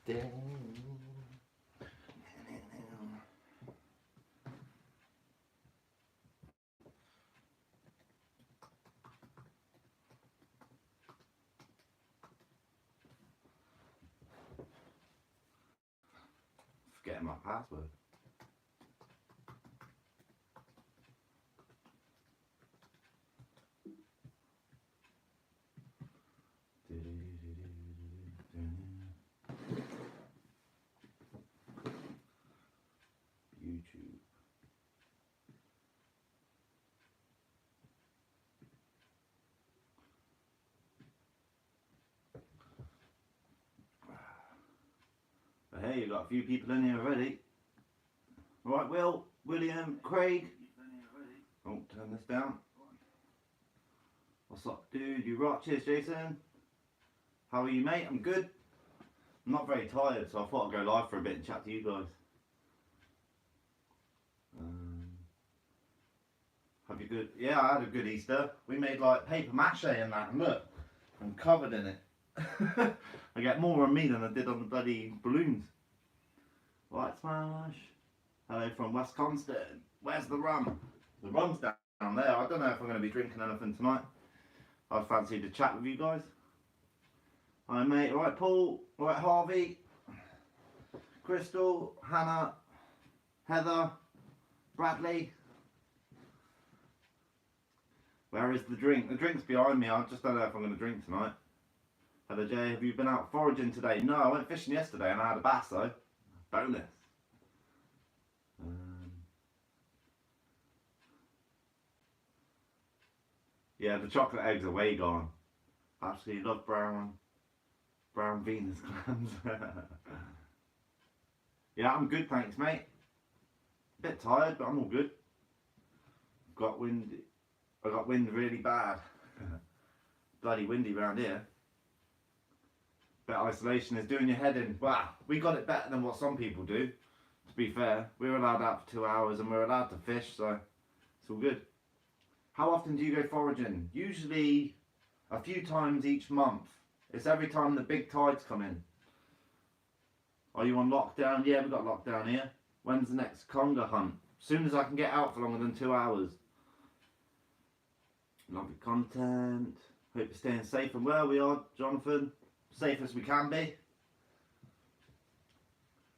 Forgetting my password. YouTube. But hey, you've got a few people in here already. Right, Will, William, Craig. Oh, turn this down. What's up, dude? You rock. Cheers, Jason. How are you, mate? I'm good. I'm not very tired, so I thought I'd go live for a bit and chat to you guys. Have you good? Yeah, I had a good Easter. We made like paper mache and that, and look, I'm covered in it. I get more on me than I did on the bloody balloons. Right, Smash. Hello from Wisconsin. Where's the rum? The rum's down there. I don't know if I'm going to be drinking anything tonight. I fancy to chat with you guys. Hi, mate. All right, Paul. All right, Harvey. Crystal. Hannah. Heather. Bradley. Where is the drink? The drink's behind me. I just don't know if I'm going to drink tonight. Hello, Jay. Have you been out foraging today? No, I went fishing yesterday and I had a bass though. Bonus. Yeah, the chocolate eggs are way gone. Absolutely love brown Venus clams. Yeah, I'm good, thanks, mate. A bit tired, but I'm all good. I got wind really bad. Bloody windy around here. Bit of isolation is doing your head in. Wow, we got it better than what some people do. To be fair, we were allowed out for 2 hours and we're allowed to fish, so it's all good. How often do you go foraging? Usually a few times each month. It's every time the big tides come in. Are you on lockdown? Yeah, we got lockdown here. When's the next conger hunt? As soon as I can get out for longer than 2 hours. Love your content. Hope you're staying safe and well. We are, Jonathan. Safe as we can be.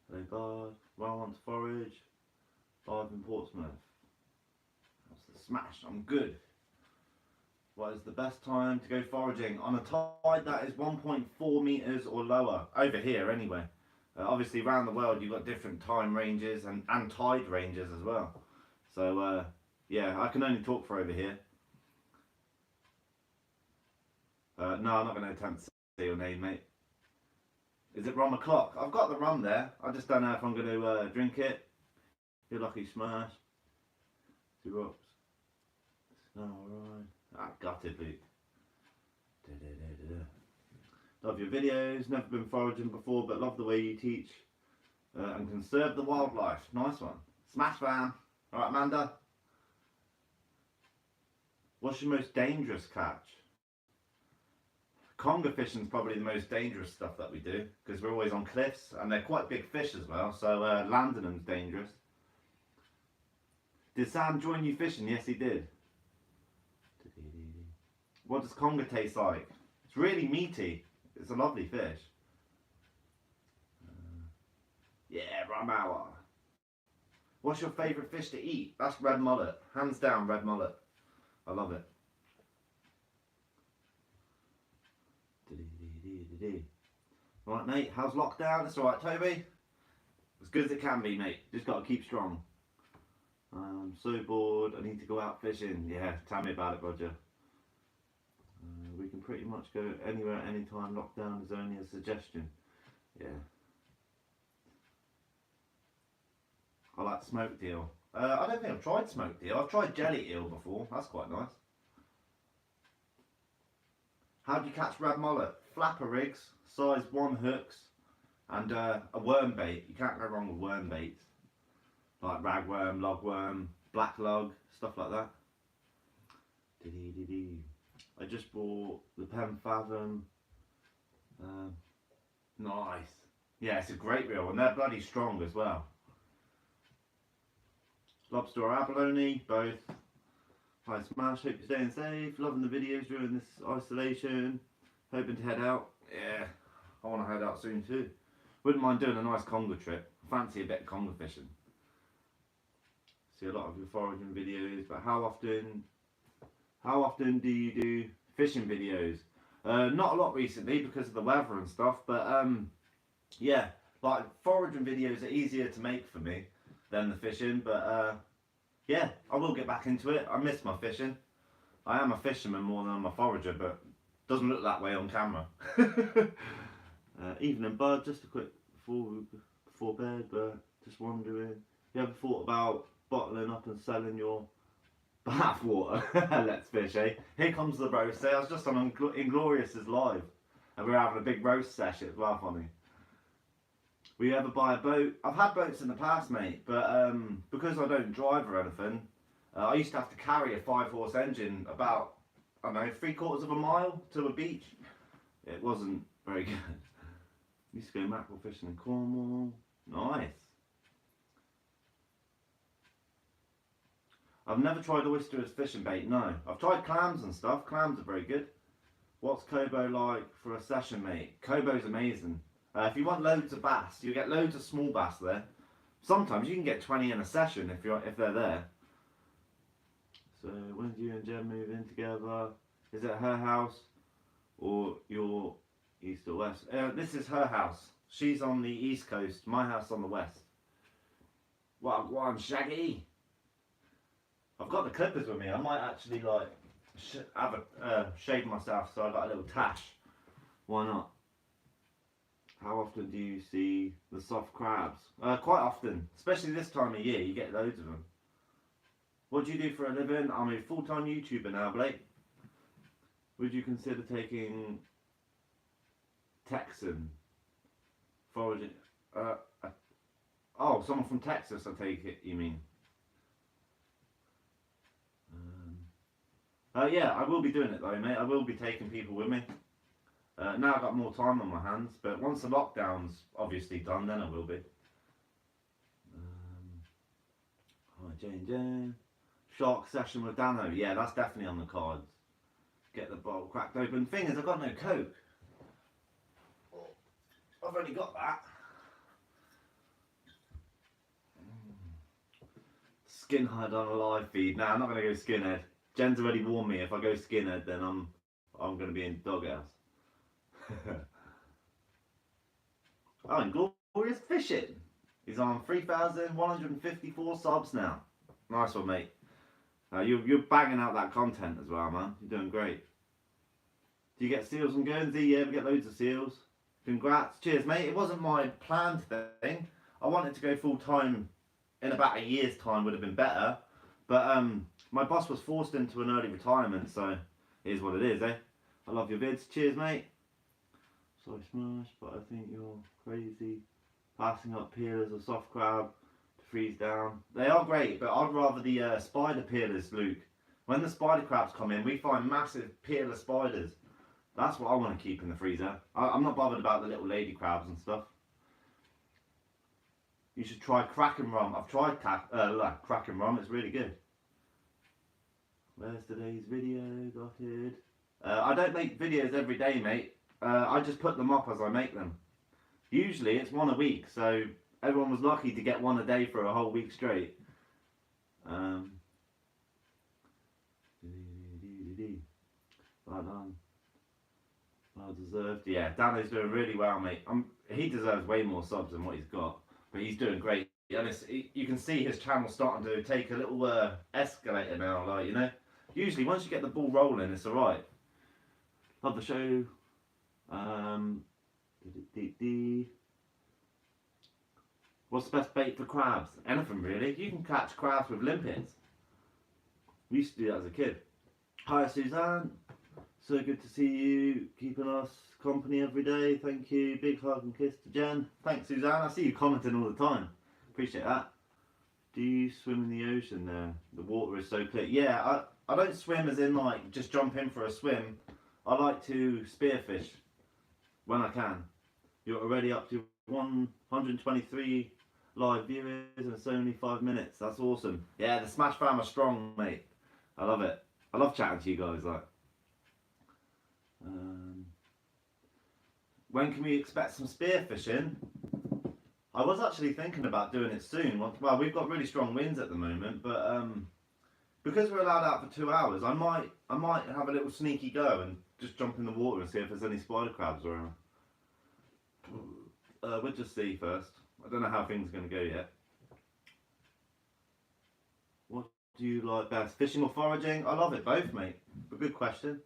Hello, God. Well, I want to forage. Live in Portsmouth. That's the smash. I'm good. What is the best time to go foraging? On a tide that is 1.4 metres or lower. Over here, anyway. Obviously, around the world, you've got different time ranges and tide ranges as well. So, yeah, I can only talk for over here. No, I'm not going to attempt to say your name, mate. Is it rum o'clock? I've got the rum there. I just don't know if I'm going to drink it. You're lucky, Smash. 2 rocks. No, alright. Ah, gutted, Luke. Love your videos. Never been foraging before, but love the way you teach and conserve the wildlife. Nice one. Smash fan. Alright, Amanda. What's your most dangerous catch? Conger fishing is probably the most dangerous stuff that we do because we're always on cliffs and they're quite big fish as well, so landing them's dangerous. Did Sam join you fishing? Yes, he did. What does conger taste like? It's really meaty. It's a lovely fish. Yeah, rum hour. What's your favourite fish to eat? That's red mullet. Hands down, red mullet. I love it. Right, mate, how's lockdown? It's alright, Toby. As good as it can be, mate. Just got to keep strong. I'm so bored. I need to go out fishing. Yeah, tell me about it, Roger. We can pretty much go anywhere at any time. Lockdown is only a suggestion. Yeah. I like smoked eel. I don't think I've tried smoked eel. I've tried jelly eel before. That's quite nice. How do you catch red mullet? Flapper rigs, size 1 hooks, and a worm bait. You can't go wrong with worm baits. Like ragworm, logworm, black log, stuff like that. I just bought the Pen Fathom. Nice. Yeah, it's a great reel, and they're bloody strong as well. Lobster or abalone, both. Hi Smash, hope you're staying safe. Loving the videos during this isolation. Hoping to head out. Yeah, I want to head out soon too. Wouldn't mind doing a nice conger trip. Fancy a bit of conger fishing. See a lot of your foraging videos, but how often do you do fishing videos? Not a lot recently because of the weather and stuff, but yeah, like foraging videos are easier to make for me than the fishing, but yeah, I will get back into it. I miss my fishing. I am a fisherman more than I'm a forager, but doesn't look that way on camera. Evening bud, just a quick before bed, but just wondering, you ever thought about bottling up and selling your bath water? Let's fish, eh? Here comes the roast. I was just on Inglorious's live, and we were having a big roast session. It's well funny. Will you ever buy a boat? I've had boats in the past, mate, but because I don't drive or anything, I used to have to carry a 5-horse engine about, I don't know, 3/4 of a mile to a beach. It wasn't very good. Used to go mackerel fishing in Cornwall. Nice. I've never tried oyster as fishing bait, no. I've tried clams and stuff. Clams are very good. What's Kobo like for a session, mate? Kobo's amazing. If you want loads of bass, you get loads of small bass there. Sometimes you can get 20 in a session if they're there. So when do you and Jen move in together? Is it her house or your east or west? This is her house. She's on the east coast. My house on the west. What one, Shaggy? I've got the clippers with me. I might actually like shave myself so I got a little tash. Why not? How often do you see the soft crabs? Quite often, especially this time of year. You get loads of them. What do you do for a living? I'm a full-time YouTuber now, Blake. Would you consider taking Texan foraging? Oh, someone from Texas, I take it. You mean? Yeah, I will be doing it though, mate. I will be taking people with me. Now I've got more time on my hands, but once the lockdown's obviously done, then I will be. Hi, Jane. Shark session with Dano. Yeah, that's definitely on the cards. Get the bottle cracked open. Thing is, I've got no Coke. I've only got that. Skinhead on a live feed. Nah, I'm not going to go skinhead. Jen's already warned me if I go skinhead, then I'm going to be in doghouse. Oh, and Glorious Fishing. He's on 3,154 subs now. Nice one, mate. You're banging out that content as well, man. You're doing great. Do you get seals on Guernsey? Yeah, we get loads of seals. Congrats. Cheers, mate. It wasn't my planned thing. I wanted to go full time in about a year's time, would have been better. But my boss was forced into an early retirement, so it is what it is, eh? I love your vids. Cheers, mate. Sorry, Smash, but I think you're crazy. Passing up peelers or soft crab to freeze down. They are great, but I'd rather the spider peelers, Luke. When the spider crabs come in, we find massive peeler spiders. That's what I want to keep in the freezer. I'm not bothered about the little lady crabs and stuff. You should try Kraken rum. I've tried Kraken rum. It's really good. Where's today's video? Got it. I don't make videos every day, mate. I just put them up as I make them. Usually it's one a week, so everyone was lucky to get one a day for a whole week straight. Well done. Well deserved. Yeah, Dano's doing really well, mate. He deserves way more subs than what he's got, but he's doing great. And you can see his channel starting to take a little escalator now, like, you know. Usually once you get the ball rolling, it's alright. Love the show. What's the best bait for crabs? Anything really. You can catch crabs with limpets. We used to do that as a kid. Hi Suzanne. So good to see you, keeping us company every day. Thank you. Big hug and kiss to Jen. Thanks Suzanne. I see you commenting all the time. Appreciate that. Do you swim in the ocean there? The water is so clear. Yeah, I don't swim as in like just jump in for a swim. I like to spearfish when I can. You're already up to 123 live viewers and it's only 5 minutes. That's awesome. Yeah, the Smash fam are strong, mate. I love it. I love chatting to you guys. Like, when can we expect some spearfishing? I was actually thinking about doing it soon. Well, we've got really strong winds at the moment, but because we're allowed out for 2 hours, I might have a little sneaky go and just jump in the water and see if there's any spider crabs around. We'll just see first. I don't know how things are going to go yet. What do you like best, fishing or foraging? I love it both, mate. But good question.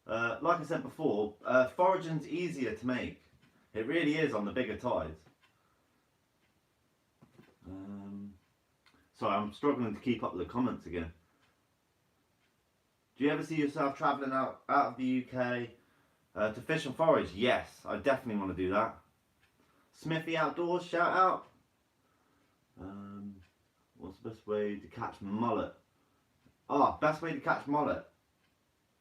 Like I said before, foraging's easier to make. It really is on the bigger tides. Sorry, I'm struggling to keep up with the comments again. Do you ever see yourself travelling out of the UK to fish and forage? Yes, I definitely want to do that. Smithy Outdoors, shout out. What's the best way to catch mullet? Best way to catch mullet.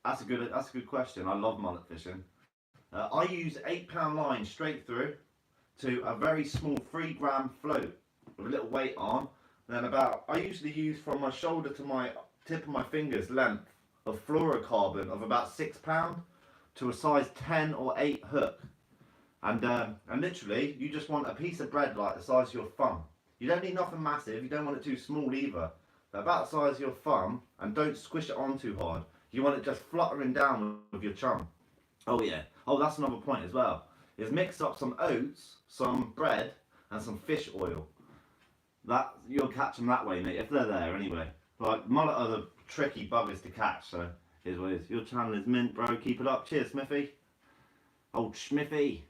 That's a good question. I love mullet fishing. I use 8-pound line straight through to a very small 3-gram float with a little weight on. Then I usually use from my shoulder to my tip of my fingers length of fluorocarbon of about 6 pound to a size 10 or 8 hook. And literally, you just want a piece of bread like the size of your thumb. You don't need nothing massive. You don't want it too small either. But about the size of your thumb, and don't squish it on too hard. You want it just fluttering down with your chum. Oh yeah. Oh, that's another point as well. Is mix up some oats, some bread, and some fish oil. That you'll catch them that way, mate. If they're there anyway. Like mullet are the tricky buggers to catch. So here's what it is. Your channel is mint, bro. Keep it up. Cheers, Smithy. Old Schmiffy.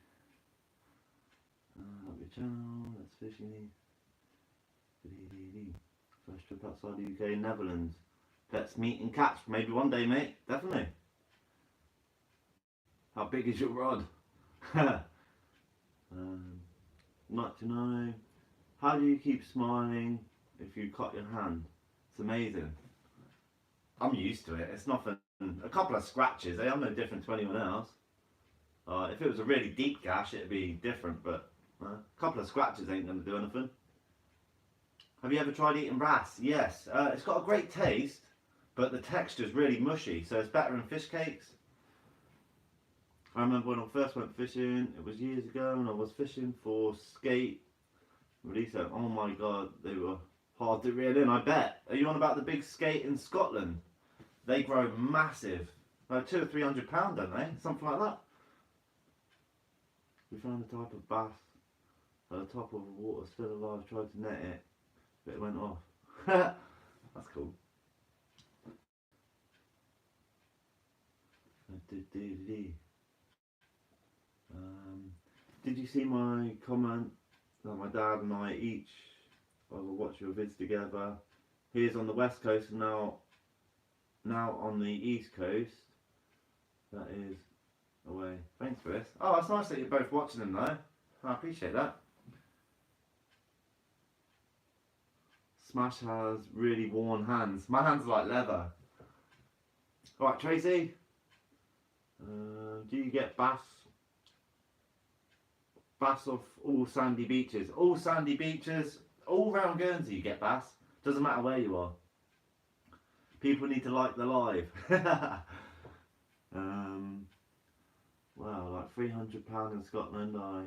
Up your channel. That's fishing. First trip outside the UK, Netherlands. Let's meet and catch. Maybe one day, mate. Definitely. How big is your rod? Like to know. How do you keep smiling if you cut your hand? It's amazing. I'm used to it. It's nothing. A couple of scratches. I'm no different to anyone else. If it was a really deep gash, it'd be different. But a couple of scratches ain't going to do anything. Have you ever tried eating wrasse? Yes. It's got a great taste, but the texture's really mushy, so it's better in fish cakes. I remember when I first went fishing, it was years ago, and I was fishing for skate. Release them. Oh my god, they were hard to reel in, I bet. Are you on about the big skate in Scotland? They grow massive. Like 200 or 300 pounds, don't they? Something like that. We found a type of bass at the top of the water, still alive, tried to net it, but it went off. That's cool. Did you see my comment that my dad and I each will watch your vids together? He is on the west coast and now on the east coast. That is away. Thanks for this. Oh, it's nice that you're both watching them though. I appreciate that. Smash has really worn hands. My hands are like leather. Alright, Tracy. Do you get bass off all sandy beaches? All sandy beaches, all round Guernsey you get bass. Doesn't matter where you are. People need to like the live. Wow, like £300 in Scotland. I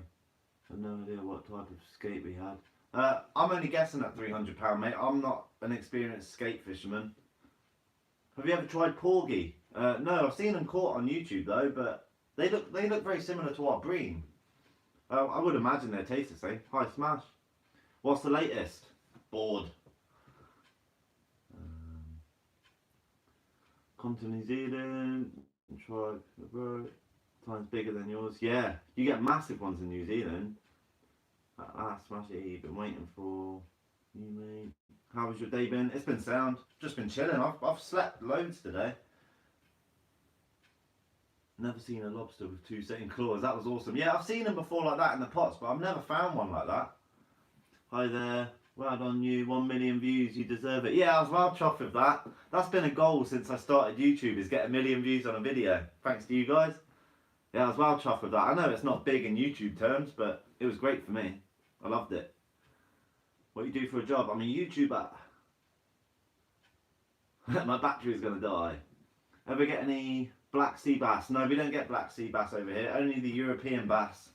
have no idea what type of skate we had. I'm only guessing at £300, mate. I'm not an experienced skate fisherman. Have you ever tried porgy? No, I've seen them caught on YouTube though, but they look very similar to our bream. I would imagine they taste the same. Hi, Smash. What's the latest? Bored. Come to New Zealand and try the boat. Times bigger than yours. Yeah, you get massive ones in New Zealand. Smash it. You've been waiting for you, mate. How was your day been? It's been sound. Just been chilling. I've slept loads today. Never seen a lobster with 2 setting claws. That was awesome. Yeah, I've seen them before like that in the pots, but I've never found one like that. Hi there. Well done you. 1 million views. You deserve it. Yeah, I was well chuffed with that. That's been a goal since I started YouTube, is get 1 million views on a video. Thanks to you guys. Yeah, I was well chuffed with that. I know it's not big in YouTube terms, but it was great for me. I loved it. What you do for a job? I'm a YouTuber. My battery's gonna die. Ever get any black sea bass? No, we don't get black sea bass over here. Only the European bass.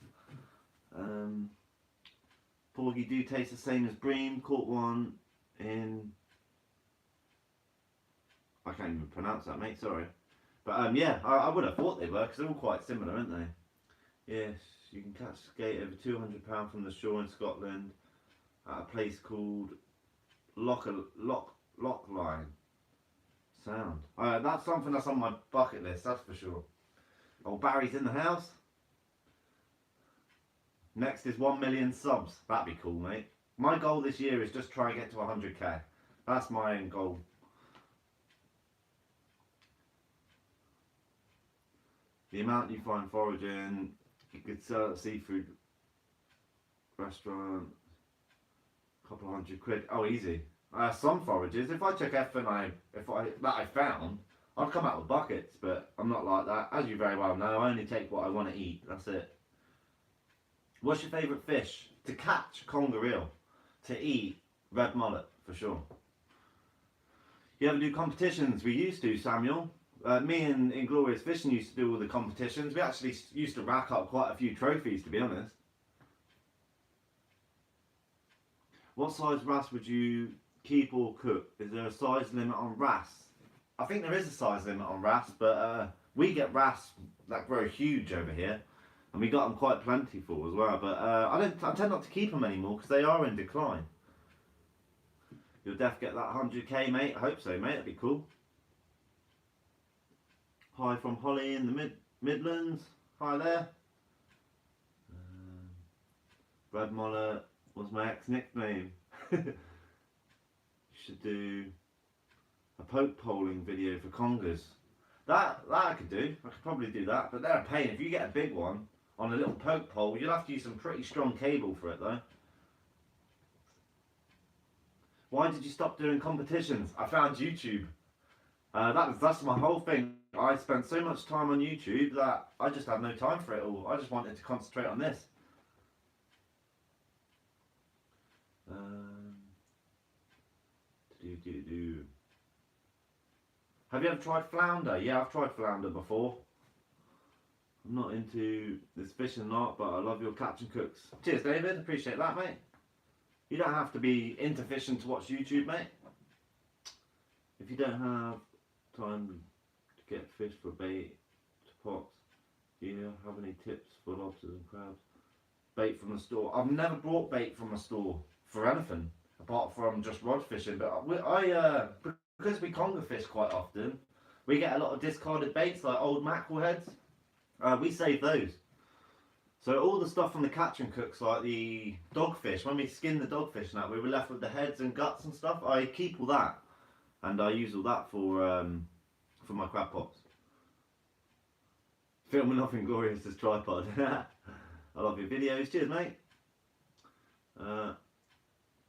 Porgy do taste the same as bream. Caught one in... I can't even pronounce that, mate. Sorry. But yeah, I would have thought they were, because they're all quite similar, aren't they? Yes, you can catch skate over £200 from the shore in Scotland at a place called Lochline. Sound. That's something that's on my bucket list, that's for sure. Oh, Barry's in the house. Next is 1 million subs. That'd be cool, mate. My goal this year is just try and get to 100k. That's my own goal. The amount you find foraging, you could sell at a seafood restaurant, a couple of £100. Oh, easy. Some forages, if I took everything that I found, I'd come out with buckets, but I'm not like that. As you very well know, I only take what I want to eat. That's it. What's your favourite fish? To catch, conger eel. To eat, red mullet, for sure. You ever do competitions? We used to, Samuel. Me and Inglorious Fishing used to do all the competitions. We actually used to rack up quite a few trophies, to be honest. What size wrasse would you keep or cook? Is there a size limit on wrasse? I think there is a size limit on wrasse, but we get wrasse that grow huge over here, and we got them quite plentiful as well. But I tend not to keep them anymore because they are in decline. You'll def get that 100k, mate. I hope so, mate. That'd be cool. Hi from Holly in the Midlands. Hi there. Red mullet was my ex-nickname. You should do a poke poling video for congers. That I could do. I could probably do that, but they're a pain. If you get a big one on a little poke pole, you'll have to use some pretty strong cable for it though. Why did you stop doing competitions? I found YouTube. That's my whole thing. I spent so much time on YouTube that I just had no time for it all. I just wanted to concentrate on this. Have you ever tried flounder? Yeah, I've tried flounder before. I'm not into this fishing lot, but I love your catch and cooks. Cheers, David. Appreciate that, mate. You don't have to be into fishing to watch YouTube, mate. If you don't have time to get fish for bait to pots, do you have any tips for lobsters and crabs? Bait from the store. I've never brought bait from a store for anything apart from just rod fishing. But because we conger fish quite often, we get a lot of discarded baits like old mackerel heads. We save those. So all the stuff from the catch and cooks, like the dogfish, when we skin the dogfish and that, we were left with the heads and guts and stuff. I keep all that, and I use all that for my crab pots. Filming nothing glorious as tripod. I love your videos. Cheers, mate.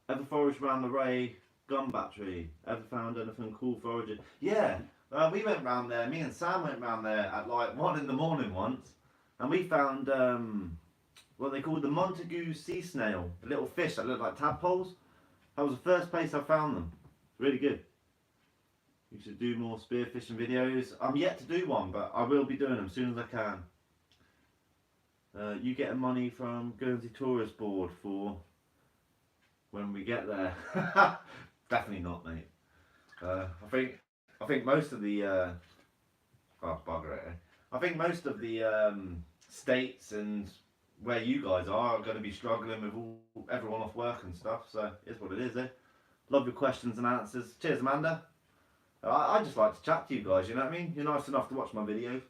Ever foraged around the Ray gun battery? Ever found anything cool foraging? Yeah, we went round there. Me and Sam went round there at like 1 in the morning once, and we found what they call the Montague sea snail, the little fish that look like tadpoles. That was the first place I found them. It's really good. You should do more spearfishing videos. I'm yet to do one, but I will be doing them as soon as I can. You getting money from Guernsey Tourist Board for when we get there? Definitely not, mate. I think most of the oh bugger it. I think most of the states and where you guys are going to be struggling with everyone off work and stuff. So it's what it is, eh? Love your questions and answers. Cheers, Amanda. I just like to chat to you guys. You know what I mean? You're nice enough to watch my videos.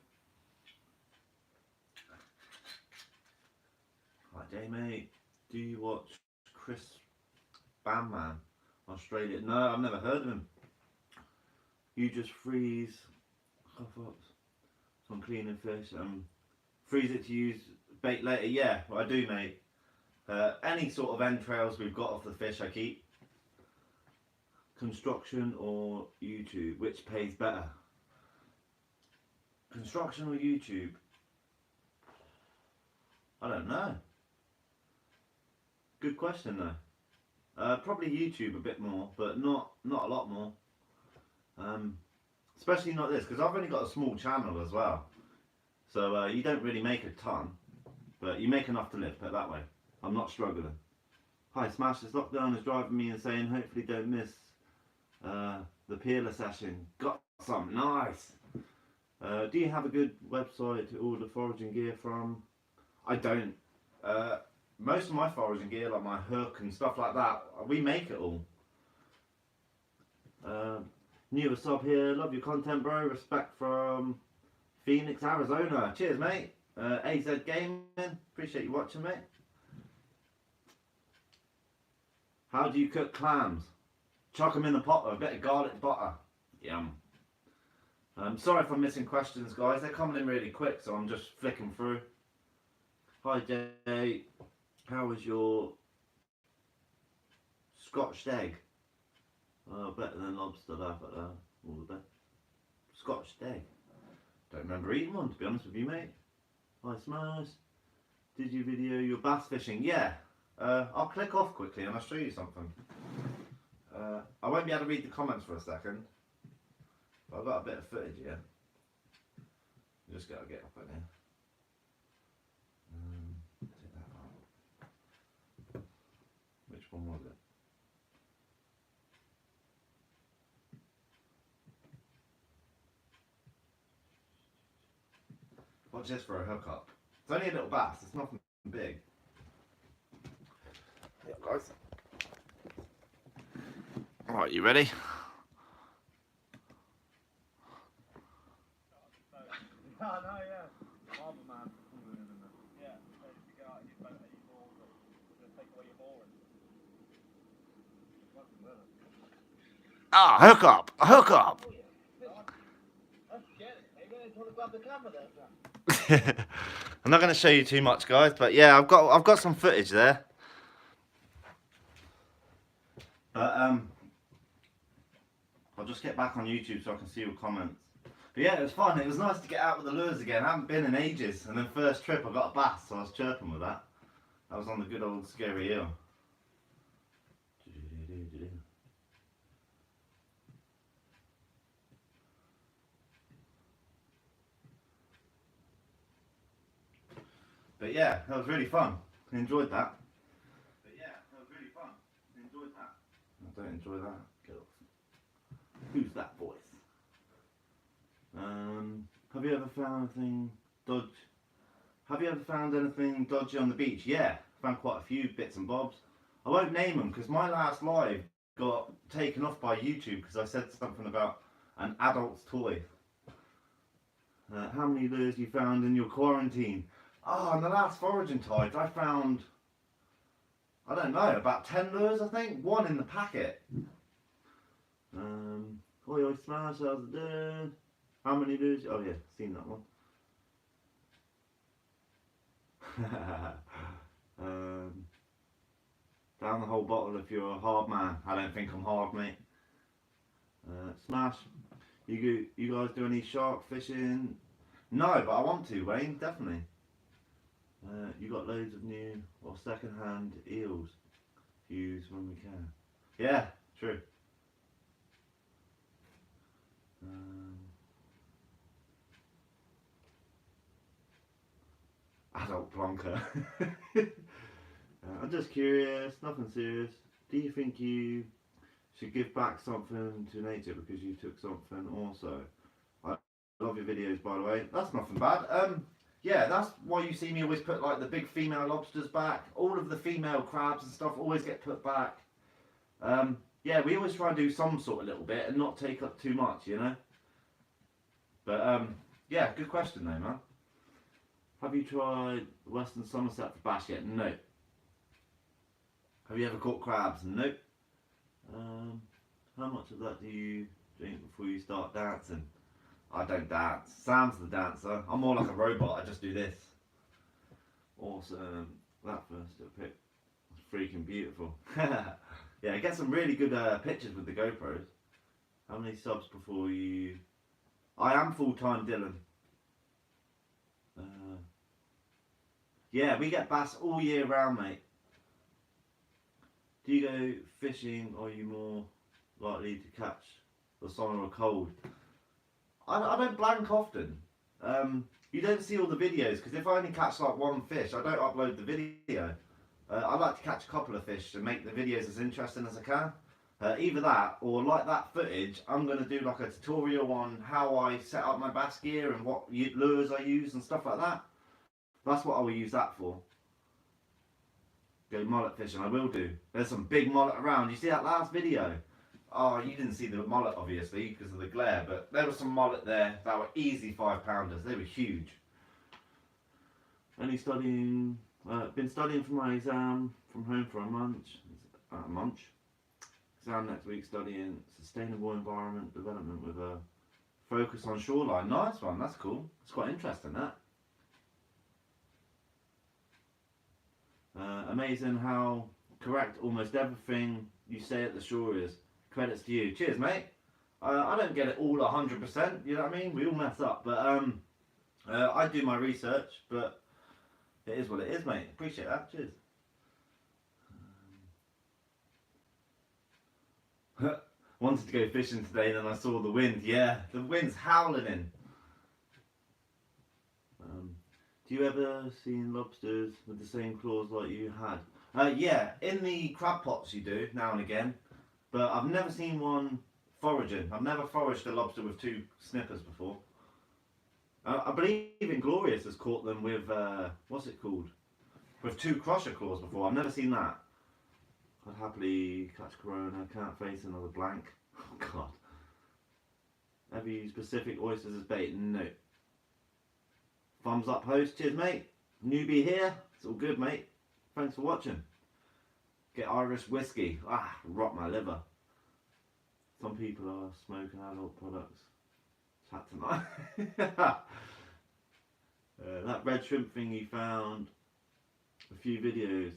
Hi, Jay, mate. Do you watch Chris Bamman, Australia? No, I've never heard of him. You just freeze some cleaning fish and freeze it to use bait later. Yeah, well, I do, mate. Any sort of entrails we've got off the fish I keep. Construction or YouTube, which pays better? Construction or YouTube? I don't know. Good question though. Probably YouTube a bit more, but not a lot more. Especially not this, because I've only got a small channel as well. So you don't really make a ton, but you make enough to live, put it that way. I'm not struggling. Hi Smash, this lockdown is driving me insane. Hopefully don't miss the Peerless session. Got some, nice. Do you have a good website to order foraging gear from? I don't. Most of my foraging gear, like my hook and stuff like that, we make it all. Newer sub here, love your content bro, respect from Phoenix, Arizona. Cheers mate. AZ Gaming, appreciate you watching mate. How do you cook clams? Chuck them in the pot with a bit of garlic butter. Yum. Sorry if I'm missing questions guys, they're coming in really quick so I'm just flicking through. Hi Jay, how was your Scotch egg? Oh, better than lobster, laugh at that. All the best. Scotch egg. Don't remember eating one to be honest with you mate. Hi Smash. Did you video your bass fishing? Yeah. I'll click off quickly and I'll show you something. I won't be able to read the comments for a second. But I've got a bit of footage here. Just gotta get up in here. Take that out. Which one was it? Watch this for a hookup. It's only a little bass, it's nothing big. Yeah, guys. Alright, you ready? Oh, no, yeah. Harbour man. Yeah, so if you go out in your boat, are you bored? Or take away your mooring? Ah, hook up! Hook up! Let's get it. Maybe I just want to grab the camera there. I'm not going to show you too much, guys, but yeah, I've got some footage there. But I'll just get back on YouTube so I can see your comments. But yeah, it was fun. It was nice to get out with the lures again. I haven't been in ages, and then first trip I got a bass, so I was chirping with that. That was on the good old Scary Hill. But yeah, that was really fun. I enjoyed that. I don't enjoy that. Get off. Who's that voice? Have you ever found anything dodgy on the beach? Yeah, found quite a few bits and bobs. I won't name them because my last live got taken off by YouTube because I said something about an adult's toy. How many lures you found in your quarantine? Oh, on the last foraging tide I found, I don't know, about 10 lures I think, one in the packet. Oi Smash, how's it doing? How many lures? Oh yeah, seen that one. Down the whole bottle if you're a hard man. I don't think I'm hard, mate. Smash, you guys do any shark fishing? No, but I want to, Wayne, definitely. You got loads of new or second-hand eels to use when we can. Yeah, true. Adult plonker. I'm just curious, nothing serious. Do you think you should give back something to nature because you took something also? I love your videos, by the way. That's nothing bad. Yeah, that's why you see me always put like the big female lobsters back. All of the female crabs and stuff always get put back. Yeah, we always try and do some sort of little bit and not take up too much, you know. But yeah, good question though, man. Have you tried Western Somerset for bass yet? No. Have you ever caught crabs? Nope. How much of that do you drink before you start dancing? I don't dance. Sam's the dancer. I'm more like a robot. I just do this. Awesome. That first pic was freaking beautiful. Yeah, get some really good pictures with the GoPros. How many subs before you... I am full-time Dylan. Yeah, we get bass all year round, mate. Do you go fishing, or are you more likely to catch the summer or cold? I don't blank often. You don't see all the videos because if I only catch like one fish, I don't upload the video. I like to catch a couple of fish and make the videos as interesting as I can. Either that or like that footage, I'm going to do like a tutorial on how I set up my bass gear and what lures I use and stuff like that. That's what I will use that for. Go mullet fishing, I will do. There's some big mullet around. You see that last video? Oh, you didn't see the mullet obviously because of the glare, but there was some mullet there that were easy 5-pounders. They were huge. Only studying, been studying for my exam from home for a month. Exam next week, studying sustainable environment development with a focus on shoreline. Nice one, that's cool. It's quite interesting that. Amazing how correct almost everything you say at the shore is. Credits to you. Cheers, mate. I don't get it all 100%, you know what I mean? We all mess up, but I do my research, but it is what it is, mate. Appreciate that. Cheers. Wanted to go fishing today, then I saw the wind. Yeah, the wind's howling in. Do you ever see lobsters with the same claws like you had? Yeah, in the crab pots you do, now and again. But I've never seen one foraging. I've never foraged a lobster with 2 snippers before. I believe Inglorious has caught them with, what's it called? With 2 crusher claws before. I've never seen that. I'd happily catch Corona, can't face another blank. Oh god. Ever use Pacific oysters as bait? No. Thumbs up host, cheers mate. Newbie here, it's all good mate. Thanks for watching. Get Irish whiskey. Ah, rot my liver. Some people are smoking adult products. Chat tonight. That red shrimp thing you found a few videos.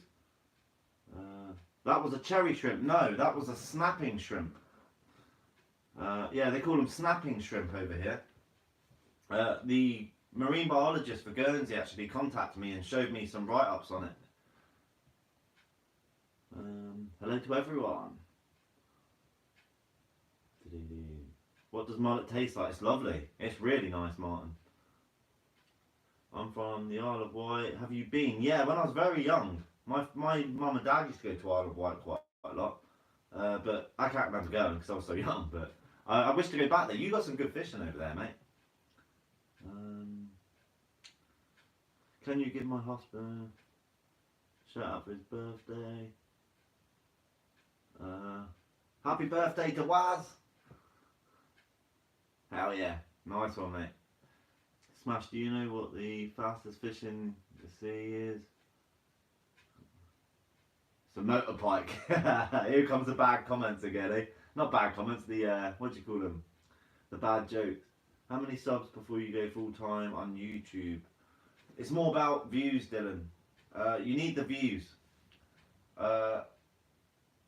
That was a cherry shrimp. No, that was a snapping shrimp. Yeah, they call them snapping shrimp over here. The marine biologist for Guernsey actually contacted me and showed me some write-ups on it. Hello to everyone. What does mullet taste like? It's lovely. It's really nice, Martin. I'm from the Isle of Wight. Have you been? Yeah, when I was very young. My mum and dad used to go to Isle of Wight quite a lot. But I can't remember going because I was so young. But I wish to go back there. You got some good fishing over there, mate. Can you give my husband a shout out for his birthday? Happy birthday to Waz! Hell yeah, nice one mate. Smash, do you know what the fastest fish in the sea is? It's a motorbike. Here comes the bad comments again, eh? Not bad comments, the, what do you call them? The bad jokes. How many subs before you go full time on YouTube? It's more about views, Dylan. You need the views.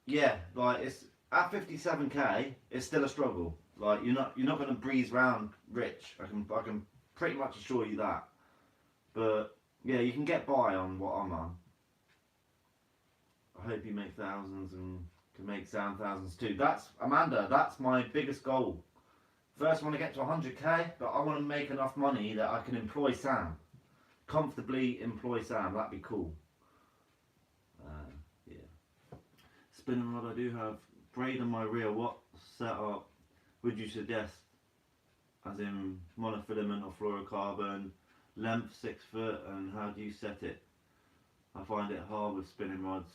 Yeah, like it's at 57k, it's still a struggle. Like you're not going to breeze round rich. I can pretty much assure you that. But yeah, you can get by on what I'm on. I hope you make thousands and can make sound thousands too. That's Amanda. That's my biggest goal. First, I want to get to 100k, but I want to make enough money that I can employ Sam. Comfortably employ Sam. That'd be cool. Yeah. Spinning rod I do have. Braid on my reel. What setup would you suggest? As in monofilament or fluorocarbon, length 6 foot, and how do you set it? I find it hard with spinning rods.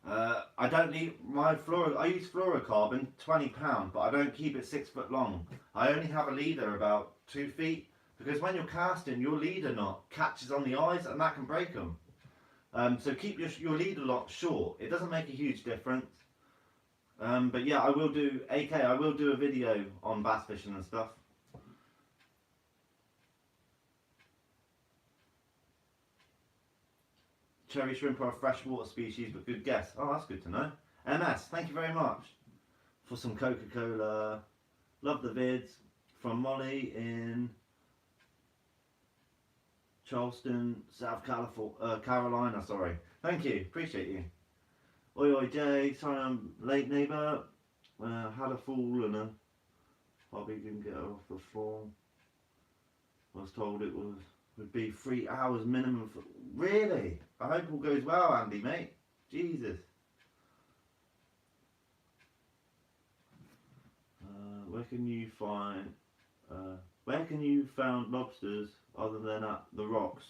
I don't need I use fluorocarbon, £20, but I don't keep it 6 foot long. I only have a leader about 2 feet because when you're casting, your leader knot catches on the eyes and that can break them. So keep your leader knot short. It doesn't make a huge difference. But yeah, I will do a video on bass fishing and stuff. Cherry shrimp are a freshwater species, but good guess. Oh, that's good to know. MS, thank you very much for some Coca-Cola. Love the vids from Molly in Charleston, South Carolina, sorry. Thank you, appreciate you. Oi oi Jay, sorry I'm late neighbour. Had a fall and a hobby didn't get her off the floor. I was told it would be 3 hours minimum for... Really? I hope all goes well, Andy, mate. Jesus. Where can you found lobsters other than at the rocks?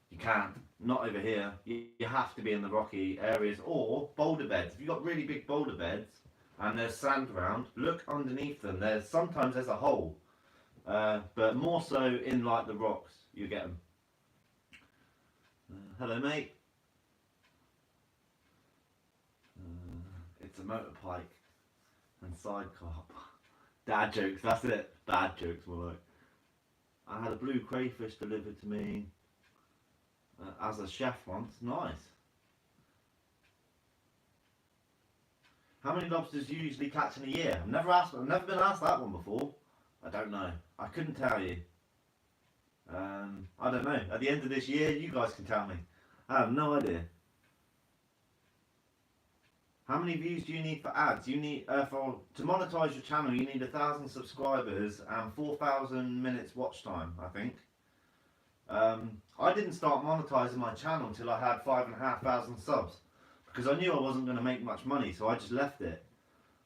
You can't. Not over here. You have to be in the rocky areas or boulder beds. If you've got really big boulder beds and there's sand around, look underneath them. Sometimes there's a hole, but more so in like the rocks you get them. Hello, mate. It's a motorbike and sidecar. Dad jokes. That's it. Dad jokes more like. I had a blue crayfish delivered to me as a chef once. Nice. How many lobsters do you usually catch in a year? I've never been asked that one before. I don't know. I couldn't tell you. I don't know. At the end of this year, you guys can tell me. I have no idea. How many views do you need for ads? You need to monetize your channel. You need 1,000 subscribers and 4,000 minutes watch time. I think. I didn't start monetizing my channel until I had 5,500 subs because I knew I wasn't going to make much money, so I just left it.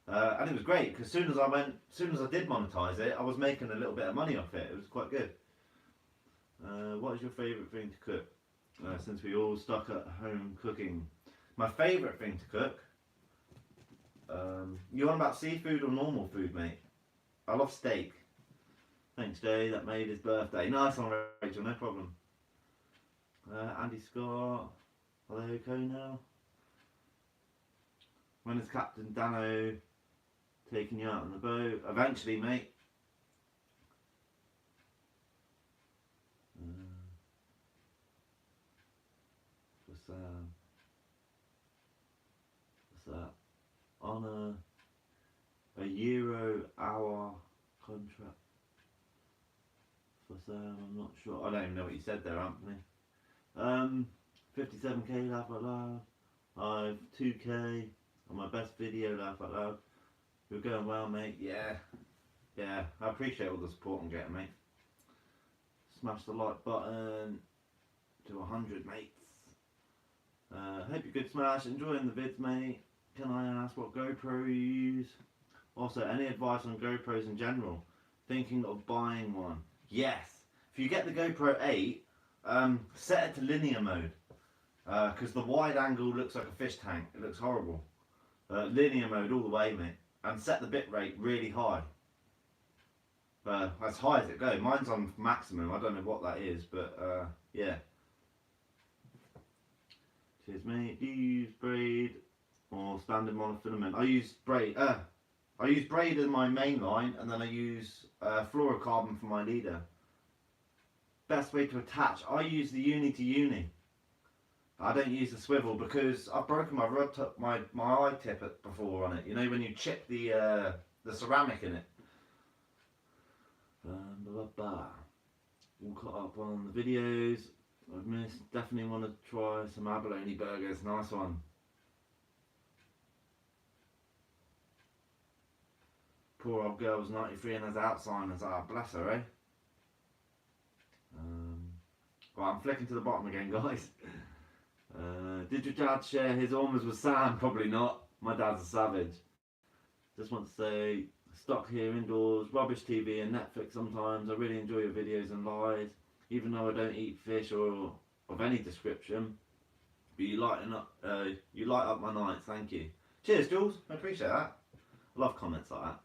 And it was great because as soon as I did monetize it, I was making a little bit of money off it. It was quite good. What is your favourite thing to cook? Since we all stuck at home cooking, my favourite thing to cook. You on about seafood or normal food, mate? I love steak. Thanks, Jay. That made his birthday. Nice one, Rachel. No problem. Andy Scott. Are they okay now? When is Captain Dano taking you out on the boat? Eventually, mate. What's that? On a Euro-hour contract for Sam. I'm not sure. I don't even know what you said there, Anthony. 57k laugh out loud. I've 2k on my best video laugh out loud. You're going well, mate. Yeah. I appreciate all the support I'm getting, mate. Smash the like button to 100, mates. Hope you're good, Smash. Enjoying the vids, mate. Can I ask what GoPro you use? Also, any advice on GoPros in general? Thinking of buying one. Yes. If you get the GoPro 8, set it to linear mode. Because the wide angle looks like a fish tank. It looks horrible. Linear mode all the way, mate. And set the bit rate really high. As high as it goes. Mine's on maximum. I don't know what that is, but yeah. Cheers, mate. Do you use braid or standard monofilament? I use braid. I use braid as my main line, and then I use fluorocarbon for my leader. Best way to attach. I use the uni to uni. I don't use the swivel because I've broken my eye tip before on it. You know when you chip the ceramic in it. All caught up on the videos I've missed. Definitely want to try some abalone burgers. Nice one. Poor old girl's 93 and has Alzheimer's. Ah, bless her, eh? Right, I'm flicking to the bottom again, guys. Did your dad share his ormers with Sam? Probably not. My dad's a savage. Just want to say, stuck here indoors, rubbish TV and Netflix sometimes. I really enjoy your videos and lives, even though I don't eat fish or of any description. But you light up my nights. Thank you. Cheers, Jules. I appreciate that. I love comments like that.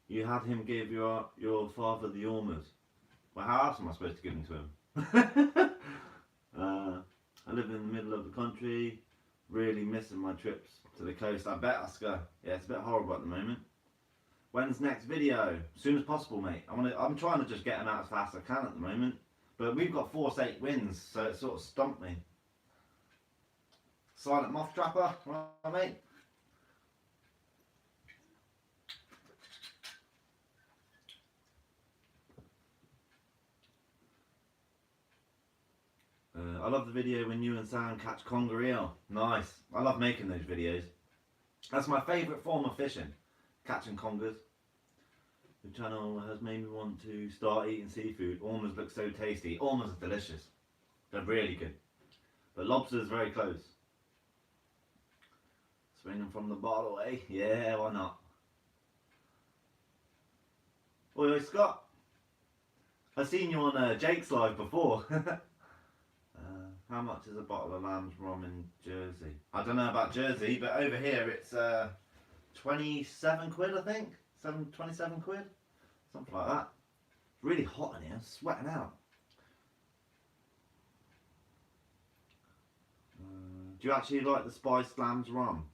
You had him give your father the ormers. Well, how else am I supposed to give them to him? I live in the middle of the country. Really missing my trips to the coast. I bet, Oscar. Yeah, it's a bit horrible at the moment. When's next video? As soon as possible, mate. I'm trying to just get them out as fast as I can at the moment. But we've got Force 8 wins, so it sort of stumped me. Silent Moth Trapper, right, mate? love the video when you and Sam catch conger eel. Nice. I love making those videos. That's my favourite form of fishing, catching congers. The channel has made me want to start eating seafood. Ormers look so tasty. Ormers are delicious. They're really good. But lobster's very close. Swing them from the bottle, eh? Yeah, why not? Oi, Scott. I've seen you on Jake's live before. How much is a bottle of lamb's rum in Jersey? I don't know about Jersey, but over here it's 27 quid, I think. 27 quid? Something like that. It's really hot in here, sweating out. Do you actually like the spiced lamb's rum?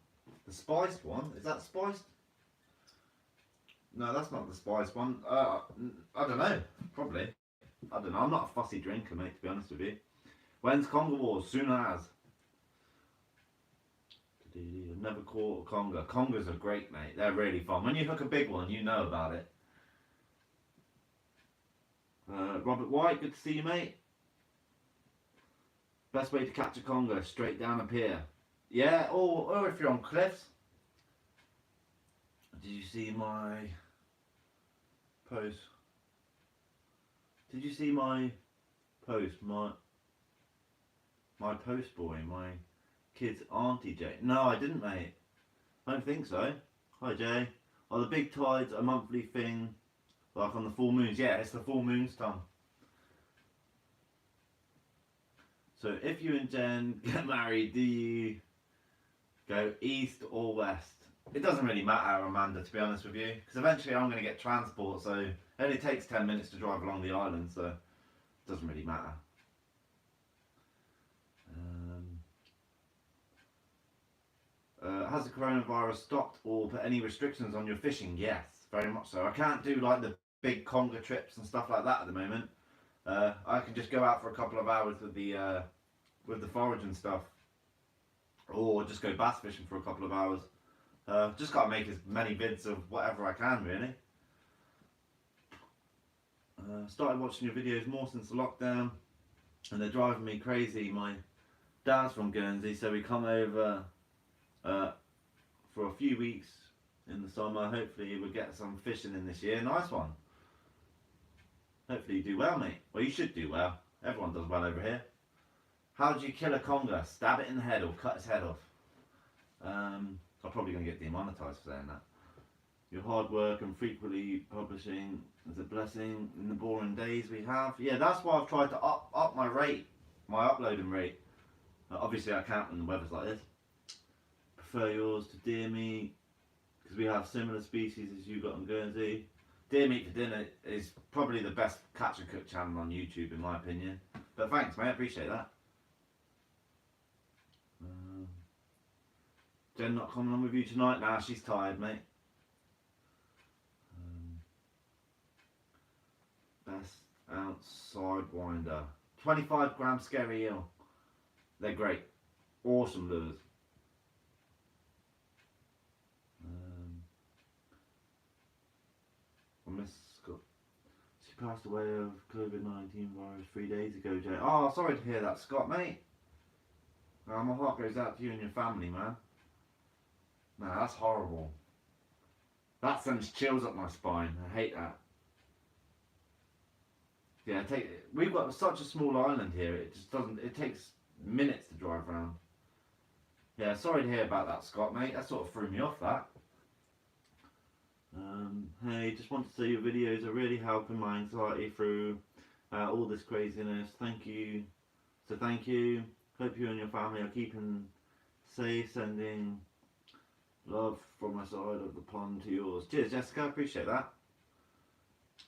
The spiced one? Is that spiced? No, that's not the spiced one. I don't know. Probably. I don't know. I'm not a fussy drinker, mate, to be honest with you. When's Conger Wars? Soon as. I've never caught a conger. Congers are great, mate. They're really fun. When you hook a big one, you know about it. Robert White, good to see you, mate. Best way to catch a conger, straight down a pier. Yeah, or if you're on cliffs. Did you see my post? Did you see my post? My post boy, my kid's auntie Jay. No, I didn't, mate. I don't think so. Hi, Jay. Are the big tides a monthly thing, like on the full moons? Yeah, it's the full moons, Tom. So if you and Jen get married, do you go east or west? It doesn't really matter, Amanda, to be honest with you, because eventually I'm going to get transport, so it only takes 10 minutes to drive along the island, so it doesn't really matter. Has the coronavirus stopped or put any restrictions on your fishing? Yes, very much so. I can't do like the big conger trips and stuff like that at the moment. I can just go out for a couple of hours with the foraging stuff, or just go bass fishing for a couple of hours. Just got to make as many vids of whatever I can, really. Started watching your videos more since the lockdown, and they're driving me crazy. My dad's from Guernsey, so we come over for a few weeks in the summer. Hopefully we'll get some fishing in this year. Nice one. Hopefully you do well, mate. Well, you should do well. Everyone does well over here. How do you kill a conger? Stab it in the head or cut its head off? I'm probably going to get demonetised for saying that. Your hard work and frequently publishing is a blessing in the boring days we have. Yeah, that's why I've tried to up my rate, my uploading rate. Obviously I can't when the weather's like this. Prefer yours to deer meat, because we have similar species as you got on Guernsey. Deer meat for dinner is probably the best catch and cook channel on YouTube in my opinion. But thanks, mate, I appreciate that. Jen not coming on with you tonight? Nah, she's tired, mate. Best ounce sidewinder. 25 gram scary eel. They're great. Awesome lures. I miss Scott. She passed away of COVID-19 virus 3 days ago, Jay. Oh, sorry to hear that, Scott, mate. My heart goes out to you and your family, man. Nah, that's horrible. That sends chills up my spine. I hate that. Yeah, we've got such a small island here. It just doesn't. It takes minutes to drive around. Yeah, sorry to hear about that, Scott, mate. That sort of threw me off. That. Hey, just want to say your videos are really helping my anxiety through all this craziness. Thank you. So thank you. Hope you and your family are keeping safe. Sending love from my side of the pond to yours. Cheers, Jessica. Appreciate that.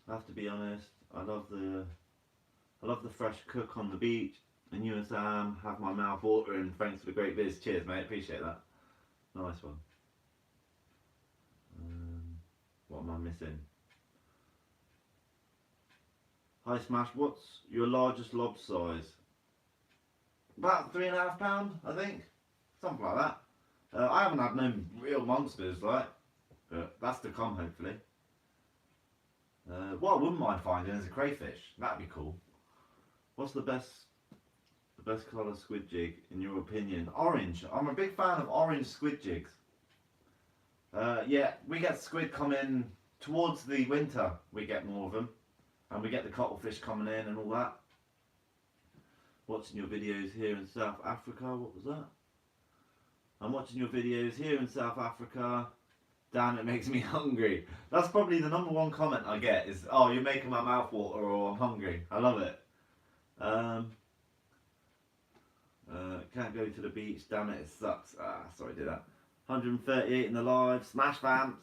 I have to be honest. I love the fresh cook on the beach, and you and Sam have my mouth watering. Thanks for the great viz. Cheers, mate. Appreciate that. Nice one. What am I missing? Hi Smash. What's your largest lob size? About £3.5, I think. Something like that. I haven't had no real monsters, like, but that's to come hopefully. What I wouldn't mind finding is a crayfish. That'd be cool. What's the best best colour squid jig in your opinion? Orange. I'm a big fan of orange squid jigs. Yeah, we get squid coming towards the winter. We get more of them, and we get the cuttlefish coming in and all that. Watching your videos here in South Africa. What was that? I'm watching your videos here in South Africa. Damn, it makes me hungry. That's probably the #1 comment I get is, oh, you're making my mouth water, or I'm hungry. I love it. Can't go to the beach, damn it sucks. Sorry, do that. 138 in the live. Smash fam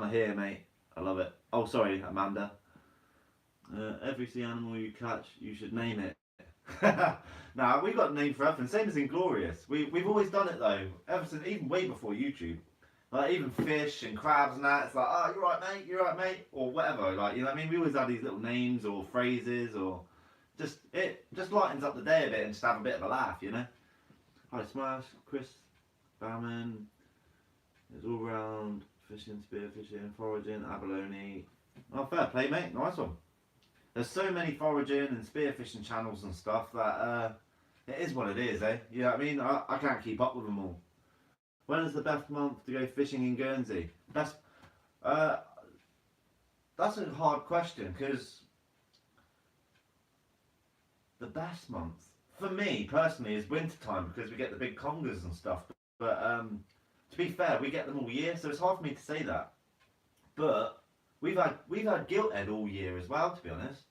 are here, mate. I love it. Oh, sorry, Amanda. Every sea animal you catch, you should name it. Nah, we've got a name for everything. Same as Inglorious. We've always done it though. Ever since, even way before YouTube. Like even fish and crabs and that. It's like, oh, you're right, mate. You're right, mate. Or whatever. Like, you know what I mean? We always have these little names or phrases, or it just lightens up the day a bit and just have a bit of a laugh, you know. Hi, Smash, Chris, Bowman. It's all round fishing, spearfishing, foraging, abalone. Oh, fair play, mate. Nice one. There's so many foraging and spearfishing channels and stuff that it is what it is, eh? You know what I mean? I can't keep up with them all. When is the best month to go fishing in Guernsey? That's a hard question, because the best month for me personally is winter time, because we get the big congers and stuff. But to be fair, we get them all year, so it's hard for me to say that. But we've had gilthead all year as well, to be honest.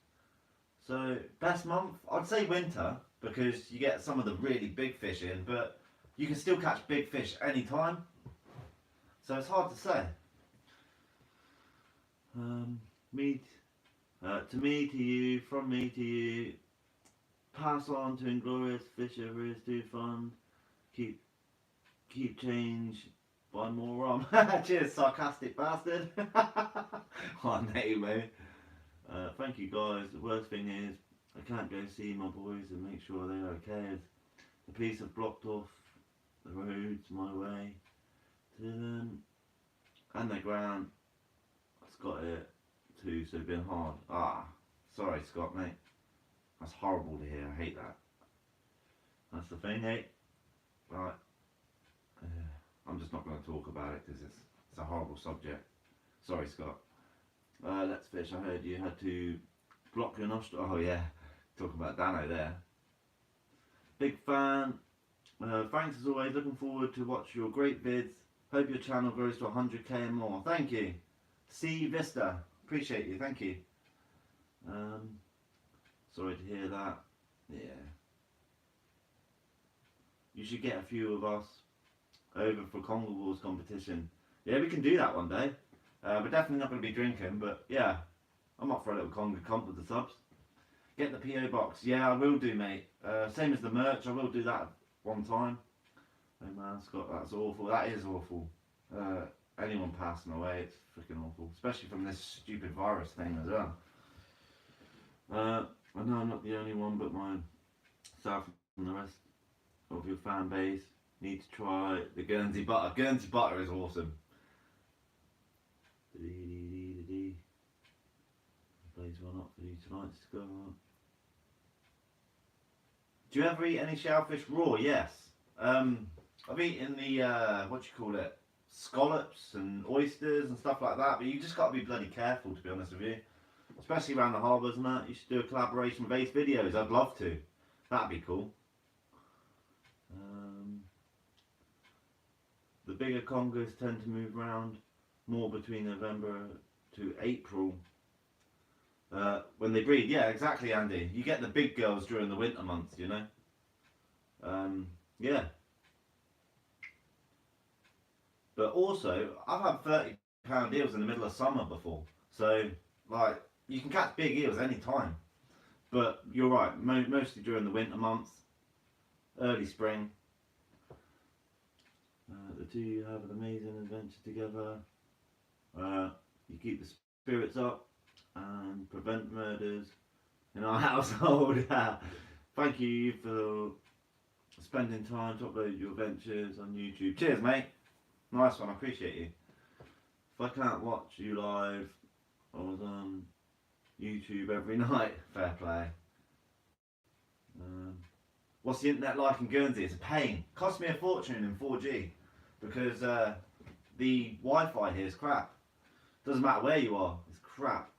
So best month, I'd say winter, because you get some of the really big fish in, but you can still catch big fish any time. So it's hard to say. To me, to you, from me to you. Pass on to Inglorious. Fisher is too fun. Keep change. Buy more rum. Cheers, sarcastic bastard. Oh, no, mate. Thank you, guys. The worst thing is, I can't go see my boys and make sure they're okay. The police have blocked off the roads my way to them, and the ground. It's got it too, so it's been hard. Sorry, Scott, mate. That's horrible to hear. I hate that. That's the thing, mate. Right. I'm just not going to talk about it because it's a horrible subject. Sorry, Scott. Let's fish. I heard you had to block your nostril. Oh yeah, talking about Dano there. Big fan. Thanks as always. Looking forward to watch your great vids. Hope your channel grows to 100k and more. Thank you. See Vista. Appreciate you. Thank you. Sorry to hear that. Yeah. You should get a few of us over for Congo Wars competition. Yeah, we can do that one day. We're definitely not going to be drinking, but yeah, I'm up for a little Congo comp with the subs. Get the PO box. Yeah, I will do, mate. Same as the merch, I will do that one time. Oh man, Scott, that's awful. That is awful. Anyone passing away, it's freaking awful. Especially from this stupid virus thing as well. I know I'm not the only one, but myself and the rest of your fan base need to try the Guernsey butter. Guernsey butter is awesome. Blaze one up for you tonight, Scott. Do you ever eat any shellfish raw? Yes. I've eaten the what do you call it? Scallops and oysters and stuff like that, but you just got to be bloody careful, to be honest with you. Especially around the harbours and that. You should do a collaboration with Ace Videos. I'd love to. That'd be cool. The bigger congos tend to move around more between November to April. When they breed, yeah, exactly, Andy. You get the big girls during the winter months, you know. Yeah. But also, I've had £30 eels in the middle of summer before. So, like, you can catch big eels any time. But you're right, mostly during the winter months, early spring. The two of you have an amazing adventure together. You keep the spirits up and prevent murders in our household. Thank you for spending time to upload your adventures on YouTube. Cheers, mate. Nice one, I appreciate you. If I can't watch you live, I was on YouTube every night. Fair play. what's the internet like in Guernsey? It's a pain. Cost me a fortune in 4G because the Wi-Fi here is crap. Doesn't matter where you are, it's crap.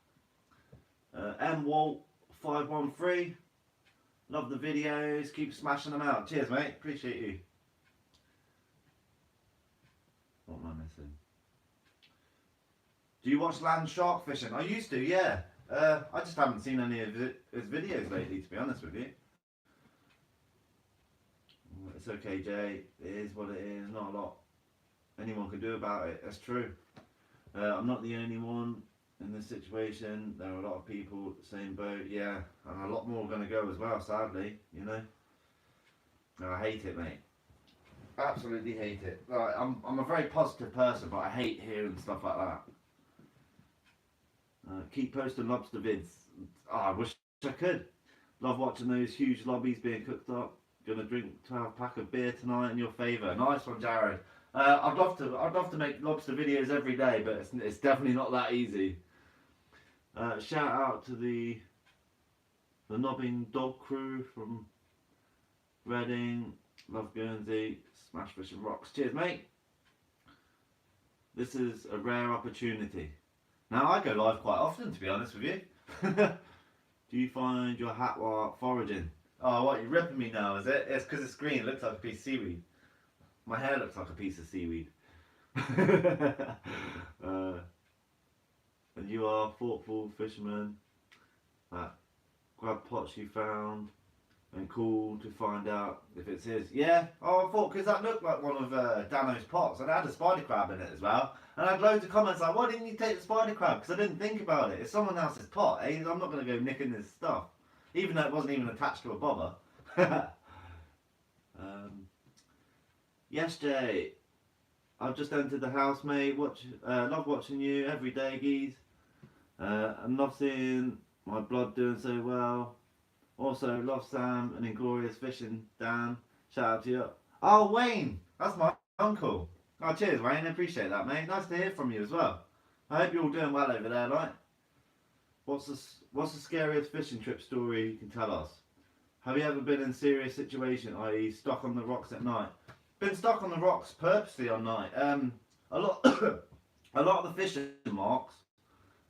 MWalt513, love the videos, keep smashing them out. Cheers, mate, appreciate you. What am I missing? Do you watch land shark fishing? I used to, yeah. I just haven't seen any of his videos lately, to be honest with you. It's okay, Jay. It is what it is. Not a lot anyone can do about it. That's true. I'm not the only one in this situation. There are a lot of people same boat. Yeah, and a lot more are going to go as well. Sadly, you know. I hate it, mate. Absolutely hate it. Like, I'm a very positive person, but I hate hearing stuff like that. Keep posting lobster vids. Oh, I wish I could. Love watching those huge lobbies being cooked up. Gonna drink 12-pack of beer tonight in your favour. Nice one, Jared. I'd love to make lobster videos every day, but it's definitely not that easy. Shout out to the Nobbing Dog Crew from Reading. Love Guernsey. Smash fishing rocks. Cheers, mate. This is a rare opportunity. Now I go live quite often, to be honest with you. Do you find your hat while foraging? Oh, what, you're ripping me now, is it? It's because it's green, it looks like a piece of seaweed. My hair looks like a piece of seaweed. And you are thoughtful fisherman. Grab pots you found and cool to find out if it's his. Yeah, oh, I thought, because that looked like one of Dano's pots, and it had a spider crab in it as well. And I had loads of comments like, why didn't you take the spider crab? Because I didn't think about it. It's someone else's pot, eh? I'm not going to go nicking his stuff. Even though it wasn't even attached to a bobber. Yes, Jay. I've just entered the house, mate. Love watching you every day, geez. And love seeing my blood doing so well. Also, love Sam and Inglorious Fishing, Dan. Shout out to you. Oh, Wayne! That's my uncle. Oh, cheers, Wayne. I appreciate that, mate. Nice to hear from you as well. I hope you're all doing well over there, right? What's the scariest fishing trip story you can tell us? Have you ever been in a serious situation, i.e. stuck on the rocks at night? Been stuck on the rocks purposely on night. A lot of the fishing marks,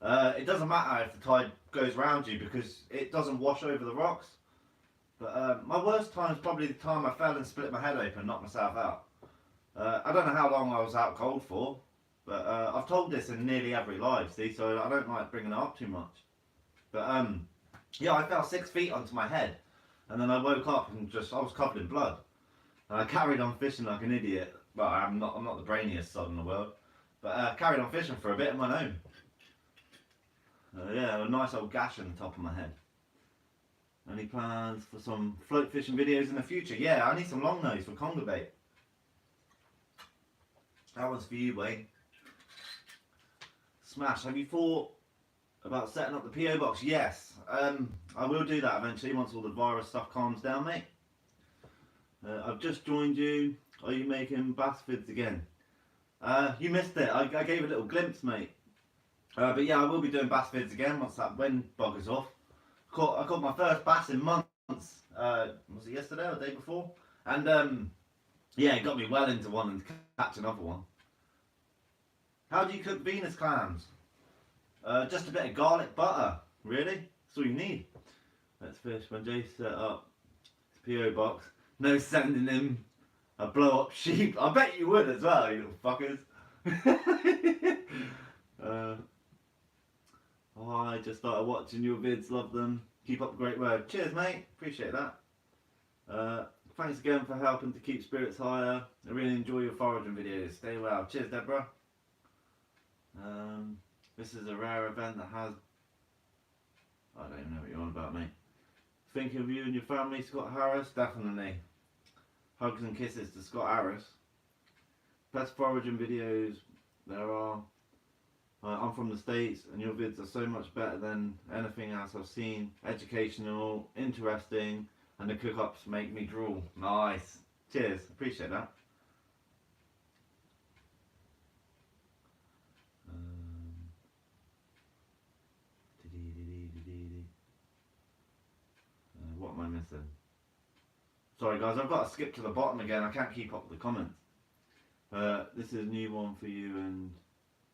it doesn't matter if the tide goes around you because it doesn't wash over the rocks. But my worst time is probably the time I fell and split my head open and knocked myself out. I don't know how long I was out cold for, but I've told this in nearly every live, see, so I don't like bringing it up too much. But yeah, I fell 6 feet onto my head, and then I woke up and I was covered in blood. And I carried on fishing like an idiot. Well, I'm not the brainiest sod in the world, but carried on fishing for a bit of my own. Yeah, a nice old gash on the top of my head. Any plans for some float fishing videos in the future? Yeah, I need some long nose for conger bait. That one's for you, Wayne. Smash, have you thought about setting up the PO box? Yes, I will do that eventually once all the virus stuff calms down, mate. I've just joined you. Are you making bass vids again? You missed it. I gave a little glimpse, mate. But yeah, I will be doing bass vids again once that wind buggers off. I caught my first bass in months. Was it yesterday or the day before? And yeah, it got me well into wanting to catch another one. How do you cook Venus clams? Just a bit of garlic butter, really. That's all you need. Let's fish. When Jay set up his PO box, no sending him a blow up sheep. I bet you would as well, you little fuckers. Oh, I just started watching your vids, love them. Keep up the great work. Cheers, mate. Appreciate that. Thanks again for helping to keep spirits higher. I really enjoy your foraging videos. Stay well. Cheers, Deborah. This is a rare event that has... I don't even know what you're on about, mate. Thinking of you and your family, Scott Harris? Definitely. Hugs and kisses to Scott Harris. Best foraging videos there are. I'm from the States and your vids are so much better than anything else I've seen. Educational, interesting, and the cook-ups make me drool. Nice. Cheers. Appreciate that. What am I missing? Sorry guys, I've got to skip to the bottom again. I can't keep up with the comments. This is a new one for you and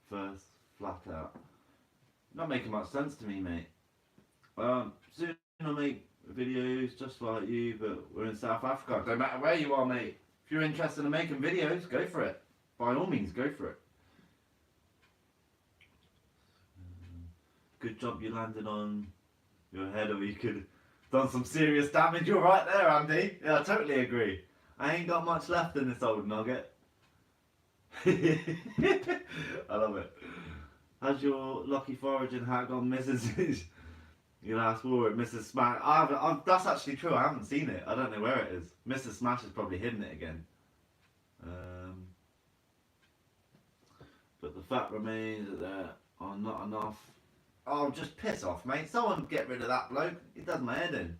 first flat out. Not making much sense to me, mate. Soon I'll make videos just like you, but we're in South Africa. Don't matter where you are, mate. If you're interested in making videos, go for it. By all means, go for it. Good job you landed on your head, or you could have done some serious damage. You're right there, Andy. Yeah, I totally agree. I ain't got much left in this old nugget. I love it. Has your lucky foraging hat gone, Mrs. Your last war at Mrs. Smash? That's actually true. I haven't seen it. I don't know where it is. Mrs. Smash has probably hidden it again. But the fact remains that there are not enough. Oh, just piss off, mate. Someone get rid of that bloke. He does my head in.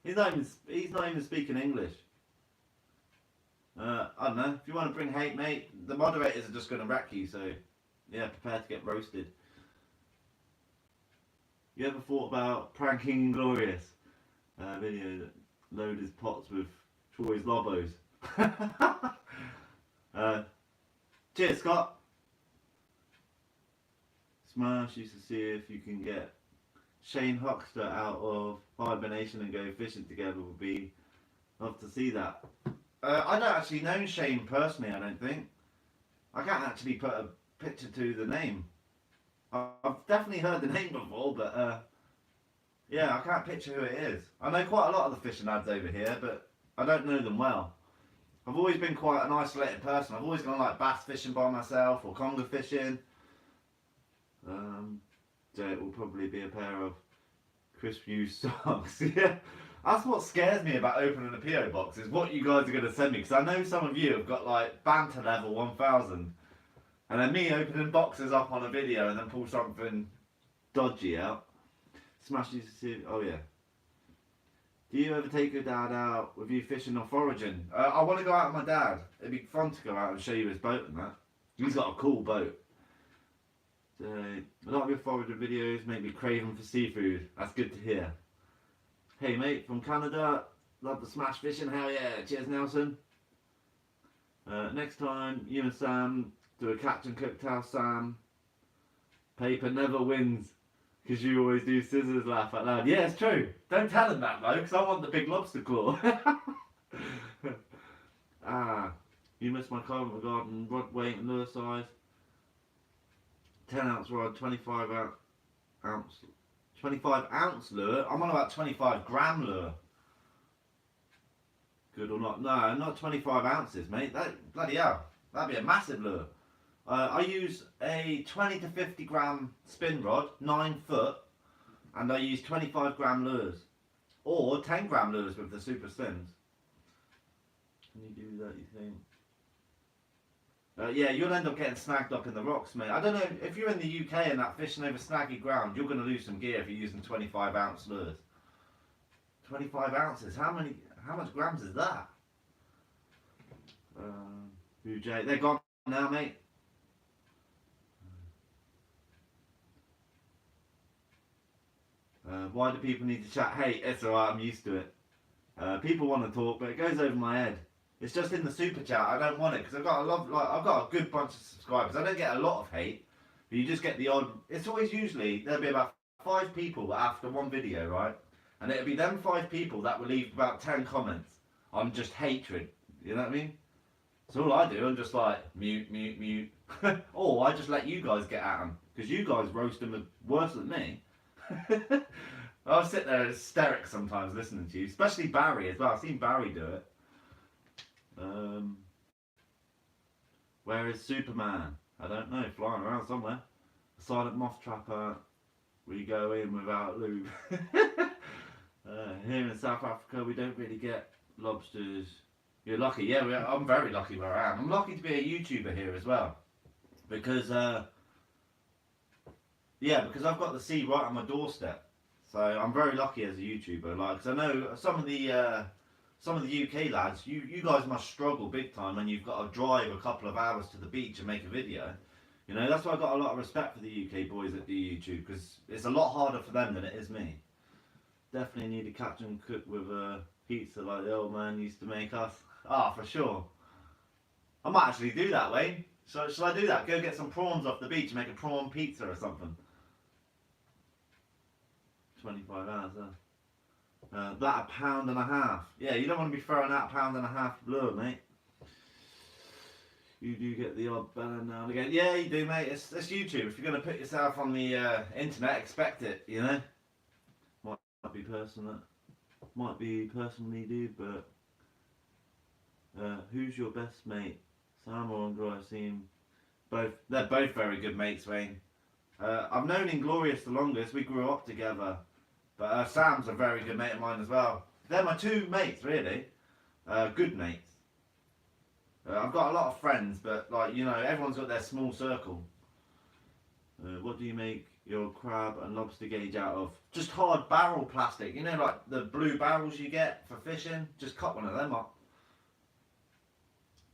He's not even speaking English. I don't know. If you want to bring hate, mate, the moderators are just going to wreck you. So, yeah, prepare to get roasted. You ever thought about pranking Glorious? Video that load his pots with Troy's Lobos. Cheers, Scott. Smash used to see if you can get Shane Huckster out of hibernation and go fishing together. Would be love to see that. I don't actually know Shane personally. I don't think. I can't actually put a picture to the name. I've definitely heard the name before, but yeah, I can't picture who it is. I know quite a lot of the fishing lads over here, but I don't know them well. I've always been quite an isolated person. I've always gone like bass fishing by myself or conger fishing. So it will probably be a pair of crisp used socks. Yeah, that's what scares me about opening a PO box, is what you guys are going to send me, because I know some of you have got like banter level 1000, and then me opening boxes up on a video and then pull something dodgy out. Smash you to see. Oh yeah. Do you ever take your dad out with you fishing or foraging? I want to go out with my dad. It'd be fun to go out and show you his boat and that. He's got a cool boat. So, a lot of your foraging videos make me craving for seafood. That's good to hear. Hey mate, from Canada. Love the smash fishing. Hell yeah. Cheers, Nelson. Next time, you and Sam do a catch and cook towel, Sam. Paper never wins. Because you always do scissors, laugh out loud. Yeah, it's true. Don't tell him that though, because I want the big lobster claw. You missed my comment regarding rod weight and lure size. 10 ounce rod, 25 ounce lure. I'm on about 25 gram lure. Good or not? No, not 25 ounces, mate. That bloody hell. That'd be a massive lure. I use a 20 to 50 gram spin rod, 9 foot, and I use 25 gram lures, or 10 gram lures with the super spins. Can you do that, you think? Yeah, you'll end up getting snagged up in the rocks, mate. I don't know, if you're in the UK and that fishing over snaggy ground, you're going to lose some gear if you're using 25 ounce lures. 25 ounces, how much grams is that? Jay, they're gone now, mate. Why do people need to chat? Hey, it's alright, I'm used to it. People want to talk, but it goes over my head. It's just in the super chat. I don't want it because I've got a good bunch of subscribers. I don't get a lot of hate, but you just get the odd. It's always usually there'll be about 5 people after one video, right? And it'll be them 5 people that will leave about 10 comments on just hatred. You know what I mean? So all I do, I'm just like mute, mute, mute. Or I just let you guys get at them because you guys roast them worse than me. I'll sit there hysteric sometimes listening to you, especially Barry as well. I've seen Barry do it. Where is Superman? I don't know, flying around somewhere. A silent moth trapper. We go in without lube. Here in South Africa, we don't really get lobsters. You're lucky, yeah. I'm very lucky where I am. I'm lucky to be a YouTuber here as well, because because I've got the sea right on my doorstep. So I'm very lucky as a YouTuber. Like, 'cause I know some of the UK lads, you guys must struggle big time when you've got to drive a couple of hours to the beach and make a video. You know, that's why I've got a lot of respect for the UK boys that do YouTube, because it's a lot harder for them than it is me. Definitely need to catch and cook with Pizza like the old man used to make us. Ah, for sure. I might actually do that, Wayne. Shall I do that? Go get some prawns off the beach and make a prawn pizza or something. 25 hours, huh? That £1.50. Yeah, you don't want to be throwing out £1.50 lure, mate. You do get the odd banner now and again. Yeah, you do, mate. It's YouTube. If you're going to put yourself on the internet, expect it, you know? Might be personal. Might be personally, dude, but who's your best mate? Sam or Andrew? I've seen both. They're both very good mates, Wayne. I've known Inglorious the longest. We grew up together. But Sam's a very good mate of mine as well. They're my two mates, really. Good mates. I've got a lot of friends, but like, you know, everyone's got their small circle. What do you make your crab and lobster gauge out of? Just hard barrel plastic. You know, like the blue barrels you get for fishing? Just cut one of them up.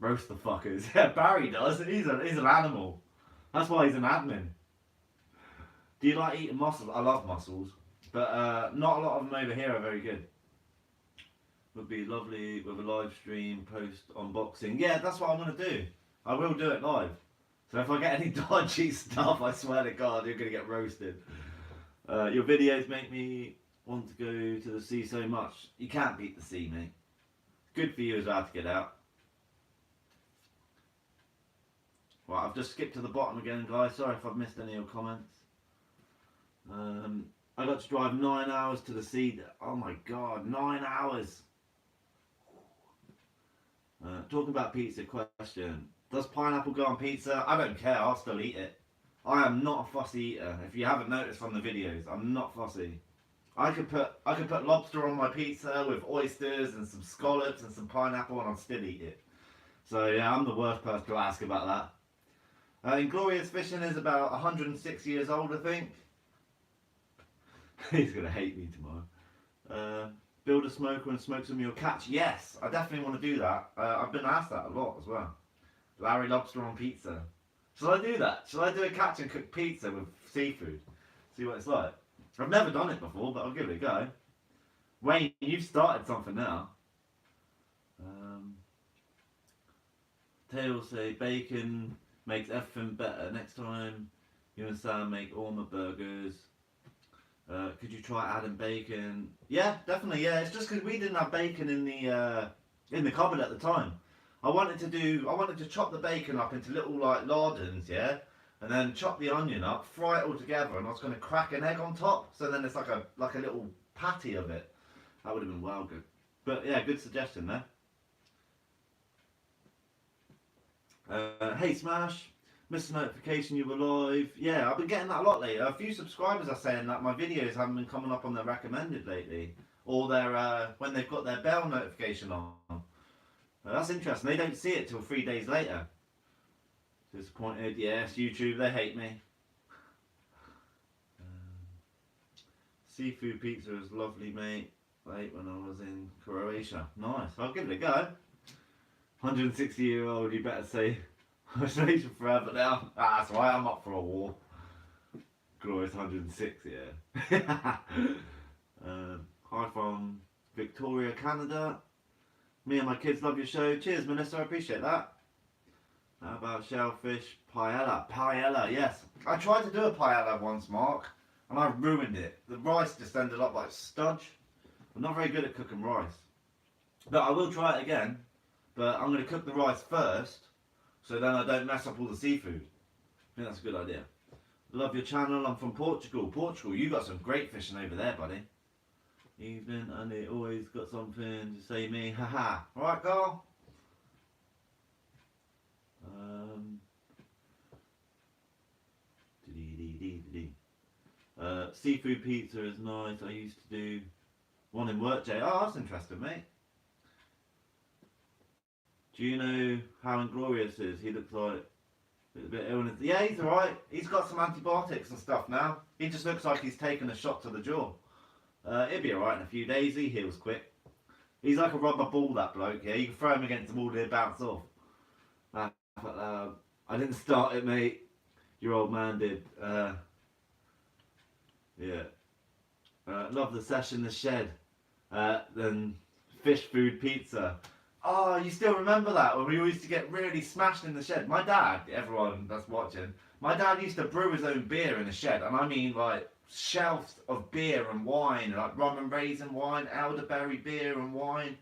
Roast the fuckers. Yeah, Barry does. He's an animal. That's why he's an admin. Do you like eating mussels? I love mussels. But not a lot of them over here are very good. Would be lovely with a live stream post unboxing. Yeah, that's what I'm going to do. I will do it live. So if I get any dodgy stuff, I swear to God, you're going to get roasted. Your videos make me want to go to the sea so much. You can't beat the sea, mate. Good for you as well to get out. Right, I've just skipped to the bottom again, guys. Sorry if I've missed any of your comments. I got to drive 9 hours to the sea. Oh my God, 9 hours. Talking about pizza question. Does pineapple go on pizza? I don't care, I'll still eat it. I am not a fussy eater. If you haven't noticed from the videos, I'm not fussy. I could put lobster on my pizza with oysters and some scallops and some pineapple and I'll still eat it. So yeah, I'm the worst person to ask about that. Inglorious Fishing is about 106 years old, I think. He's gonna hate me tomorrow. Build a smoker and smoke some of your catch. Yes, I definitely want to do that. I've been asked that a lot as well. Larry Lobster on pizza. Shall I do that? Shall I do a catch and cook pizza with seafood? See what it's like. I've never done it before, but I'll give it a go. Wayne, you've started something now. Tails say bacon makes everything better. Next time you and Sam make Orma burgers, could you try adding bacon? Yeah, definitely. Yeah, it's just because we didn't have bacon in the cupboard at the time. I wanted to chop the bacon up into little like lardons, yeah, and then chop the onion up, fry it all together, and I was going to crack an egg on top, so then it's like a little patty of it. That would have been well good. But yeah, good suggestion there. Hey Smash, missed a notification you were live. Yeah, I've been getting that a lot lately. A few subscribers are saying that my videos haven't been coming up on their recommended lately, or their when they've got their bell notification on. That's interesting. They don't see it till 3 days later. Disappointed. Yes, YouTube, they hate me. Seafood pizza is lovely, mate. Late when I was in Croatia. Nice. I'll give it a go. 160-year-old, you better say isolation forever now. That's right, I'm up for a war. Glorious 106, yeah. Hi from Victoria, Canada. Me and my kids love your show. Cheers, Melissa, I appreciate that. How about shellfish paella? Paella, yes. I tried to do a paella once, Mark, and I ruined it. The rice just ended up like studge. I'm not very good at cooking rice. But I will try it again. But I'm going to cook the rice first, so then I don't mess up all the seafood. I think that's a good idea. Love your channel. I'm from Portugal. Portugal, you got some great fishing over there, buddy. Evening, and it always got something to say me. Haha. Alright, Carl? Seafood pizza is nice. I used to do one in Workday. Oh, that's interesting, mate. Do you know how Inglorious is? He looks like a bit ill. Yeah, he's alright. He's got some antibiotics and stuff now. He just looks like he's taken a shot to the jaw. He'll be alright in a few days. He heals quick. He's like a rubber ball, that bloke. Yeah, you can throw him against the wall and he'll bounce off. I didn't start it, mate. Your old man did. Yeah. Love the session, the shed. Then fish food pizza. Oh, you still remember that when we used to get really smashed in the shed? My dad, everyone that's watching, my dad used to brew his own beer in the shed, and I mean like shelves of beer and wine, like rum and raisin wine, elderberry beer and wine,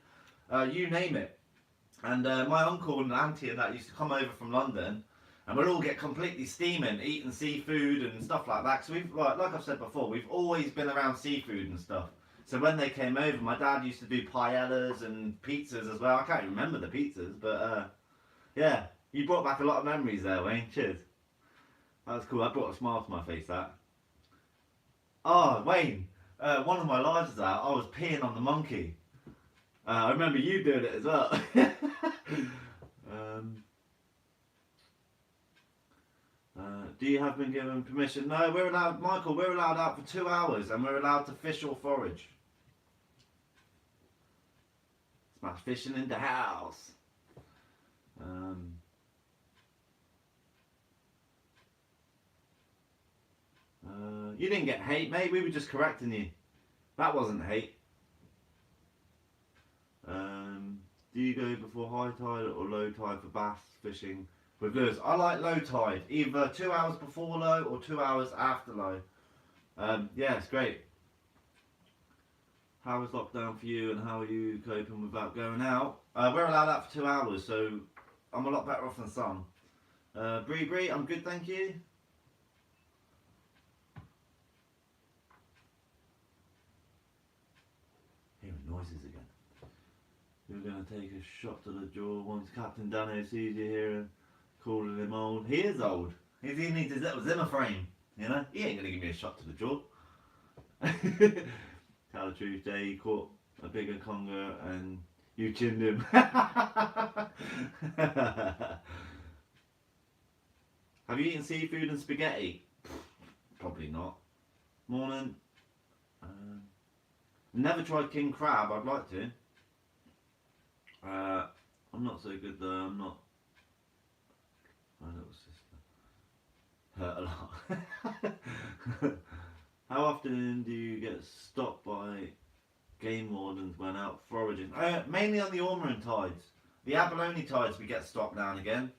you name it. And my uncle and auntie and that used to come over from London, and we'd all get completely steaming, eating seafood and stuff like that. So we've, like I've said before, we've always been around seafood and stuff. So when they came over, my dad used to do paellas and pizzas as well. I can't even remember the pizzas, but yeah, you brought back a lot of memories there, Wayne. Cheers. That was cool. That brought a smile to my face, that. Oh, Wayne, one of my lives is out. I was peeing on the monkey. I remember you doing it as well. Do you have been given permission? No, we're allowed, Michael, we're allowed out for 2 hours and we're allowed to fish or forage. Smash fishing in the house. You didn't get hate, mate. We were just correcting you. That wasn't hate. Do you go before high tide or low tide for bass fishing with lures? I like low tide, either 2 hours before low or 2 hours after low. Yeah, it's great. How was lockdown for you and how are you coping without going out? We're allowed out for 2 hours, so I'm a lot better off than some. Bree, I'm good, thank you. Hearing noises again. You're going to take a shot to the jaw once Captain Dano sees you here and calling him old. He is old. He needs his little Zimmer frame, you know? He ain't going to give me a shot to the jaw. Tell the truth, Jay, he caught a bigger conger and you chinned him. Have you eaten seafood and spaghetti? Probably not. Morning. Never tried king crab, I'd like to. I'm not so good though, I'm not. My little sister. Hurt a lot. How often do you get stopped by game wardens when out foraging? Mainly on the Ormond tides. The abalone tides we get stopped now and again.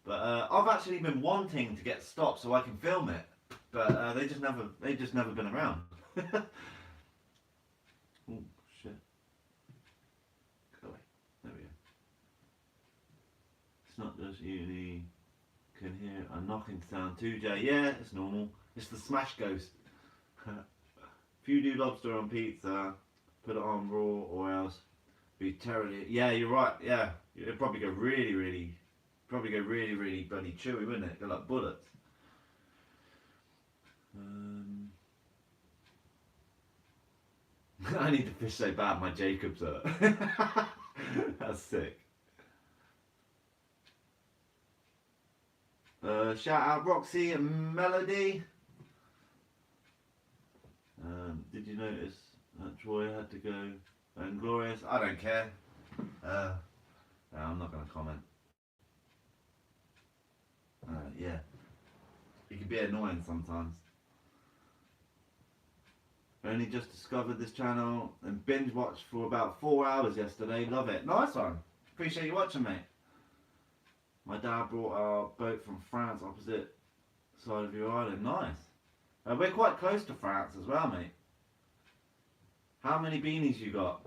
But I've actually been wanting to get stopped so I can film it. But they just never been around. Oh shit. Go away. There we go. It's not just you can hear a knocking sound too, Jay. Yeah, it's normal. It's the smash ghost. If you do lobster on pizza, put it on raw or else be terribly. Yeah, you're right. Yeah, it'd probably go really bloody chewy, wouldn't it? Go like bullets. I need to fish so bad, my Jacobs hurt. That's sick. Shout out Roxy and Melody. Did you notice that Troy had to go and Glorious? I don't care. No, I'm not going to comment. Yeah. It can be annoying sometimes. Only just discovered this channel and binge watched for about 4 hours yesterday. Love it. Nice one. Appreciate you watching, mate. My dad brought our boat from France opposite side of your island. Nice. We're quite close to France as well, mate. How many beanies you got?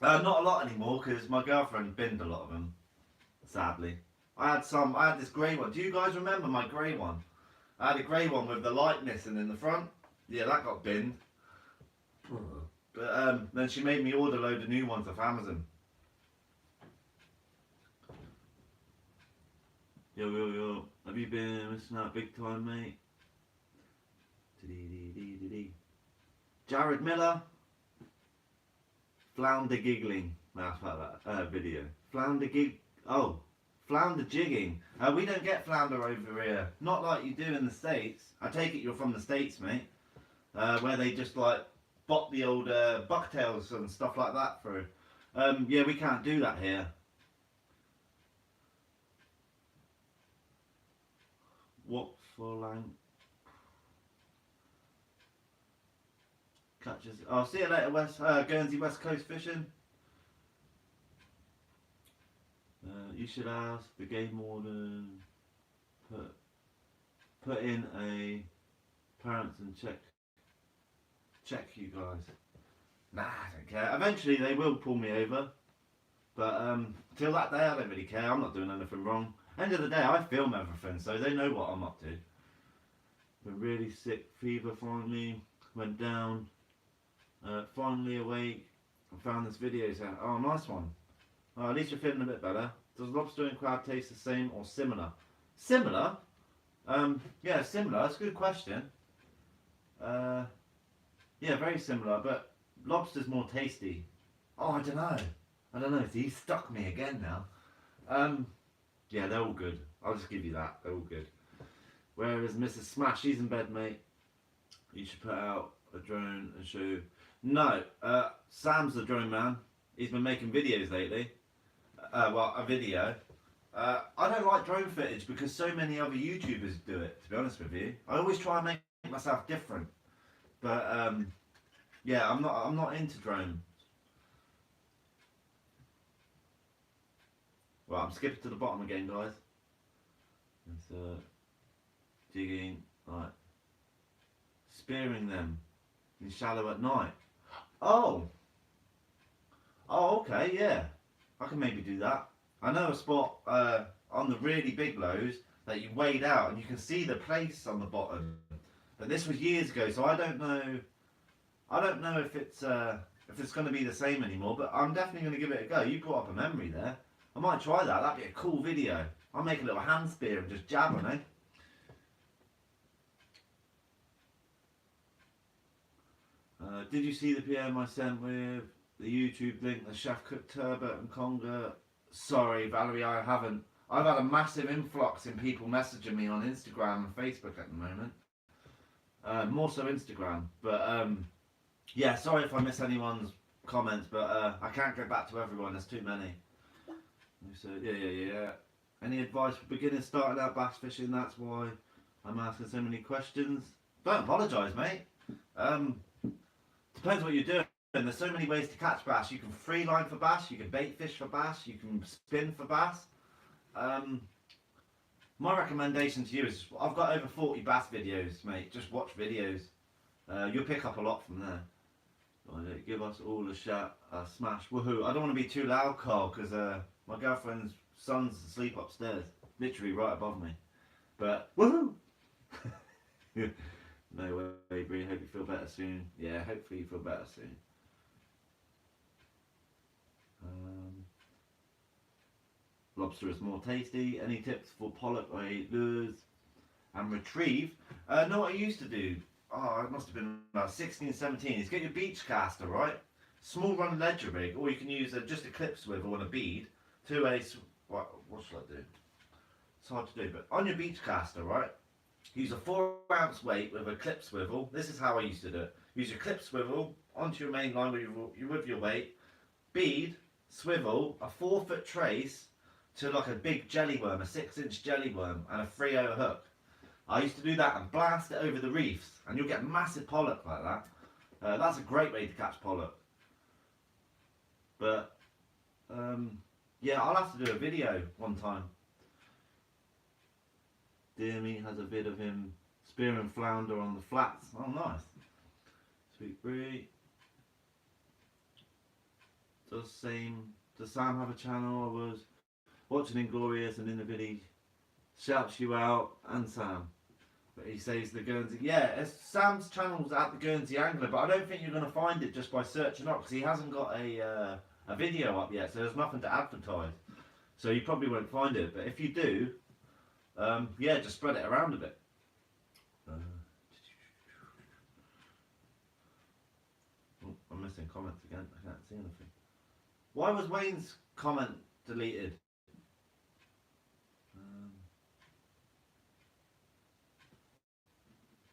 Not a lot anymore because my girlfriend binned a lot of them. Sadly. I had this grey one. Do you guys remember my grey one? I had a grey one with the light missing in the front. Yeah, that got binned. But then she made me order a load of new ones off Amazon. Yo. Have you been missing out big time, mate? Jared Miller. Flounder giggling. That's about that video. Flounder jigging. We don't get flounder over here. Not like you do in the States. I take it you're from the States, mate. Where they just like bop the old bucktails and stuff like that through. Yeah, we can't do that here. What for lang? Catches. I'll see you later, Guernsey West Coast fishing. should ask the game warden. Put in a parents and check you guys. Nah, I don't care. Eventually they will pull me over. But till that day I don't really care. I'm not doing anything wrong. End of the day I film everything, so they know what I'm up to. Been really sick, fever finally, went down, finally awake, and found this video saying, oh nice one. Oh, at least you're feeling a bit better. Does lobster and crab taste the same or similar? Similar? Yeah, similar. That's a good question. Yeah, very similar, but lobster's more tasty. Oh, I don't know. See, he stuck me again now. Yeah, they're all good. I'll just give you that. They're all good. Where is Mrs. Smash? She's in bed, mate. You should put out a drone and show. No, Sam's the drone man. He's been making videos lately. Well, a video. I don't like drone footage because so many other YouTubers do it, to be honest with you. I always try and make myself different. But, yeah, I'm not into drone. Right, I'm skipping to the bottom again, guys. It's, digging, right. Spearing them in shallow at night. Oh! Oh, okay, yeah. I can maybe do that. I know a spot on the really big lows that you wade out and you can see the place on the bottom. But this was years ago, so I don't know. I don't know if it's going to be the same anymore. But I'm definitely going to give it a go. You brought up a memory there. I might try that. That'd be a cool video. I'll make a little hand spear and just jab on it. Did you see the PM I sent with the YouTube link, the chef cook turbot and conger? Sorry, Valerie, I haven't. I've had a massive influx in people messaging me on Instagram and Facebook at the moment. More so Instagram. But yeah, sorry if I miss anyone's comments, but I can't get back to everyone. There's too many. So yeah. Any advice for beginners starting out bass fishing? That's why I'm asking so many questions. Don't apologise, mate. Depends what you're doing. There's so many ways to catch bass. You can free line for bass, you can bait fish for bass, you can spin for bass. My recommendation to you is, I've got over 40 bass videos, mate. Just watch videos. You'll pick up a lot from there. Give us all a shout, smash, woohoo. I don't want to be too loud, Carl, because my girlfriend's son's asleep upstairs, literally right above me. But woohoo! No way, Bree. Hope you feel better soon. Yeah, hopefully you feel better soon. Lobster is more tasty. Any tips for pollock or lures and retrieve? Know what I used to do? Oh, it must have been about 16, 17. Is get your beach caster, right? Small run ledger rig, or you can use just a clip swivel and a bead to a. What should I do? It's hard to do, but on your beach caster, right? Use a 4-ounce weight with a clip swivel. This is how I used to do it. Use your clip swivel onto your main line with your weight. Bead, swivel, a 4-foot trace to like a big jelly worm, a 6-inch jelly worm, and a 3/0 hook. I used to do that and blast it over the reefs, and you'll get massive pollock like that. That's a great way to catch pollock. But yeah, I'll have to do a video one time. Dear Me has a vid of him spearing flounder on the flats. Oh, nice. Sweet Brie. Does Sam have a channel? I was watching Inglorious and in the video shouts you out, and Sam. But he says the Guernsey. Yeah, Sam's channel's at the Guernsey Angler, but I don't think you're going to find it just by searching up, because he hasn't got a video up yet, so there's nothing to advertise. So you probably won't find it, but if you do, yeah, just spread it around a bit. Oh, I'm missing comments again. I can't see anything. Why was Wayne's comment deleted?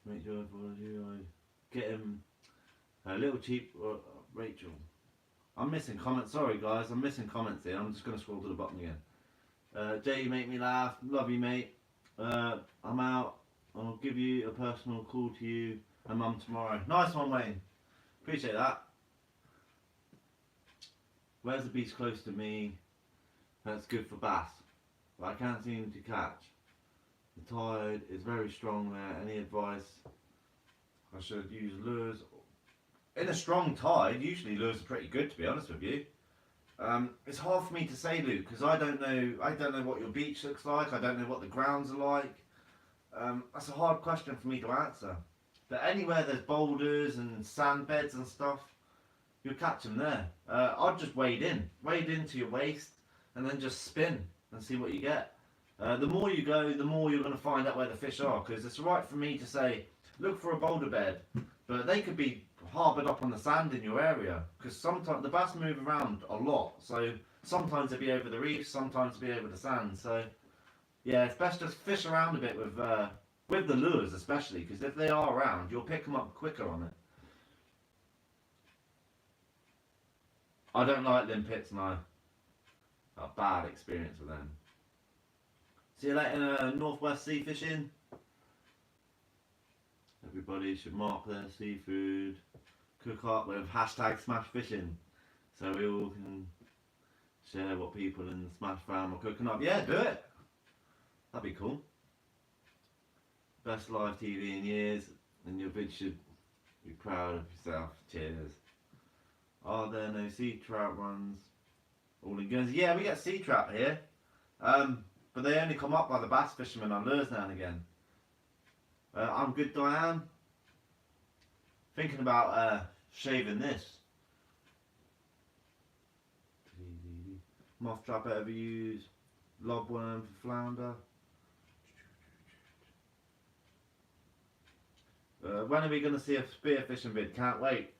Make sure I get him a little cheap. Rachel. I'm missing comments. Sorry guys, I'm missing comments here. I'm just going to scroll to the bottom again. Jay, you make me laugh. Love you, mate. I'm out. I'll give you a personal call to you and Mum tomorrow. Nice one, Wayne. Appreciate that. Where's the beach close to me? That's good for bass. but I can't seem to catch. The tide is very strong there. Any advice? I should use lures. In a strong tide, usually lures are pretty good, to be honest with you. It's hard for me to say, Luke, because I don't know. I don't know what your beach looks like. I don't know what the grounds are like. That's a hard question for me to answer. But anywhere there's boulders and sand beds and stuff, you'll catch them there. I'd just wade into your waist, and then just spin and see what you get. The more you go, the more you're going to find out where the fish are. Because it's right for me to say, look for a boulder bed, but they could be harboured up on the sand in your area. Because sometimes the bass move around a lot, so sometimes they'll be over the reef, sometimes they'll be over the sand. So yeah, it's best just fish around a bit with the lures, especially because if they are around, you'll pick them up quicker on it. I don't like limpets, no. A bad experience with them. See you later, Northwest Sea Fishing. Everybody should mark their seafood, cook up with hashtag Smash Fishing, so we all can share what people in the Smash fam are cooking up. Yeah, do it. That'd be cool. Best live TV in years, and your vid should be proud of yourself. Cheers. Are there no sea trout runs? All in Guernsey? Yeah, we get sea trout here, but they only come up by the bass fishermen on lures now and again. I'm good, Diane. Thinking about shaving this. Moth trap ever use? Lobworm for flounder. When are we going to see a spearfishing vid? Can't wait.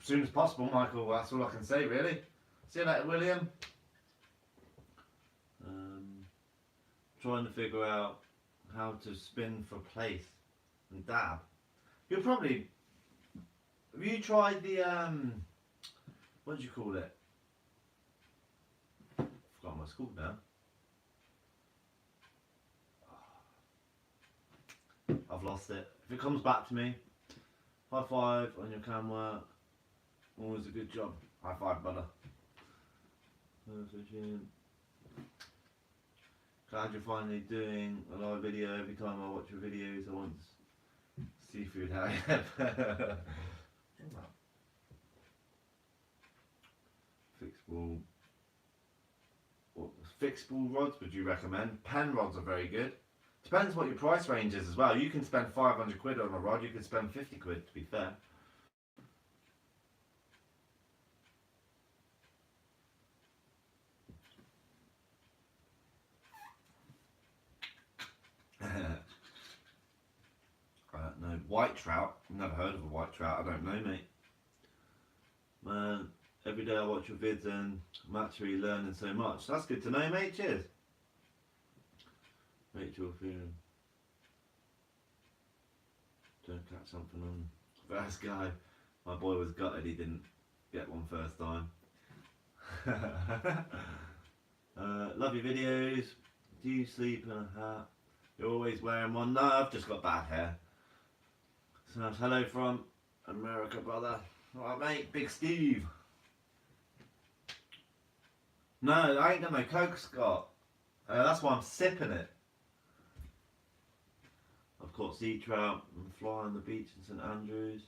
As soon as possible, Michael. That's all I can say, really. See you later, William. Trying to figure out how to spin for place and dab. You'll probably... Have you tried the... what do you call it? I forgot what it's called now. I've lost it. If it comes back to me, high five on your cam work. Always a good job. High five, brother. Glad you're finally doing a live video. Every time I watch your videos, I want seafood. Fixable. What fixable rods would you recommend? Pen rods are very good. Depends what your price range is as well. You can spend 500 quid on a rod. You can spend 50 quid, to be fair. No, white trout. Never heard of a white trout. I don't know, mate. Man, every day I watch your vids and I'm actually learning so much. That's good to know, mate. Cheers. Rachel, feeling. Don't catch something on first guy. My boy was gutted he didn't get one first time. Love your videos. Do you sleep in a hat? You're always wearing one? No, I've just got bad hair. So hello from America, brother. Alright, mate. Big Steve. No, I ain't got no Coke, Scott. That's why I'm sipping it. I've caught sea trout and fly on the beach in St Andrews.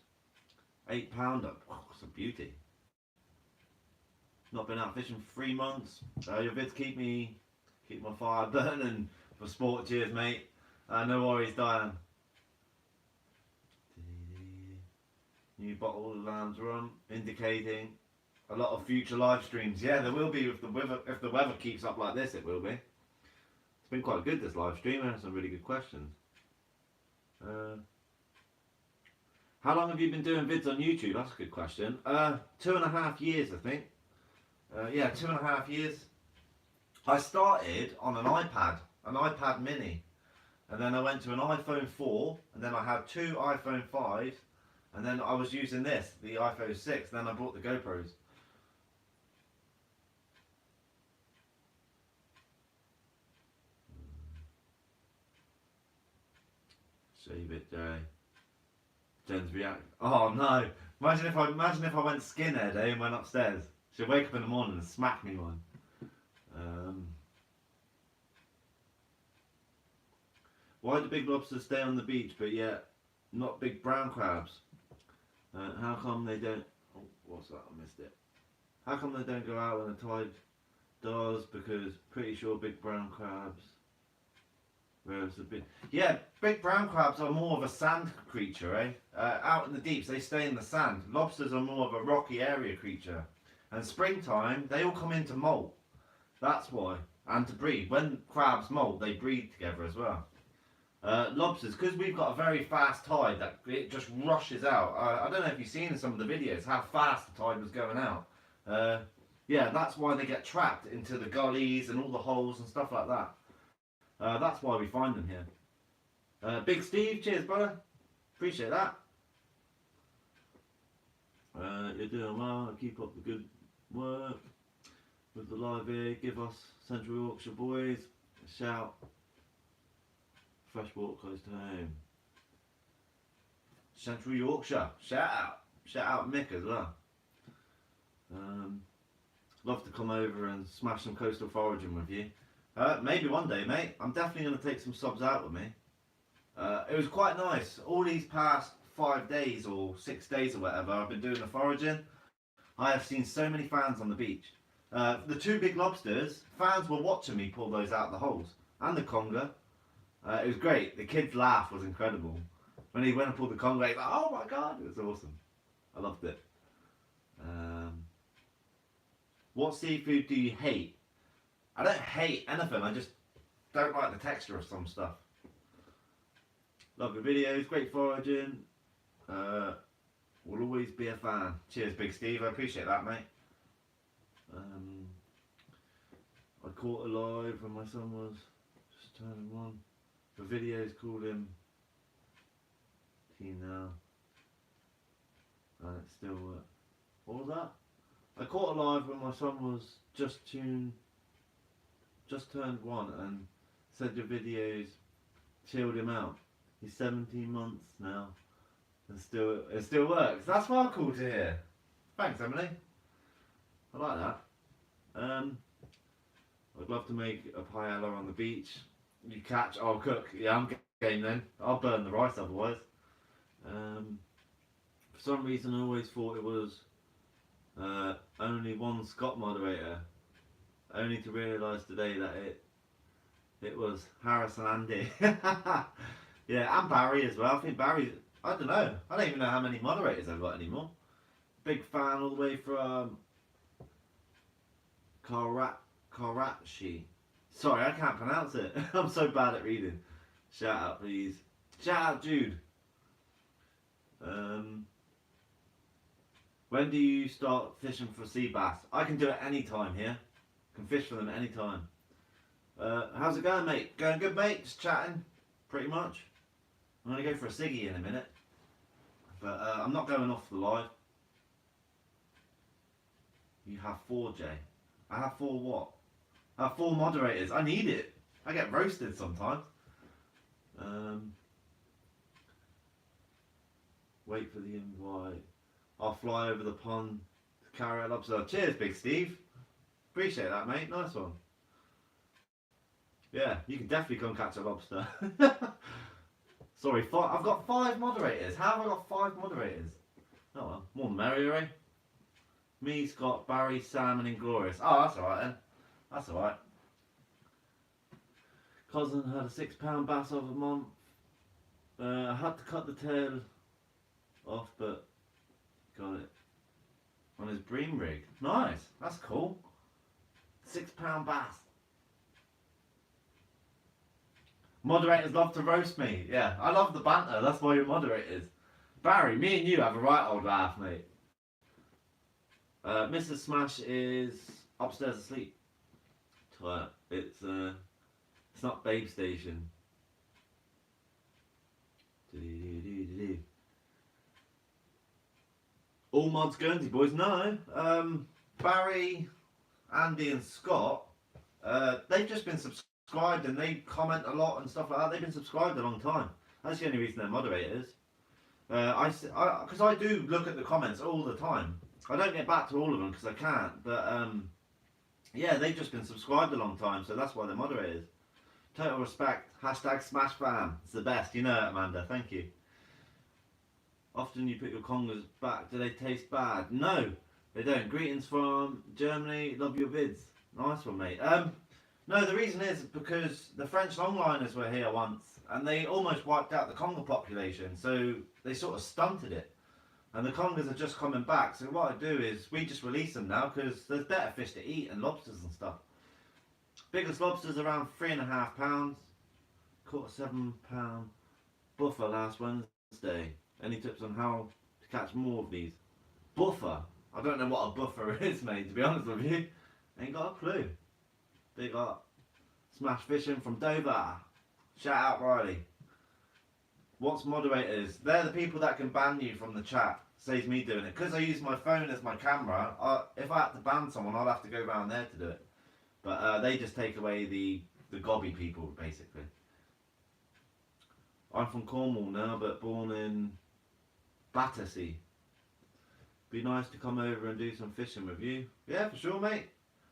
£8. Oh, it's a beauty. Not been out fishing for 3 months. Your vids keep my fire burning for sport. Cheers, mate. No worries, Diane. New bottle of Lamb's rum, indicating a lot of future live streams. Yeah, there will be if the weather keeps up like this. It will be. It's been quite good, this live stream. There are some really good questions. How long have you been doing vids on YouTube? That's a good question. 2.5 years, I think. Yeah, 2.5 years. I started on an iPad mini, and then I went to an iPhone 4, and then I had 2 iPhone 5s, and then I was using this, the iPhone 6, then I bought the GoPros. Shave it, Jay. Jen's react. Oh no! Imagine if I went skinhead, and went upstairs. She'd wake up in the morning and smack me one. Why do big lobsters stay on the beach but yet not big brown crabs? How come they don't... Oh, what's that? I missed it. How come they don't go out when the tide does? Because pretty sure big brown crabs... Whereas the big... Yeah, big brown crabs are more of a sand creature, eh? Out in the deeps, they stay in the sand. Lobsters are more of a rocky area creature. And springtime, they all come in to molt. That's why. And to breed. When crabs molt, they breed together as well. Lobsters, because we've got a very fast tide that it just rushes out. I don't know if you've seen in some of the videos how fast the tide was going out. Yeah, that's why they get trapped into the gullies and all the holes and stuff like that. That's why we find them here. Big Steve, cheers brother. Appreciate that. You're doing well. Keep up the good work with the live here. Give us Central Yorkshire boys a shout. Fresh water close to home. Central Yorkshire, shout out. Shout out Mick as well. Love to come over and smash some coastal foraging with you. Maybe one day, mate. I'm definitely going to take some subs out with me. It was quite nice. All these past 5 days or 6 days or whatever I've been doing the foraging, I have seen so many fans on the beach. The 2 big lobsters, fans were watching me pull those out of the holes. And the conger. It was great. The kids' laugh was incredible. When he went and pulled the conger, he was like, oh my god, it was awesome. I loved it. What seafood do you hate? I don't hate anything, I just don't like the texture of some stuff. Love your videos, great foraging. Will always be a fan. Cheers, Big Steve, I appreciate that, mate. I caught alive when my son was just turning 1. The videos called him teen now. And it's still what was that? I caught alive when my son was just turned 1 and said your videos chilled him out. He's 17 months now and it still works. That's what cool to hear. Thanks, Emily. I like that. I'd love to make a paella on the beach. You catch, I'll cook. Yeah, I'm game then. I'll burn the rice otherwise. For some reason I always thought it was only one Scott moderator. Only to realise today that it was Harris and Andy. Yeah, and Barry as well. I think Barry, I don't know. I don't even know how many moderators I've got anymore. Big fan all the way from Karachi. Sorry, I can't pronounce it. I'm so bad at reading. Shout out, please. Shout out, Jude. When do you start fishing for sea bass? I can do it any time here. Can fish for them any time. How's it going, mate? Going good, mate? Just chatting, pretty much. I'm going to go for a ciggy in a minute. But I'm not going off the live. You have 4, Jay. I have 4 what? I have 4 moderators. I need it. I get roasted sometimes. Wait for the invite. I'll fly over the pond to carry a lobster. Cheers, Big Steve. Appreciate that, mate. Nice one. Yeah, you can definitely come catch a lobster. Sorry, I've got 5 moderators. How have I got 5 moderators? Oh well, more the merrier, eh? Me, Scott, Barry, Sam and Inglorious. Oh, that's alright then. That's alright. Cousin had a £6 bass over a month. I had to cut the tail off, but got it on his bream rig. Nice, that's cool. £6 bass. Moderators love to roast me. Yeah, I love the banter. That's why you're moderators. Barry, me and you have a right old laugh, mate. Mrs. Smash is upstairs asleep. It's not Babe Station. All mods Guernsey boys. No, Barry, Andy and Scott, they've just been subscribed and they comment a lot and stuff like that. They've been subscribed a long time. That's the only reason they're moderators. Because I do look at the comments all the time. I don't get back to all of them because I can't. But yeah, they've just been subscribed a long time, so that's why they're moderators. Total respect. Hashtag smash fam. It's the best. You know it, Amanda. Thank you. Often you put your congers back. Do they taste bad? No, they don't. Greetings from Germany. Love your vids. Nice one, mate. No, the reason is because the French longliners were here once and they almost wiped out the conger population. So they sort of stunted it. And the congers are just coming back. So what I do is we just release them now because there's better fish to eat and lobsters and stuff. Biggest lobsters around 3.5 pounds. Caught a 7-pound buffer last Wednesday. Any tips on how to catch more of these? Buffer? I don't know what a buffer is, mate, to be honest with you. Ain't got a clue. Big up. Smash fishing from Dover. Shout out Riley. What's moderators? They're the people that can ban you from the chat. Saves me doing it. Because I use my phone as my camera, if I had to ban someone, I'd have to go round there to do it. But they just take away the gobby people, basically. I'm from Cornwall now, but born in Battersea. Be nice to come over and do some fishing with you. Yeah, for sure, mate.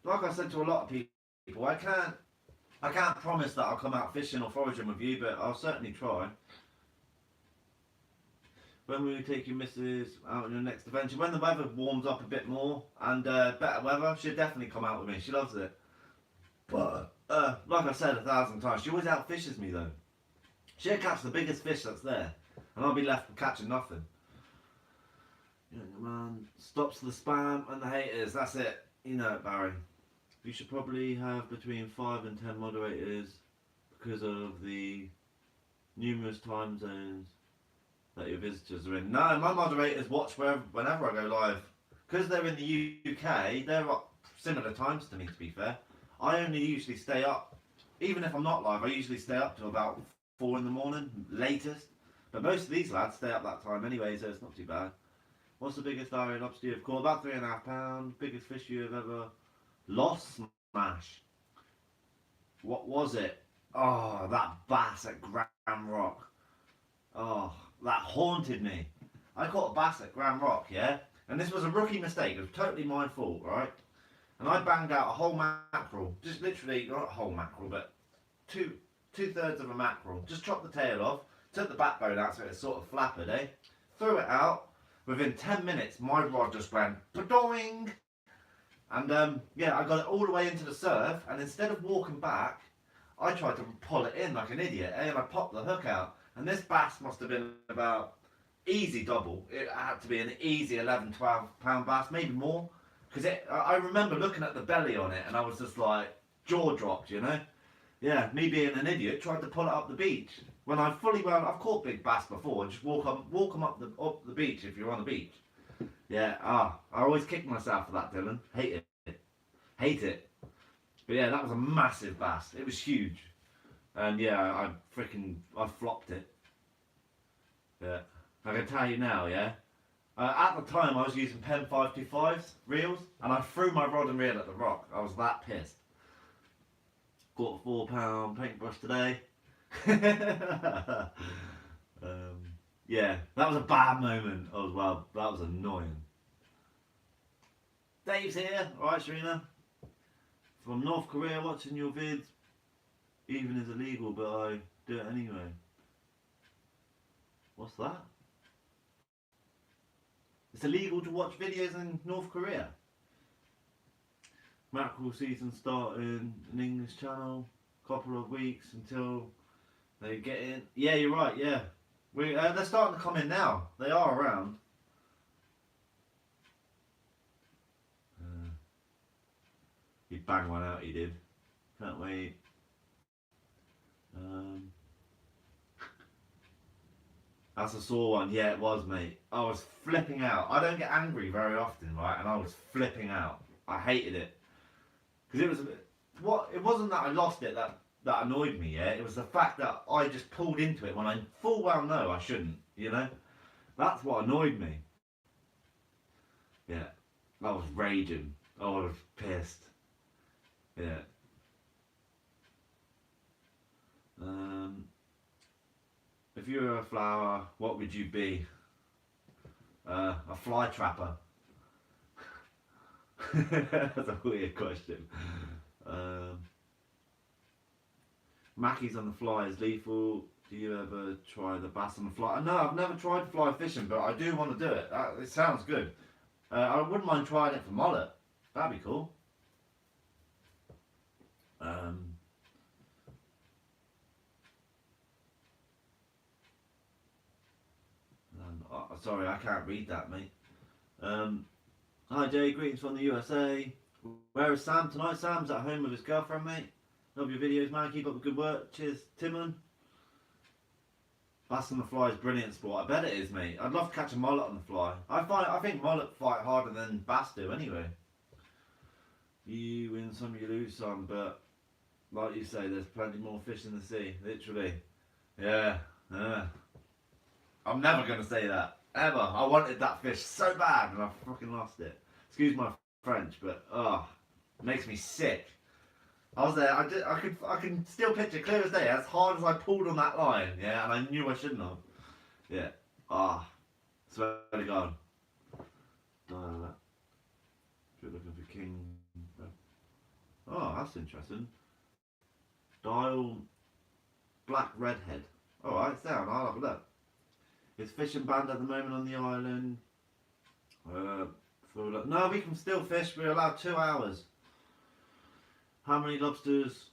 Like I said to a lot of people, I can't promise that I'll come out fishing or foraging with you, but I'll certainly try. When will you take your missus out on your next adventure? When the weather warms up a bit more and better weather, she'll definitely come out with me. She loves it. But like I said 1,000 times, she always outfishes me though. She'll catch the biggest fish that's there, and I'll be left with catching nothing. Young man stops the spam and the haters. That's it. You know it, Barry. You should probably have between 5 and 10 moderators because of the numerous time zones that your visitors are in. No, my moderators watch whenever I go live. Because they're in the UK, they're at similar times to me, to be fair. I only usually stay up, even if I'm not live, I usually stay up till about 4 in the morning, latest. But most of these lads stay up that time anyway, so it's not too bad. What's the biggest diary lobster you've caught? About 3.5 pounds. Biggest fish you've ever lost? Smash. What was it? Oh, that bass at Grand Rock. Oh, that haunted me. I caught a bass at Grand Rock, yeah? And this was a rookie mistake. It was totally my fault, right? And I banged out a whole mackerel. Just literally, not a whole mackerel, but two-thirds of a mackerel. Just chopped the tail off. Took the backbone out so it was sort of flappered, eh? Threw it out. Within 10 minutes, my rod just went pa-doing. And yeah, I got it all the way into the surf. And instead of walking back, I tried to pull it in like an idiot, eh? And I popped the hook out. And this bass must have been about easy double. It had to be an easy 11, 12 pound bass, maybe more. Because I remember looking at the belly on it and I was just like, jaw dropped, you know? Yeah, me being an idiot, tried to pull it up the beach. When I fully well, I've caught big bass before, just walk them up the beach if you're on the beach. Yeah, I always kick myself for that, Dylan. Hate it. But yeah, that was a massive bass. It was huge. And yeah, I flopped it. Yeah, I can tell you now, yeah. At the time, I was using Pen 525s reels, and I threw my rod and reel at the rock. I was that pissed. Caught a 4-pound paintbrush today. Yeah, that was a bad moment as well. That was annoying. Dave's here. Alright, Serena. From North Korea, watching your vids. Even is illegal, but I do it anyway. What's that? It's illegal to watch videos in North Korea. Mackerel season starting an English channel. Couple of weeks until they get in. Yeah, you're right. Yeah, they're starting to come in now. They are around. He banged one out. He did. Can't wait. That's a sore one. Yeah, it was, mate. I was flipping out. I don't get angry very often, right? And I was flipping out. I hated it because it was it wasn't that I lost it that annoyed me. Yeah, it was the fact that I just pulled into it when I full well know I shouldn't. You know, that's what annoyed me. Yeah, I was raging. I was pissed. Yeah. If you were a flower, what would you be? A fly trapper. That's a weird question. Mackey's on the fly is lethal. Do you ever try the bass on the fly? No, I've never tried fly fishing, but I do want to do it. It sounds good. I wouldn't mind trying it for mullet. That'd be cool. Sorry, I can't read that, mate. Hi Jay, greetings from the USA. Where is Sam tonight? Sam's at home with his girlfriend, mate. Love your videos, man. Keep up the good work. Cheers, Timon. Bass on the fly is brilliant sport. I bet it is, mate. I'd love to catch a mullet on the fly. I think mullet fight harder than bass do, anyway. You win some, you lose some, but like you say, there's plenty more fish in the sea. Literally. Yeah. I'm never gonna say that ever. I wanted that fish so bad, and I fucking lost it. Excuse my French, but it makes me sick. I was there. I can still picture clear as day. As hard as I pulled on that line, yeah, and I knew I shouldn't have. Yeah. Swear to God. Dial that. If you're looking for king. Oh, that's interesting. Dial black redhead. All right, it's down. I'll have a look. It's fishing banned at the moment on the island. No, we can still fish. We're allowed 2 hours. How many lobsters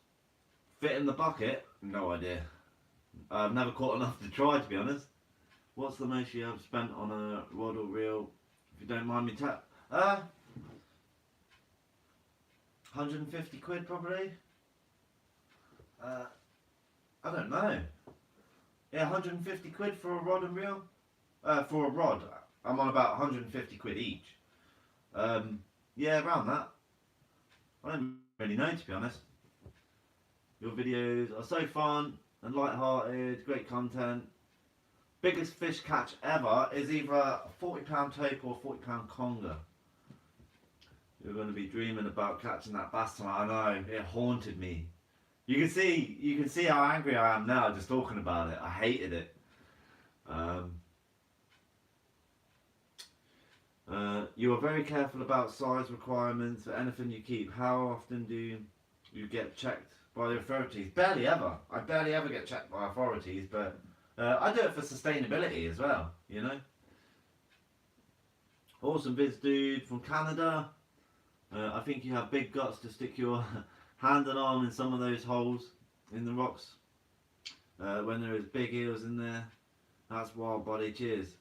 fit in the bucket? No idea. I've never caught enough to try, to be honest. What's the most you have spent on a rod or reel? If you don't mind me 150 quid probably. I don't know. Yeah, 150 quid for a rod and reel. For a rod, I'm on about 150 quid each. Yeah, around that. I don't really know, to be honest. Your videos are so fun and light-hearted, great content. Biggest fish catch ever is either a 40-pound tope or a 40-pound conger. You're going to be dreaming about catching that bass tonight. I know, it haunted me. You can see how angry I am now just talking about it. I hated it. You are very careful about size requirements for anything you keep. How often do you get checked by the authorities? Barely ever. I barely ever get checked by authorities, but I do it for sustainability as well, you know. Awesome vids, dude, from Canada. I think you have big guts to stick your hand and arm in some of those holes in the rocks when there is big eels in there. That's wild, buddy. Cheers.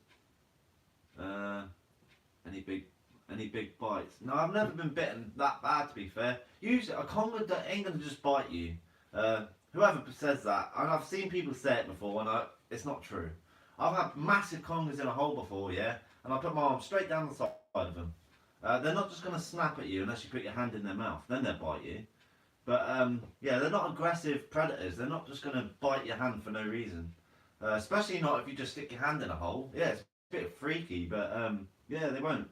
Any big bites? No, I've never been bitten that bad, to be fair. Usually a conger ain't gonna just bite you. Whoever says that, and I've seen people say it before, and it's not true. I've had massive congers in a hole before, yeah, and I put my arm straight down the side of them. They're not just gonna snap at you unless you put your hand in their mouth. Then they'll bite you. But yeah, they're not aggressive predators. They're not just gonna bite your hand for no reason. Especially not if you just stick your hand in a hole. Yeah, it's a bit freaky, but yeah, they won't.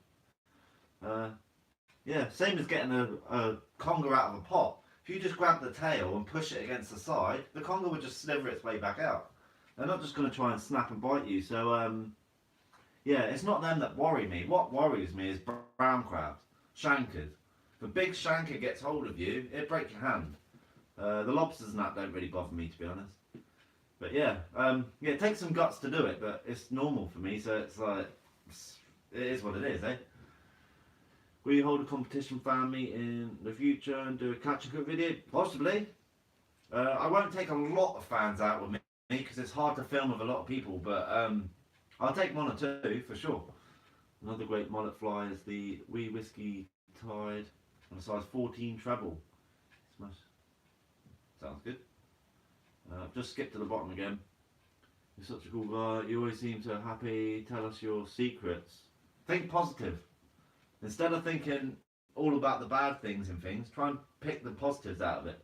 Yeah, same as getting a conger out of a pot. If you just grab the tail and push it against the side, the conger would just sliver its way back out. They're not just going to try and snap and bite you. So yeah, it's not them that worry me. What worries me is brown crabs, shankers. If a big shanker gets hold of you, it'll break your hand. The lobsters and that don't really bother me, to be honest. But yeah, yeah, it takes some guts to do it, but it's normal for me, so it's like, it is what it is, eh? Will you hold a competition fan meet in the future and do a catch and cook video? Possibly. I won't take a lot of fans out with me because it's hard to film with a lot of people, but I'll take one or two for sure. Another great mullet fly is the Wee Whiskey Tide on a size 14 treble. Smash. Sounds good. I've just skipped to the bottom again. You're such a cool guy. You always seem so happy. Tell us your secrets. Think positive. Instead of thinking all about the bad things and things, try and pick the positives out of it.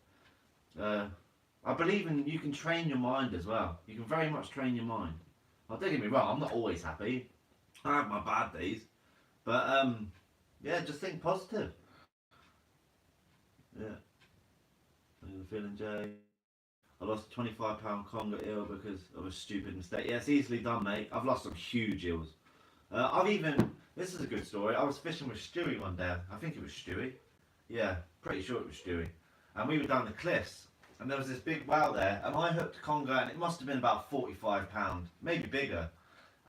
I believe you can train your mind as well. You can very much train your mind. Well, don't get me wrong, I'm not always happy. I have my bad days. But yeah, just think positive. Yeah. How you feeling, Jay? I lost a £25 conger eel because of a stupid mistake. Yeah, it's easily done, mate. I've lost some huge eels. This is a good story. I was fishing with Stewie one day. I think it was Stewie. Yeah, pretty sure it was Stewie. And we were down the cliffs. and there was this big whale there, and I hooked a conger, and it must have been about 45 pound, maybe bigger.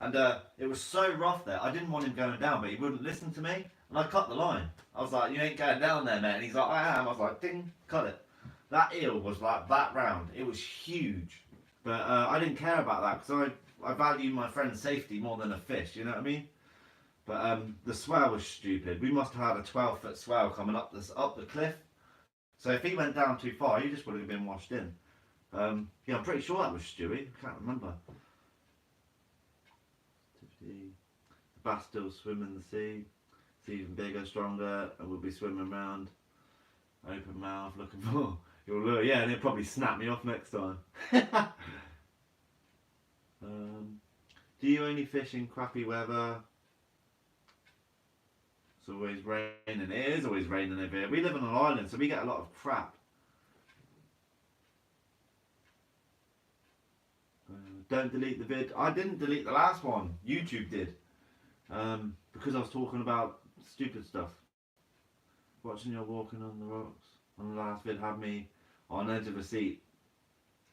And it was so rough there, I didn't want him going down, but he wouldn't listen to me, and I cut the line. I was like, you ain't going down there, mate. And he's like, I am. I was like, ding, cut it. That eel was like that round. It was huge. But I didn't care about that because I value my friend's safety more than a fish, you know what I mean? But the swell was stupid. We must have had a 12-foot swell coming up the cliff. So if he went down too far, he just would have been washed in. Yeah, I'm pretty sure that was Stewie. I can't remember. The bass still swim in the sea. It's even bigger, stronger, and we'll be swimming around. Open mouth, looking for your lure. Yeah, and he'll probably snap me off next time. Do you only fish in crappy weather? It's always raining. It is always raining over here. We live on an island, so we get a lot of crap. Don't delete the vid. I didn't delete the last one. YouTube did. Because I was talking about stupid stuff. Watching you walking on the rocks on the last vid had me on edge of a seat.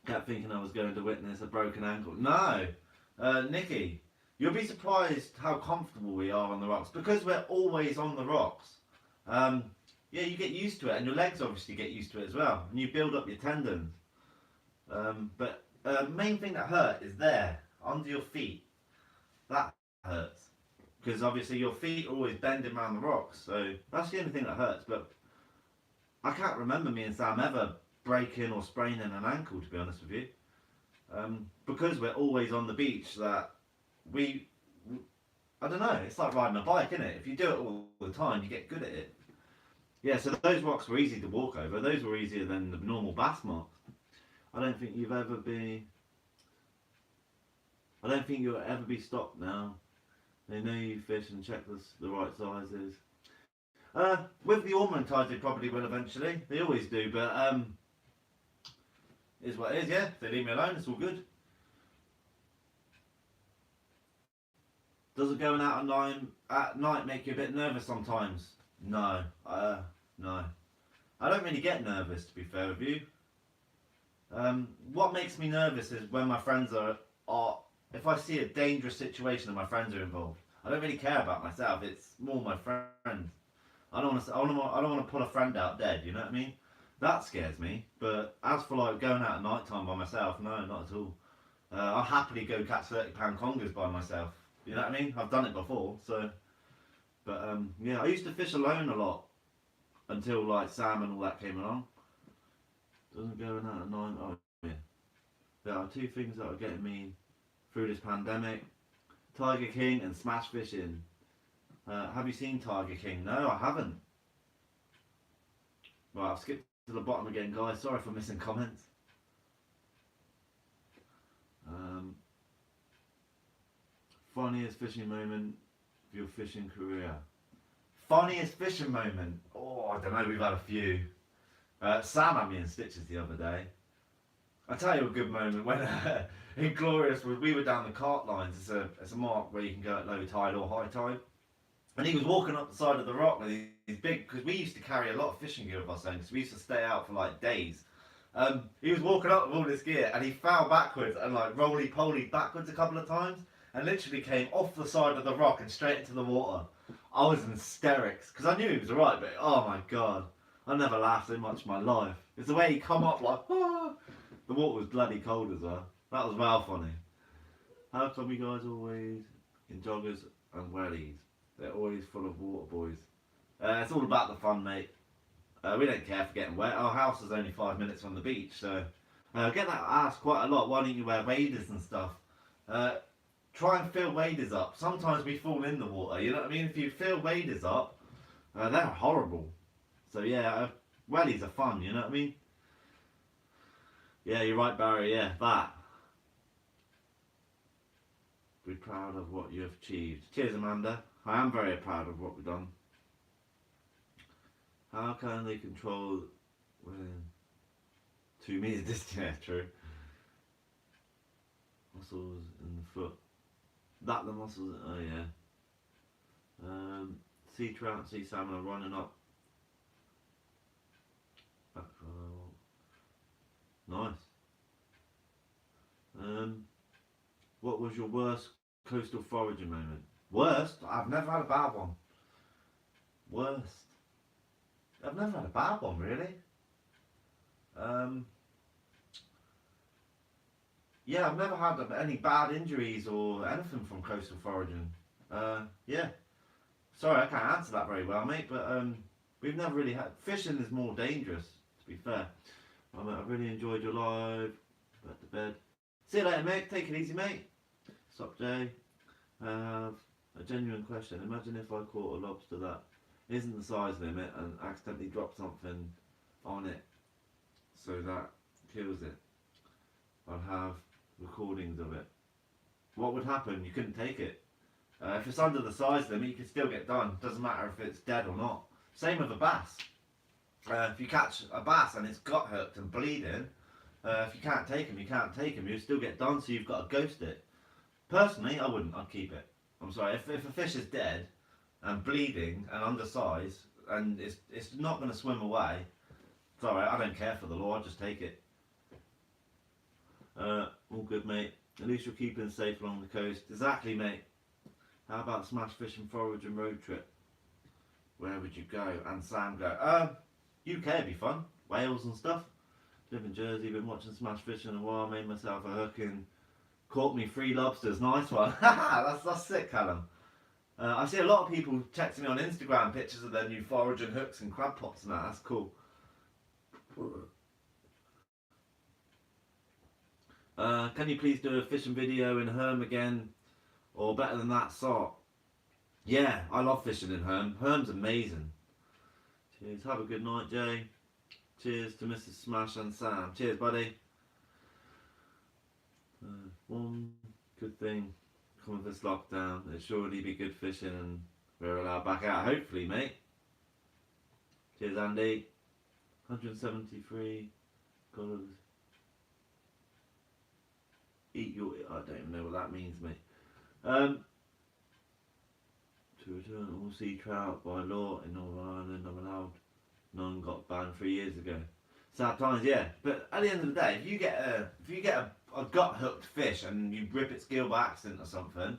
Kept thinking I was going to witness a broken ankle. No! Nikki, you'll be surprised how comfortable we are on the rocks. Because we're always on the rocks. Yeah, you get used to it. And your legs obviously get used to it as well. And you build up your tendons. But main thing that hurt is there, under your feet. That hurts. Because obviously your feet are always bending around the rocks. So that's the only thing that hurts. But I can't remember me and Sam ever breaking or spraining an ankle, to be honest with you. Because we're always on the beach, that I don't know, it's like riding a bike, isn't it? If you do it all the time, you get good at it. Yeah, so those rocks were easy to walk over. Those were easier than the normal bass marks. I don't think you'll ever be stopped now. They know you fish and check the right sizes. With the ornament tides, they probably will eventually. They always do, but is what it is, yeah. If they leave me alone, it's all good. Does it going out at night make you a bit nervous sometimes? No. No. I don't really get nervous, to be fair with you. What makes me nervous is when my friends are if I see a dangerous situation and my friends are involved. I don't really care about myself. It's more my friends. I don't want to pull a friend out dead. You know what I mean? That scares me. But as for like going out at night time by myself, no, not at all. I'll happily go catch 30-pound congers by myself. You know what I mean? I've done it before. So, but yeah, I used to fish alone a lot until like Sam and all that came along. Doesn't going out at night. Oh yeah. There are two things that are getting me through this pandemic: Tiger King and smash fishing. Have you seen Tiger King? No, I haven't. Well, I've skipped to the bottom again, guys. Sorry for missing comments. Funniest fishing moment of your fishing career? Funniest fishing moment? Oh, I don't know. We've had a few. Sam had me in stitches the other day. I'll tell you a good moment when in Glorious we were down the cart lines. It's a mark where you can go at low tide or high tide. And he was walking up the side of the rock with these big, because we used to carry a lot of fishing gear with us then, because we used to stay out for like days. He was walking up with all this gear and he fell backwards and like roly-poly backwards a couple of times and literally came off the side of the rock and straight into the water. I was in hysterics because I knew he was alright, but oh my god, I never laughed so much in my life. It's the way he come up like, ah. The water was bloody cold as well. That was well funny. How come you guys always in joggers and wellies? They're always full of water, boys. It's all about the fun, mate. We don't care for getting wet. Our house is only 5 minutes from the beach, so get that asked quite a lot. Why don't you wear waders and stuff? Try and fill waders up. Sometimes we fall in the water. You know what I mean? If you fill waders up, they're horrible. So yeah, wellies are fun. You know what I mean? Yeah, you're right, Barry. Yeah, that. Be proud of what you have achieved. Cheers, Amanda. I am very proud of what we've done. How can they control when 2 meters distance? Yeah, true. Muscles in the foot. That the muscles. Oh yeah. Sea trout, sea salmon are running up. What was your worst coastal foraging moment? Worst? I've never had a bad one. Worst? I've never had a bad one, really. Um, yeah, I've never had any bad injuries or anything from coastal foraging. Yeah. Sorry, I can't answer that very well, mate, but we've never really had... Fishing is more dangerous, to be fair. I really enjoyed your live. Back to bed. See you later, mate. Take it easy, mate. Stop, Jay. A genuine question. Imagine if I caught a lobster that isn't the size limit and accidentally dropped something on it so that kills it. I'd have recordings of it. What would happen? You couldn't take it. If it's under the size limit, you can still get done. Doesn't matter if it's dead or not. Same with a bass. If you catch a bass and it's gut hooked and bleeding, if you can't take them, you can't take them. You'll still get done, so you've got to ghost it. Personally, I wouldn't. I'd keep it. I'm sorry. If a fish is dead and bleeding and undersized and it's not going to swim away, it's alright. I don't care for the law. I'll just take it. All good, mate. At least you're keeping safe along the coast. Exactly, mate. How about smash fishing, foraging road trip? Where would you go? And Sam go? UK would be fun. Wales and stuff. Live in Jersey. Been watching smash fishing a while. Made myself a hook and caught me 3 lobsters. Nice one. that's sick, Callum. I see a lot of people texting me on Instagram pictures of their new foraging hooks and crab pots and that. That's cool. Can you please do a fishing video in Herm again? Or better than that, sort? Yeah, I love fishing in Herm. Herm's amazing. Cheers. Have a good night, Jay. Cheers to Mrs. Smash and Sam. Cheers, buddy. One good thing come of this lockdown. It'll surely be good fishing and we're allowed back out. Hopefully, mate. Cheers, Andy. 173. God, eat your... I don't even know what that means, mate. To return all sea trout by law in Northern Ireland, I'm allowed. None got banned 3 years ago. Sad times, yeah. But at the end of the day, if you get a gut hooked fish and you rip its gill by accident or something,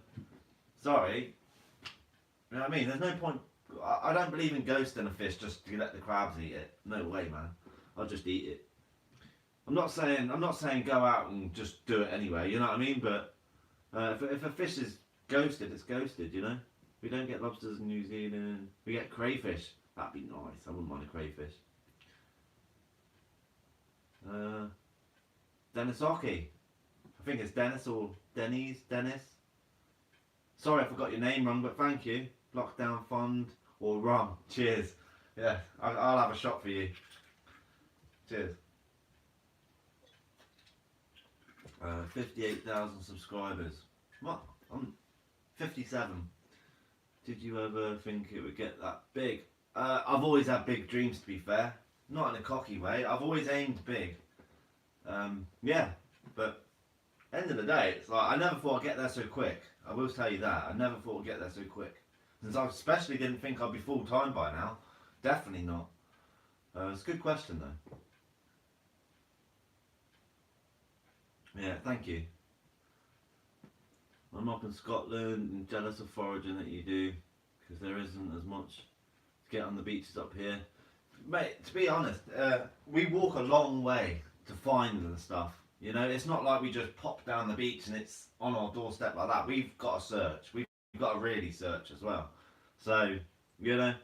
sorry, you know what I mean? There's no point. I don't believe in ghosting a fish just to let the crabs eat it. No way, man. I'll just eat it. I'm not saying go out and just do it anyway. You know what I mean? But if a fish is ghosted, it's ghosted. You know. We don't get lobsters in New Zealand. We get crayfish. That'd be nice. I wouldn't mind a crayfish. Dennis Ockey. I think it's Dennis or Denny's. Dennis. Sorry I forgot your name wrong, but thank you. Lockdown fund or rum. Cheers. Yeah, I'll have a shot for you. Cheers. 58,000 subscribers. What? I'm 57. Did you ever think it would get that big? I've always had big dreams, to be fair. Not in a cocky way. I've always aimed big. Yeah, but end of the day, it's like I never thought I'd get there so quick. I will tell you that. I never thought I'd get there so quick. Since I especially didn't think I'd be full time by now. Definitely not. It's a good question though. Yeah, thank you. I'm up in Scotland and jealous of foraging that you do, because there isn't as much to get on the beaches up here. Mate, to be honest, we walk a long way to find the stuff. You know, it's not like we just pop down the beach and it's on our doorstep like that. We've got to search. We've got to really search as well. So, you know,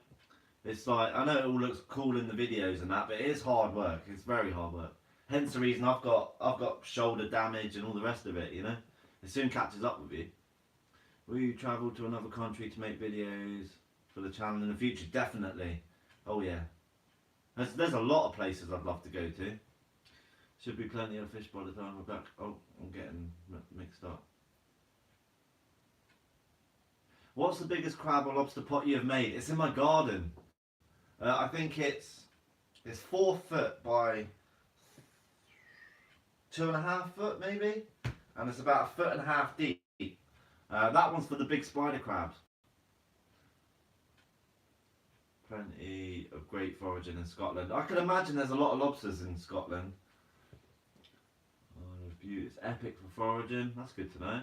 it's like, I know it all looks cool in the videos and that, but it is hard work. It's very hard work. Hence the reason I've got shoulder damage and all the rest of it, you know. It soon catches up with you. Will you travel to another country to make videos for the channel in the future? Definitely. Oh yeah. There's a lot of places I'd love to go to. Should be plenty of fish by the time we're back. Oh, I'm getting mixed up. What's the biggest crab or lobster pot you have made? It's in my garden. I think it's 4 foot by 2.5 foot maybe, and it's about 1.5 foot deep. That one's for the big spider crabs. Plenty of great foraging in Scotland. I can imagine there's a lot of lobsters in Scotland. Oh, it's epic for foraging. That's good to know.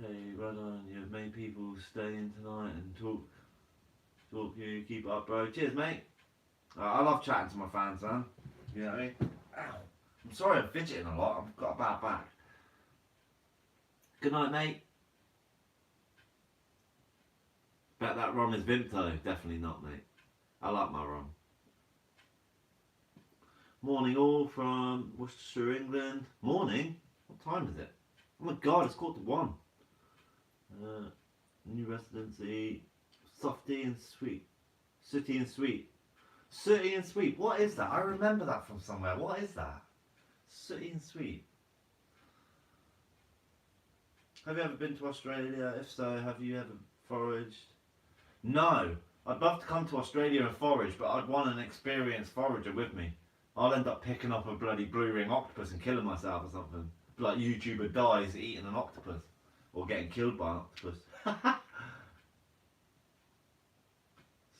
Hey, well done. You've made people stay in tonight and talk you. Keep it up, bro. Cheers, mate. I love chatting to my fans, man. You know what I mean? Ow. I'm sorry I'm fidgeting a lot. I've got a bad back. Good night, mate. Bet that rum is Vimto. Definitely not, mate. I like my rum. Morning all from Worcestershire, England. Morning? What time is it? Oh my god, it's 1:45. New residency. Softy and sweet. Sooty and sweet. Sooty and sweet. What is that? I remember that from somewhere. What is that? Sooty and sweet. Have you ever been to Australia? If so, have you ever foraged? No. I'd love to come to Australia and forage, but I'd want an experienced forager with me. I'll end up picking up a bloody blue ring octopus and killing myself or something. Like YouTuber dies eating an octopus. Or getting killed by an octopus.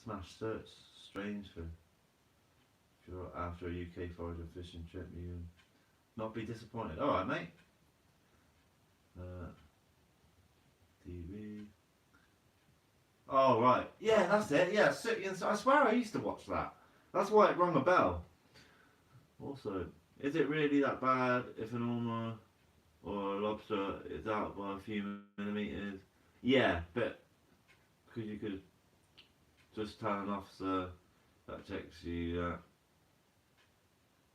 Smash search. Strange for... If you're after a UK forager fishing trip, you not be disappointed. Alright, mate. TV. Oh, right. Yeah, that's it. Yeah, Sooty and... I swear I used to watch that. That's why it rung a bell. Also, is it really that bad if an ormer or a lobster is out by a few millimetres? Yeah, but because you could just tell an officer that checks you that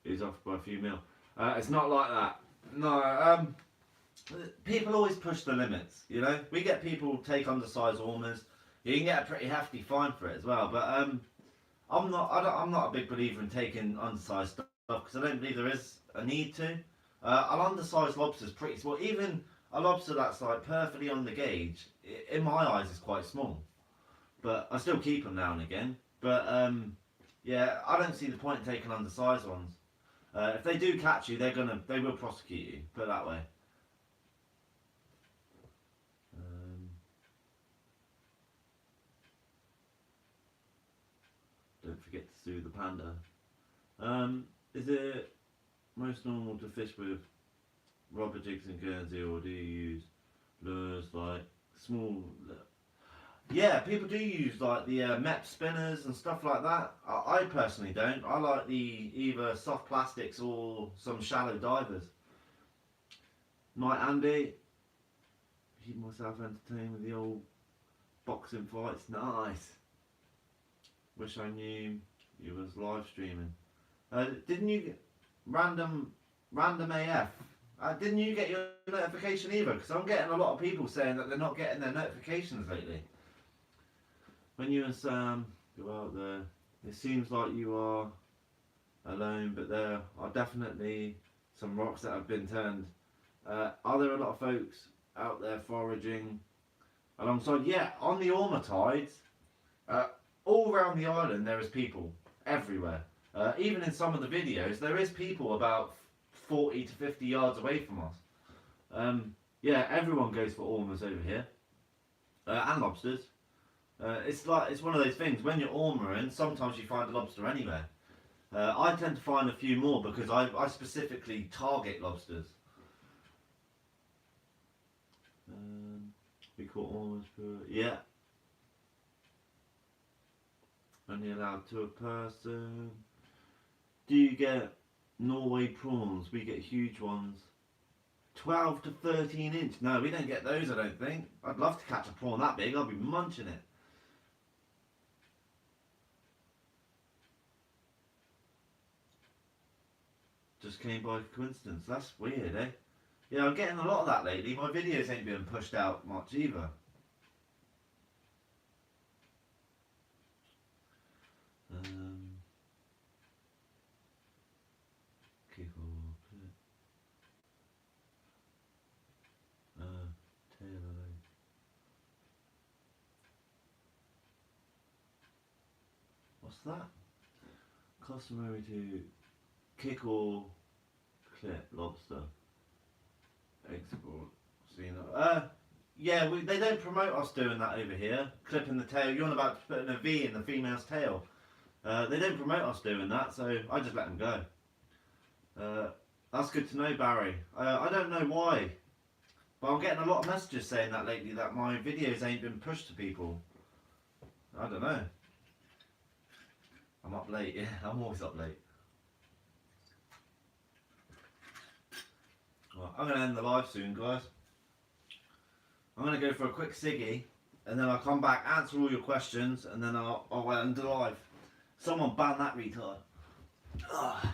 he's off by a few mil. It's not like that. No, people always push the limits, you know? We get people take undersized ormers. You can get a pretty hefty fine for it as well, but I'm not a big believer in taking undersized stuff because I don't believe there is a need to. An undersized lobster's pretty small. Even a lobster that's like perfectly on the gauge, in my eyes, is quite small. But I still keep them now and again. But yeah, I don't see the point in taking undersized ones. If they do catch you, they will prosecute you. Put it that way. Don't forget to sue the panda. Is it most normal to fish with rubber jigs and Guernsey, or do you use lures like small? Yeah, people do use like the MEP spinners and stuff like that. I personally don't. I like the either soft plastics or some shallow divers. Night Andy. Keep myself entertained with the old boxing fights. Nice. Wish I knew you was live streaming. Didn't you get random AF? Didn't you get your notification either? Because I'm getting a lot of people saying that they're not getting their notifications lately. When you and Sam go out there, it seems like you are alone, but there are definitely some rocks that have been turned. Are there a lot of folks out there foraging alongside? Yeah, on the Ormer tides, all around the island there is people everywhere. Even in some of the videos, there is people about 40 to 50 yards away from us. Yeah, everyone goes for ormers over here, and lobsters. It's one of those things. When you're ormering, sometimes you find a lobster anywhere. I tend to find a few more because I specifically target lobsters. We caught ormers for yeah. Only allowed to a person. Do you get Norway prawns? We get huge ones. 12 to 13 inch. No, we don't get those, I don't think. I'd love to catch a prawn that big. I'll be munching it. Just came by coincidence. That's weird, eh? Yeah, I'm getting a lot of that lately. My videos ain't being pushed out much either. What's that? Customary to kick or clip lobster. Export. Seen that? Yeah, they don't promote us doing that over here. Clipping the tail. You're on about putting a V in the female's tail. They don't promote us doing that, so I just let them go. That's good to know, Barry. I don't know why But I'm getting a lot of messages saying that lately, that my videos ain't been pushed to people. I don't know. I'm up late, yeah, I'm always up late. Well, I'm going to end the live soon, guys. I'm going to go for a quick ciggy, and then I'll come back, answer all your questions, and then I'll end the live. Someone ban that retard. Ugh.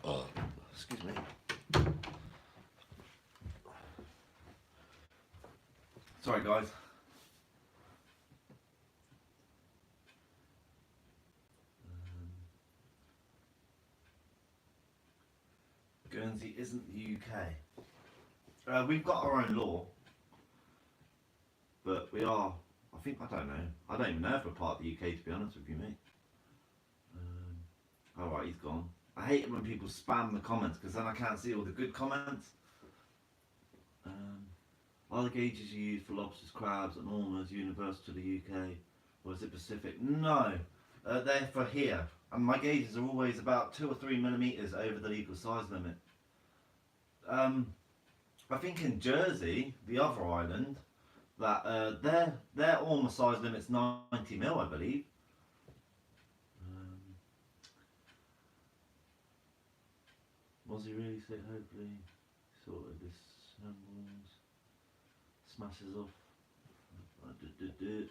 Oh, excuse me. Sorry, guys. Guernsey isn't the UK. We've got our own law, but we are. I don't know. I don't even know if we're part of the UK, to be honest with you, mate. Alright, he's gone. I hate it when people spam the comments because then I can't see all the good comments. Are the gauges you use for lobsters, crabs, and ormers universal to the UK, or is it Pacific? No, they're for here, and my gauges are always about 2 or 3 millimeters over the legal size limit. I think in Jersey, the other island, that their ormer size limit's 90 mil, I believe. Was he really sick? Hopefully, sorted this shambles. Smashes off. Good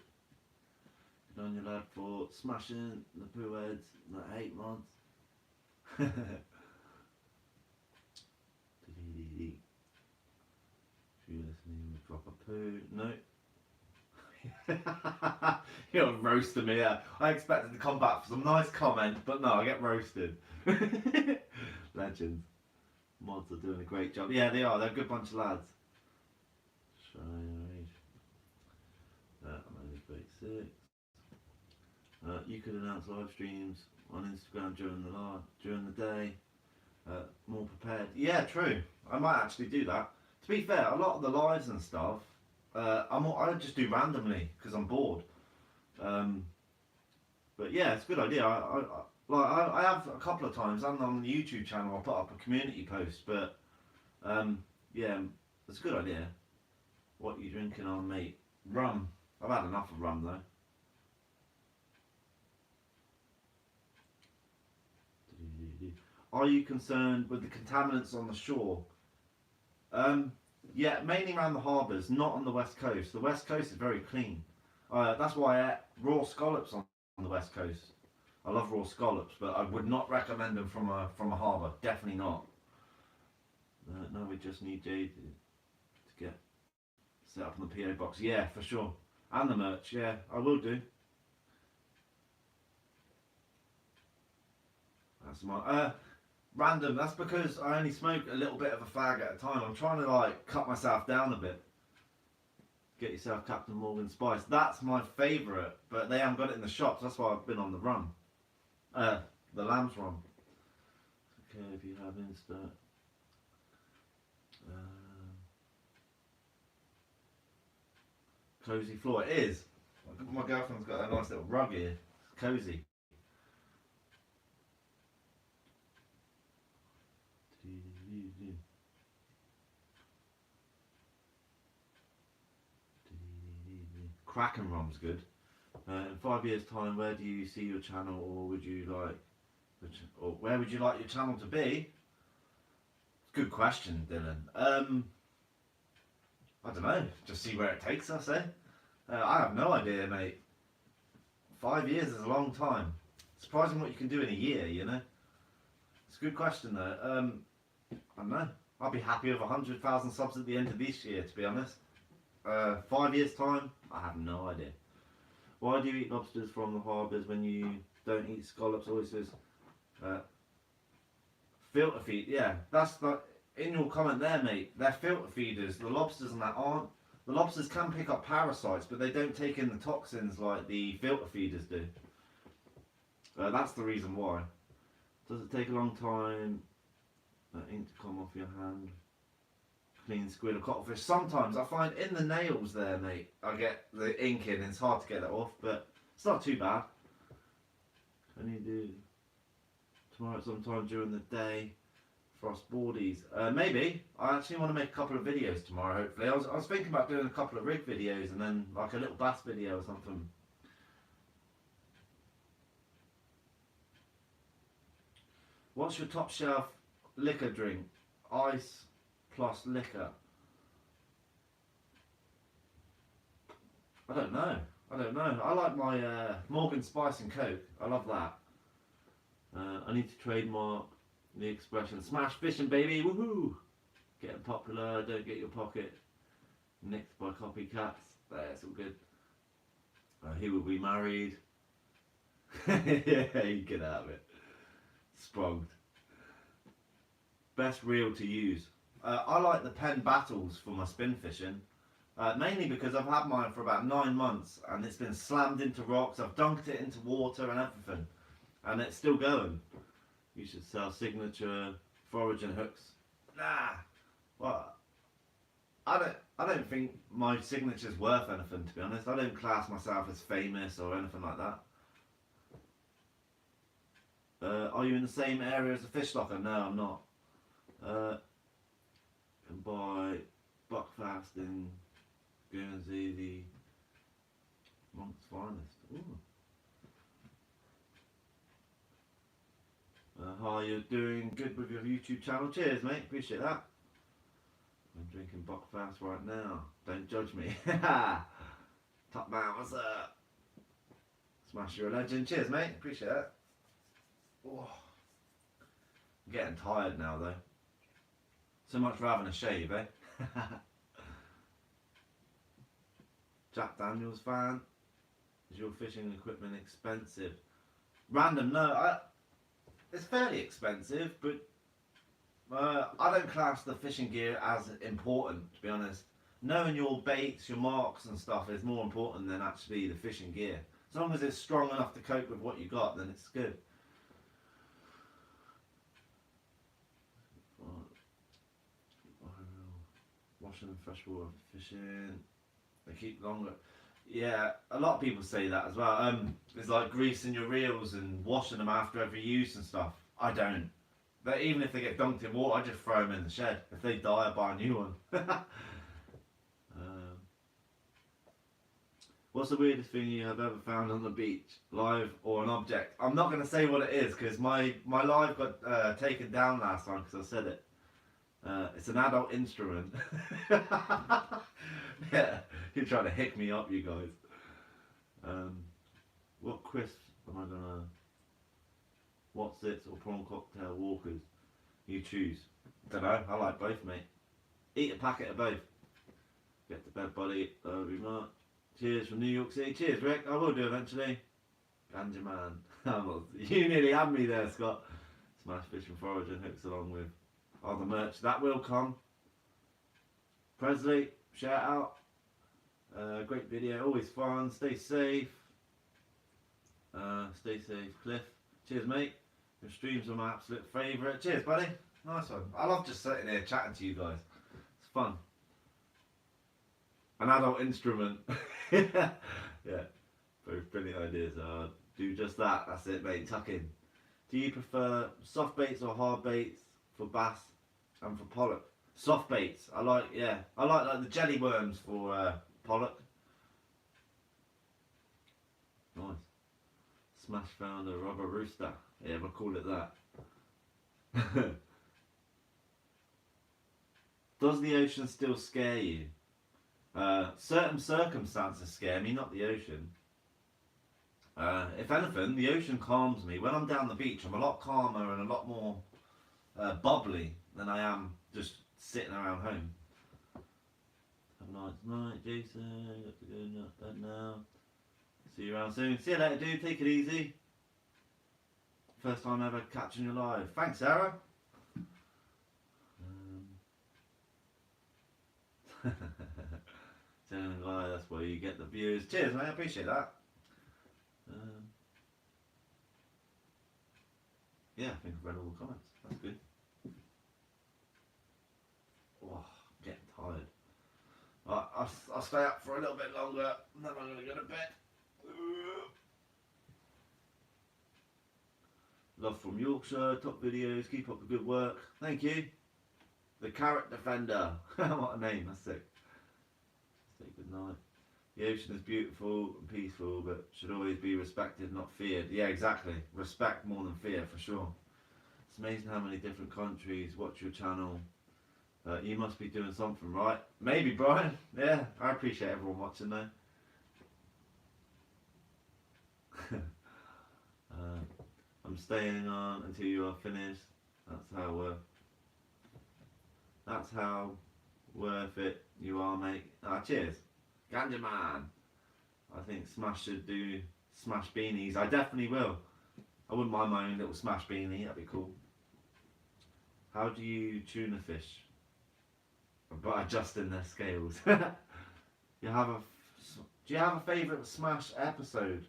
on you, lad, for smashing the poo heads that 8 months. If you listening, drop a poo. No. You're roasting me. Yeah. I expected to come back for some nice comment, but no, I get roasted. Legends. Mods are doing a great job. Yeah, they are. They're a good bunch of lads. I'm only 36. You could announce live streams on Instagram during the day. More prepared. Yeah, true. I might actually do that. To be fair, a lot of the lives and stuff, I just do randomly because I'm bored. Um, but yeah, it's a good idea. I have a couple of times, and on the YouTube channel, I put up a community post. But yeah, it's a good idea. What you drinking on, mate? Rum. I've had enough of rum though. Are you concerned with the contaminants on the shore? Um, yeah, mainly around the harbours, not on the west coast. The west coast is very clean. That's why I ate raw scallops on the west coast. I love raw scallops, but I would not recommend them from a harbour. Definitely not. No, we just need Jay to get set up on the PO box. Yeah, for sure. And the merch. Yeah, I will do. That's my random. That's because I only smoke a little bit of a fag at a time. I'm trying to like cut myself down a bit. Get yourself Captain Morgan Spice. That's my favourite, but they haven't got it in the shops. That's why I've been on the rum. The lamb's rum. Okay, if you have Insta. Cozy floor. It is. My girlfriend's got a nice little rug here. It's cozy. Kraken rum's good. In 5 years' time, where do you see your channel, or would you like, or where would you like your channel to be? Good question, Dylan. I don't know. Just see where it takes us, eh? I have no idea, mate. 5 years is a long time. Surprising what you can do in a year, you know. It's a good question though. I don't know. I'll be happy with 100,000 subs at the end of this year, to be honest. 5 years time, I have no idea. Why do you eat lobsters from the harbours when you don't eat scallops, oysters? Filter feed, yeah. That's like in your comment there, mate. They're filter feeders. The lobsters and that aren't. The lobsters can pick up parasites, but they don't take in the toxins like the filter feeders do. That's the reason why. Does it take a long time? Ink to come off your hand. Clean squid or cuttlefish. Sometimes I find in the nails there, mate, I get the ink in. It's hard to get that off, but it's not too bad. Can you do tomorrow sometime during the day? Frost boardies. Maybe. I actually want to make a couple of videos tomorrow, hopefully. I was thinking about doing a couple of rig videos and then like a little bass video or something. What's your top shelf liquor drink? Ice plus liquor. I don't know. I like my Morgan Spice and Coke. I love that. I need to trademark the expression smash fishing, baby, woohoo! Getting popular, don't get your pocket nicked by copycats. That's all good. He will be married. Yeah, you get out of it. Sponged. Best reel to use. I like the Penn Battles for my spin fishing. Mainly because I've had mine for about 9 months and it's been slammed into rocks. I've dunked it into water and everything. And it's still going. You should sell signature foraging hooks. Nah. Well, I don't think my signature's worth anything, to be honest. I don't class myself as famous or anything like that. Are you in the same area as a fish locker? No, I'm not. Can buy Buckfast in Guernsey, the Monk's Finest. Ooh. Hi, you're doing good with your YouTube channel. Cheers, mate. Appreciate that. I'm drinking Buckfast right now. Don't judge me. Top man, what's up? Smash, you're a legend. Cheers, mate. Appreciate that. Oh. I'm getting tired now, though. So much rather than a shave, eh? Jack Daniels fan. Is your fishing equipment expensive? Random, no. It's fairly expensive, but I don't class the fishing gear as important, to be honest. Knowing your baits, your marks and stuff is more important than actually the fishing gear. As long as it's strong enough to cope with what you got, then it's good. Washing and freshwater fishing. They keep longer. Yeah, a lot of people say that as well. It's like greasing your reels and washing them after every use and stuff. I don't. But even if they get dunked in water, I just throw them in the shed. If they die, I buy a new one. What's the weirdest thing you have ever found on the beach, live or an object? I'm not going to say what it is because my live got taken down last time because I said it. It's an adult instrument. Yeah, you're trying to hick me up, you guys. What crisps am I gonna? What's it or prawn cocktail walkers? You choose. Don't know. I like both, mate. Eat a packet of both. Get to bed, buddy. Love you much. Cheers from New York City. Cheers, Rick. I will do eventually. Ganja man. You nearly had me there, Scott. Smash Fish and Foraging hooks along with other merch. That will come. Presley, shout out. Great video. Always fun. Stay safe. Stay safe, Cliff. Cheers, mate. Your streams are my absolute favourite. Cheers, buddy. Nice one. I love just sitting here chatting to you guys. It's fun. An adult instrument. Yeah. Both brilliant ideas. Do just that. That's it, mate. Tuck in. Do you prefer soft baits or hard baits for bass and for pollock? Soft baits. I like the jelly worms for pollock. Nice. Smash found a rubber rooster. Yeah, we'll call it that. Does the ocean still scare you? Certain circumstances scare me, not the ocean. If anything, the ocean calms me. When I'm down the beach, I'm a lot calmer and a lot more bubbly than I am just sitting around home. Have a nice night, Jason. Got to go to bed now. See you around soon. See you later, dude. Take it easy. First time ever catching you live. Thanks, Sarah. That's where you get the views. Cheers, mate. I appreciate that. Yeah, I think I've read all the comments. That's good. Oh, I'm getting tired. I'll stay up for a little bit longer, and then I'm going to go to bed. Love from Yorkshire, top videos, keep up the good work. Thank you. The Carrot Defender. What a name, that's sick. Say good night. The ocean is beautiful and peaceful, but should always be respected, not feared. Yeah, exactly. Respect more than fear, for sure. It's amazing how many different countries watch your channel. You must be doing something right. Maybe, Brian. Yeah, I appreciate everyone watching though. I'm staying on until you are finished. That's how worth it you are, mate. Cheers. Ganja man. I think Smash should do Smash beanies. I definitely will. I wouldn't mind my own little Smash beanie. That'd be cool. How do you tuna fish? By adjusting their scales. Do you have a favourite Smash episode?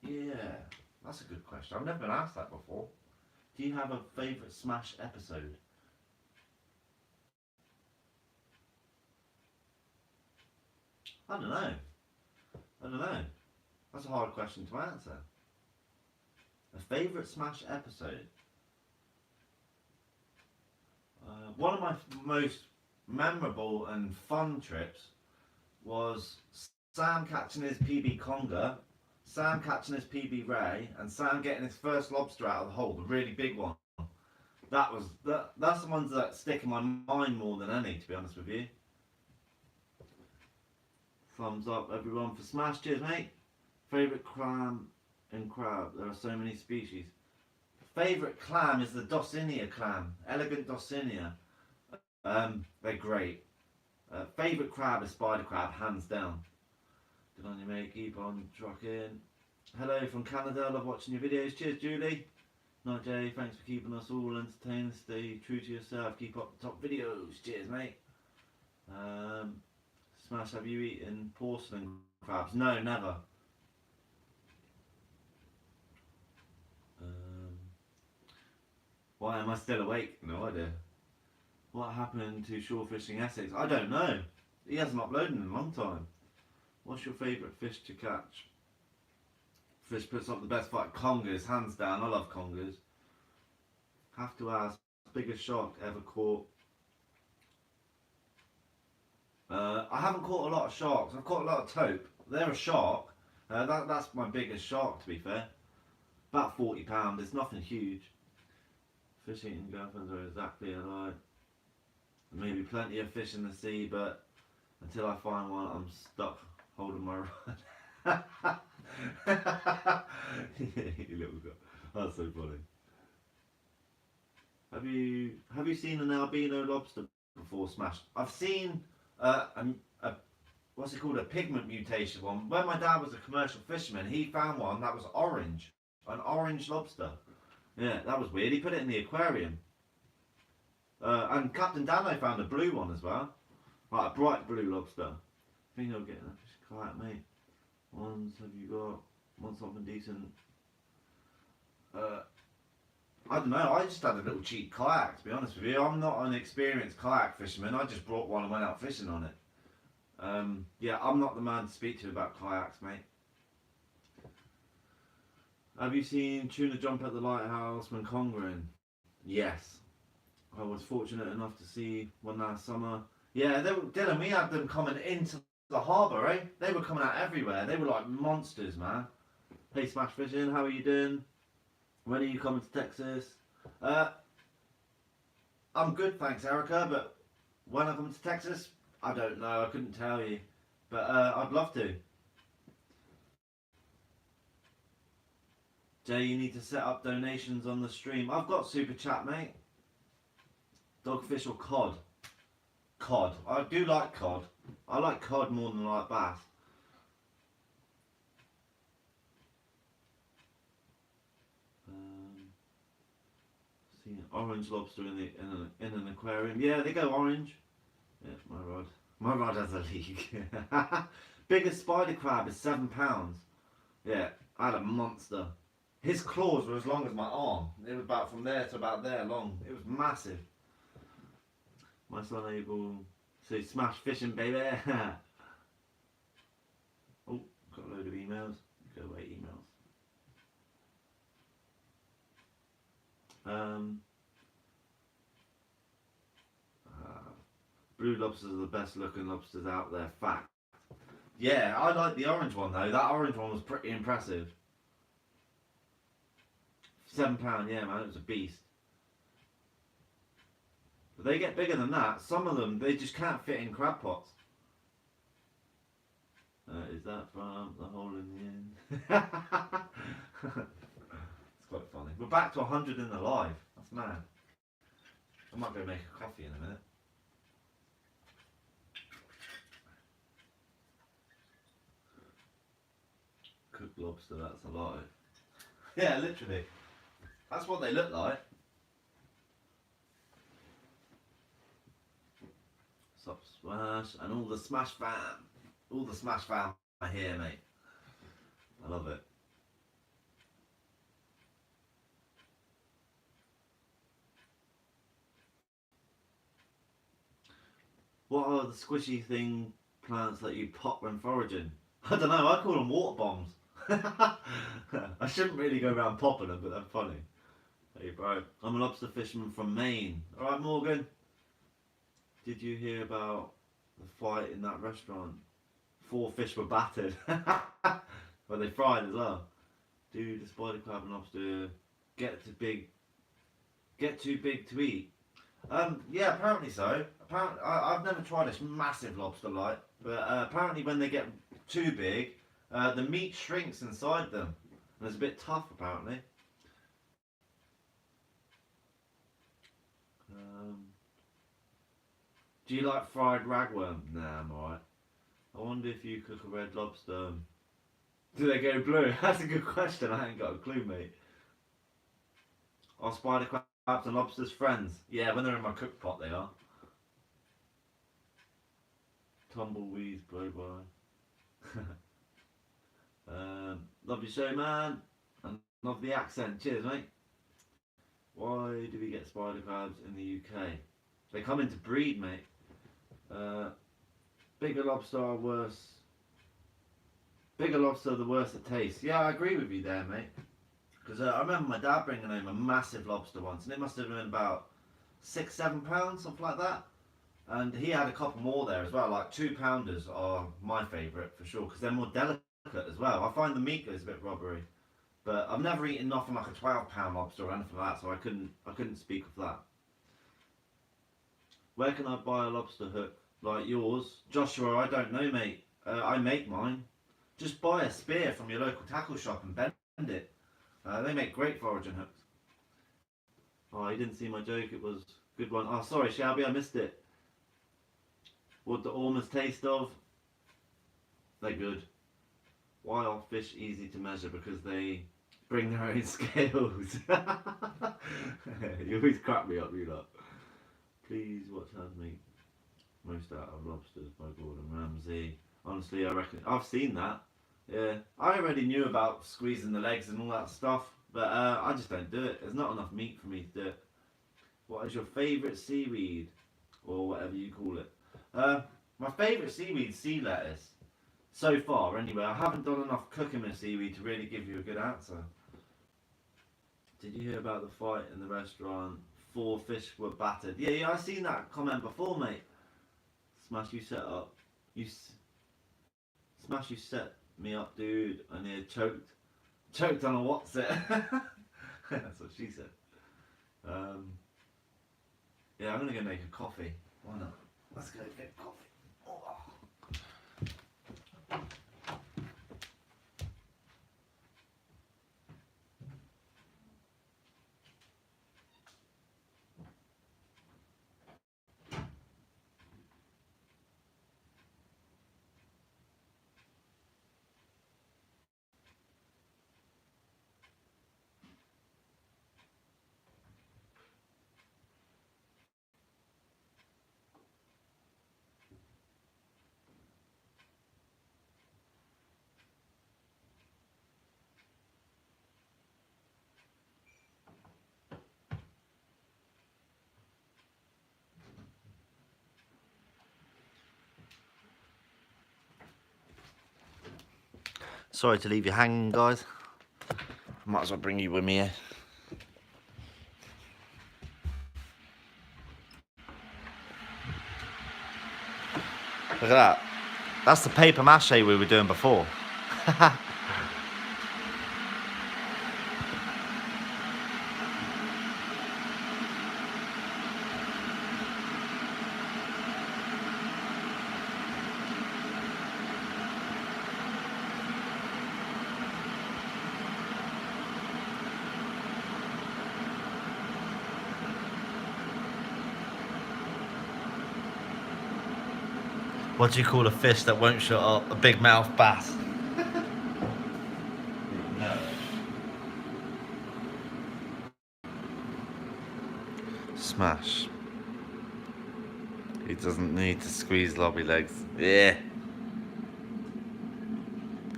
Yeah, that's a good question. I've never been asked that before. Do you have a favourite Smash episode? I don't know. That's a hard question to answer. A favourite Smash episode? One of my most memorable and fun trips was Sam catching his PB Conger, Sam catching his PB Ray, and Sam getting his first lobster out of the hole, the really big one. That's the ones that stick in my mind more than any, to be honest with you. Thumbs up everyone for Smash. Cheers, mate. Favourite clam and crab? There are so many species. Favourite clam is the Dosinia clam, elegant Dosinia. They're great. Favourite crab is spider crab, hands down. Good on you, mate. Keep on trucking. Hello from Canada. Love watching your videos. Cheers, Julie. Night, Jay. Thanks for keeping us all entertained. Stay true to yourself. Keep up the top videos. Cheers, mate. Smash, have you eaten porcelain crabs? No, never. Um, why am I still awake? No idea. What happened to shore fishing Essex? I don't know. He hasn't uploaded in a long time. What's your favourite fish to catch? Fish puts up the best fight. Congers, hands down. I love congers. Have to ask, biggest shark ever caught? I haven't caught a lot of sharks. I've caught a lot of taupe. They're a shark. That's my biggest shark, to be fair. About £40. It's nothing huge. Fish eating girlfriends are exactly alike. Maybe plenty of fish in the sea, but until I find one, I'm stuck holding my rod. You little guy. That's so funny. Have you seen an albino lobster before, Smash? I've seen a what's it called, a pigment mutation one. When my dad was a commercial fisherman, he found one that was orange, an orange lobster. Yeah, that was weird. He put it in the aquarium. And Captain Dano found a blue one as well, like a bright blue lobster. I think he'll get a fish kayak, mate. Ones have you got? Want something decent? I don't know, I just had a little cheap kayak, to be honest with you. I'm not an experienced kayak fisherman. I just brought one and went out fishing on it. Yeah, I'm not the man to speak to about kayaks, mate. Have you seen tuna jump at the lighthouse when congering? Yes. I was fortunate enough to see one last summer. Yeah, Dylan, we had them coming into the harbour, eh? They were coming out everywhere. They were like monsters, man. Hey, Smash Fishing, how are you doing? When are you coming to Texas? I'm good, thanks, Erica, but when I come to Texas, I don't know, I couldn't tell you. But I'd love to. Jay, you need to set up donations on the stream. I've got Super Chat, mate. Dogfish or cod? Cod. I do like cod. I like cod more than I like bass. Seen orange lobster in an aquarium. Yeah, they go orange. Yeah, my rod. My rod has a leak. Biggest spider crab is £7. Yeah, I had a monster. His claws were as long as my arm. It was about from there to about there long. It was massive. My son able to smash fishing, baby. Oh, got a load of emails. Go away, emails. Blue lobsters are the best looking lobsters out there. Fact. Yeah, I like the orange one though. That orange one was pretty impressive. £7, yeah, man, it was a beast. But they get bigger than that. Some of them, they just can't fit in crab pots. Is that from the hole in the end? It's quite funny. We're back to 100 in the live. That's mad. I might go make a coffee in a minute. Cooked lobster, that's alive. Yeah, literally. That's what they look like. Sup Smash and all the Smash fam. All the Smash fam are here, mate. I love it. What are the squishy thing plants that you pop when foraging? I don't know, I call them water bombs. I shouldn't really go around popping them, but they're funny. Hey bro, I'm a lobster fisherman from Maine. Alright Morgan, did you hear about the fight in that restaurant? 4 fish were battered. Well, they fried as well. Do the spider crab and lobster get too big to eat? Yeah, apparently so. Apparently, I've never tried this massive lobster like, but apparently when they get too big, the meat shrinks inside them, and it's a bit tough apparently. Do you like fried ragworm? Nah, I'm alright. I wonder if you cook a red lobster. Do they go blue? That's a good question. I ain't got a clue, mate. Are spider crabs and lobsters friends? Yeah, when they're in my cook pot, they are. Tumbleweeds blow by. Love your show, man. And love the accent. Cheers, mate. Why do we get spider crabs in the UK? They come into breed, mate. Bigger lobster are worse. Bigger lobster, the worse it tastes. Yeah, I agree with you there, mate. Because I remember my dad bringing home a massive lobster once, and it must have been about £6-7, something like that. And he had a couple more there as well. Like 2-pounders are my favourite for sure, because they're more delicate as well. I find the meat goes a bit rubbery, but I've never eaten nothing like a 12-pound lobster or anything like that, so I couldn't speak of that. Where can I buy a lobster hook like yours, Joshua? I don't know, mate. I make mine. Just buy a spear from your local tackle shop and bend it. They make great foraging hooks. Oh, you didn't see my joke. It was a good one. Oh, sorry, Shelby, I missed it. What the ormers taste of? They're good. Why are fish easy to measure? Because they bring their own scales. You always crack me up, you lot. Please watch how to make most out of lobsters by Gordon Ramsay. Honestly, I reckon I've seen that. Yeah, I already knew about squeezing the legs and all that stuff, but I just don't do it. There's not enough meat for me to do it. What is your favourite seaweed, or whatever you call it? My favourite seaweed is sea lettuce. So far, anyway. I haven't done enough cooking with seaweed to really give you a good answer. Did you hear about the fight in the restaurant? 4 fish were battered. Yeah, I've seen that comment before, mate. Smash, you set up. Smash, you set me up, dude. I near choked on a what's it. That's what she said. Yeah, I'm gonna go make a coffee. Why not? Let's go get coffee. Oh. Sorry to leave you hanging, guys. Might as well bring you with me here. Look at that. That's the paper mache we were doing before. What do you call a fish that won't shut up? A big mouth bass. No. Smash. He doesn't need to squeeze lobby legs. Yeah.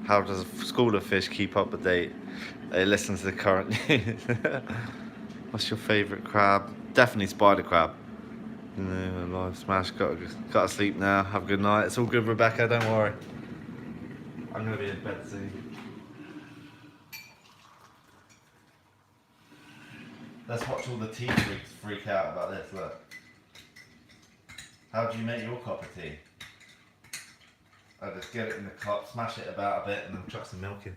How does a school of fish keep up to date? They listen to the current news. What's your favourite crab? Definitely spider crab. No, live smash. Gotta sleep now. Have a good night. It's all good, Rebecca. Don't worry. I'm gonna be in bed soon. Let's watch all the tea freaks freak out about this. Look. How do you make your cup of tea? I just get it in the cup, smash it about a bit, and then chuck some milk in.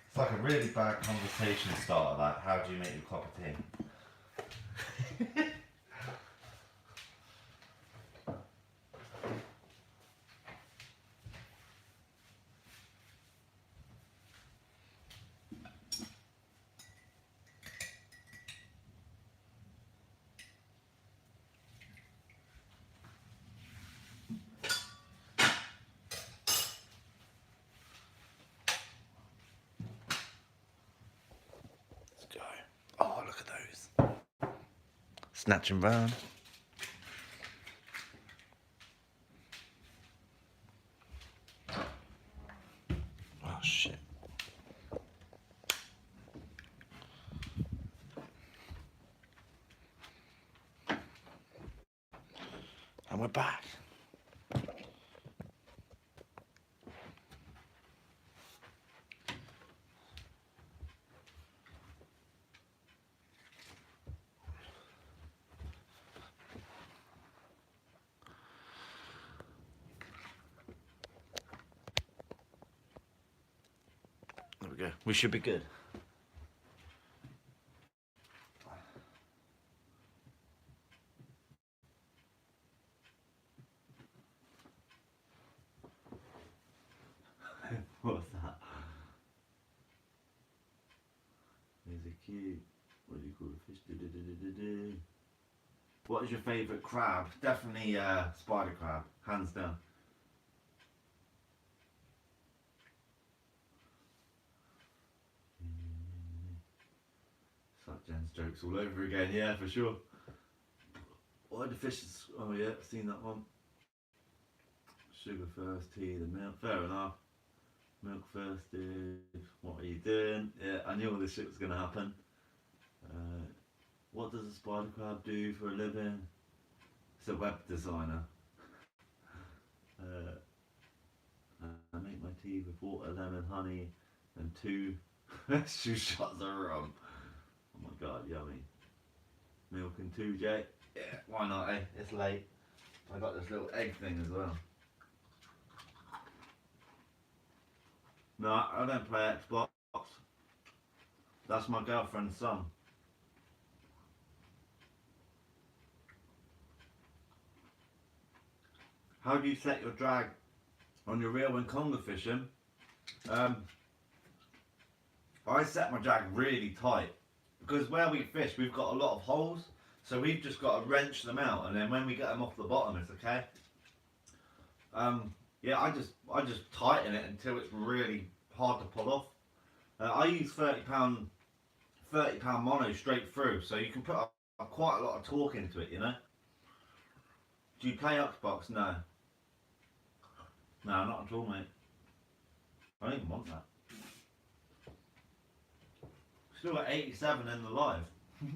It's like a really bad conversation starter, that. How do you make your cup of tea? look at those. Snatching round. Oh shit. And we're back. There we go. We should be good. What's that? There's a cute. What do you call a fish? Do-do-do-do-do-do. What is your favourite crab? Definitely spider crab, hands down. It's like Jen's jokes all over again, yeah, for sure. Why the fishes? Oh yeah, I've seen that one. Sugar first, tea, the milk. Fair enough. Milk first, dude. What are you doing? Yeah, I knew all this shit was gonna happen. What does a spider crab do for a living? It's a web designer. I make my tea with water, lemon, honey, and 2 shots of rum. Oh my god, yummy. Milk and 2 J. Yeah, why not, eh? It's late. I got this little egg thing as well. No, I don't play Xbox. That's my girlfriend's son. How do you set your drag on your reel when conger fishing? I set my drag really tight because where we fish we've got a lot of holes, so we've just got to wrench them out, and then when we get them off the bottom it's okay. Yeah, I just tighten it until it's really hard to pull off. I use 30 pound mono straight through, so you can put quite a lot of torque into it, you know. Do you play Xbox? No. No, not at all, mate. I don't even want that. Still at 87 in the live. What's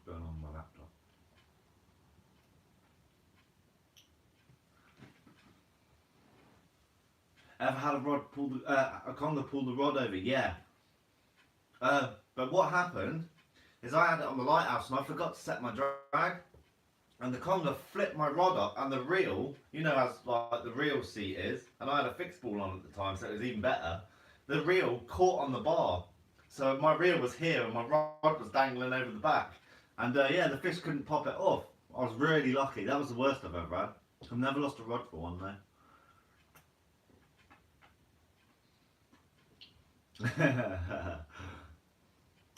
going on with my laptop? Ever had a rod pull a conger pull the rod over? Yeah. But what happened is I had it on the lighthouse and I forgot to set my drag, and the conger flipped my rod up, and the reel, you know, as like the reel seat is, and I had a fixed ball on at the time, so it was even better. The reel caught on the bar, so my reel was here and my rod was dangling over the back, and yeah, the fish couldn't pop it off. I was really lucky. That was the worst I've ever had. I've never lost a rod for one though.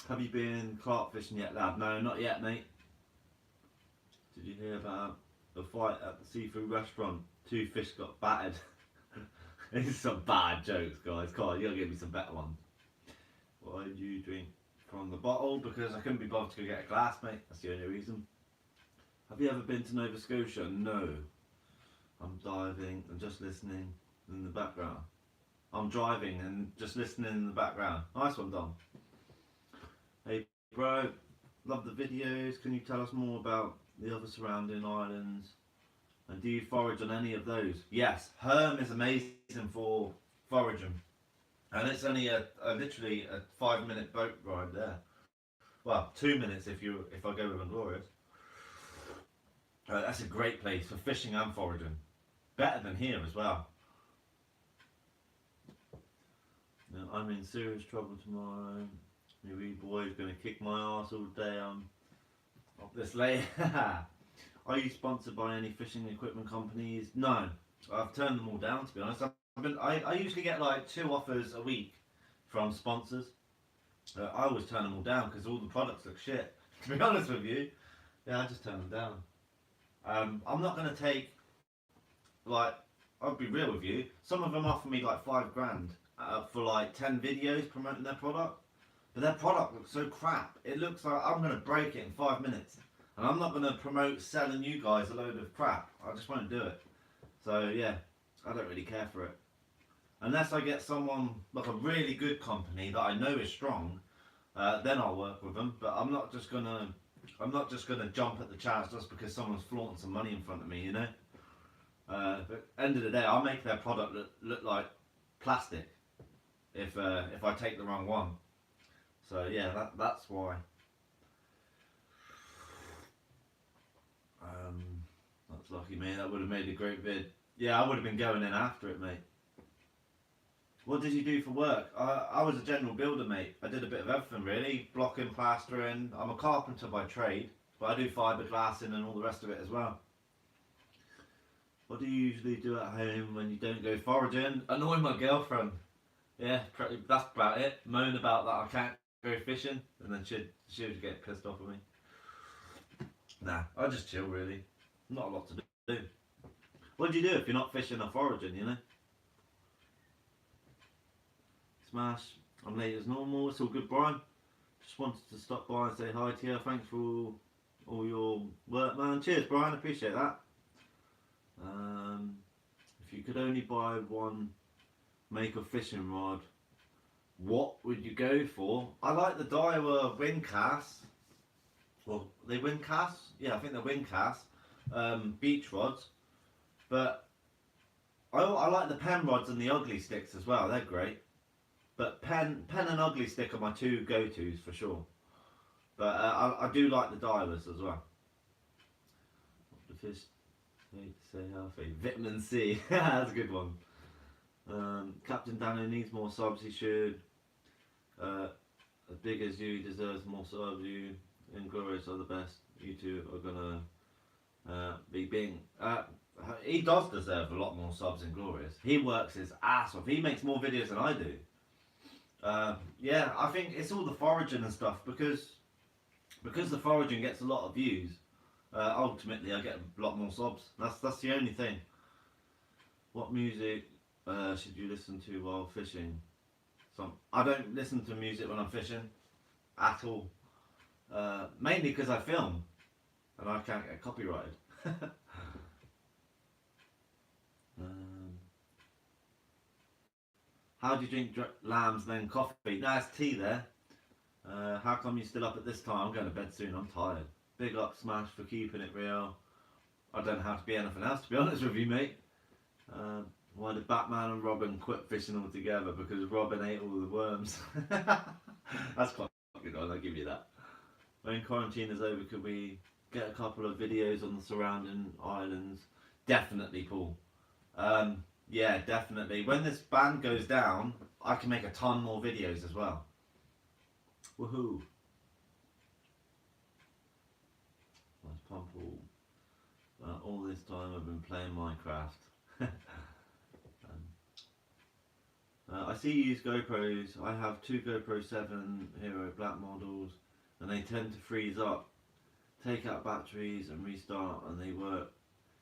Have you been carp fishing yet, lad? No, not yet, mate. Did you hear about the fight at the seafood restaurant? 2 fish got battered. These are some bad jokes, guys. Come on, you gotta give me some better ones. Why did you drink from the bottle? Because I couldn't be bothered to go get a glass, mate. That's the only reason. Have you ever been to Nova Scotia? No. I'm diving and just listening in the background. I'm driving and just listening in the background. Nice one, Dom. Hey, bro. Love the videos. Can you tell us more about the other surrounding islands? And do you forage on any of those? Yes. Herm is amazing for foraging. And it's only literally a 5-minute boat ride there. Well, 2 minutes if I go with Glorious. That's a great place for fishing and foraging. Better than here as well. Now, I'm in serious trouble tomorrow. My wee boy's gonna kick my ass all day. I'm up this late. Are you sponsored by any fishing equipment companies? No, I've turned them all down, to be honest. I usually get like 2 offers a week from sponsors. I always turn them all down because all the products look shit. To be honest with you, yeah, I just turn them down. I'm not gonna take like I'll be real with you. Some of them offer me like £5 for like 10 videos promoting their product. But their product looks so crap. It looks like I'm going to break it in 5 minutes. And I'm not going to promote selling you guys a load of crap. I just won't do it. So yeah, I don't really care for it. Unless I get someone, like a really good company that I know is strong, then I'll work with them. But I'm not just gonna jump at the chance just because someone's flaunting some money in front of me, you know. But end of the day, I'll make their product look like plastic if I take the wrong one. So yeah, that's why. That's lucky me. That would have made a great vid. Yeah, I would have been going in after it, mate. What did you do for work? I was a general builder, mate. I did a bit of everything, really. Blocking, plastering. I'm a carpenter by trade, but I do fiberglassing and all the rest of it as well. What do you usually do at home when you don't go foraging? Annoy my girlfriend. Yeah, that's about it. Moan about that I can't go fishing, and then she'd get pissed off at me. Nah, I just chill, really. Not a lot to do. What do you do if you're not fishing or foraging, you know? Smash. I'm late as normal. It's all good, Brian. Just wanted to stop by and say hi to you. Thanks for all your work, man. Cheers, Brian. Appreciate that. If you could only buy one make of fishing rod, what would you go for? I like the Daiwa Windcast. Well, they Windcast? Yeah, I think they're Windcast. Beach rods. But I like the pen rods and the ugly sticks as well. They're great. But pen and ugly stick are my two go-tos for sure. But I do like the Daiwas as well. The fish stay healthy. Vitamin C. That's a good one. Captain Dano needs more subs. He should. As big as you deserves more subs. You Inglorious are the best. You two are gonna be being. He does deserve a lot more subs in Glorious. He works his ass off. He makes more videos than I do. Yeah, I think it's all the foraging and stuff because the foraging gets a lot of views. Ultimately, I get a lot more subs. That's the only thing. What music should you listen to while fishing? I don't listen to music when I'm fishing at all. Mainly because I film and I can't get copyrighted. How do you drink lambs then coffee? No, it's tea there. How come you're still up at this time? I'm going to bed soon. I'm tired. Big up Smash for keeping it real. I don't know how to be anything else, to be honest with you, mate. Why did Batman and Robin quit fishing altogether? Because Robin ate all the worms. That's quite good one, I'll give you that. When quarantine is over, could we get a couple of videos on the surrounding islands? Definitely, Paul. Yeah, definitely. When this ban goes down, I can make a ton more videos as well. Woohoo. Nice pump all. All this time I've been playing Minecraft. I see you use GoPros. I have two GoPro 7 Hero Black models and they tend to freeze up. Take out batteries and restart and they work.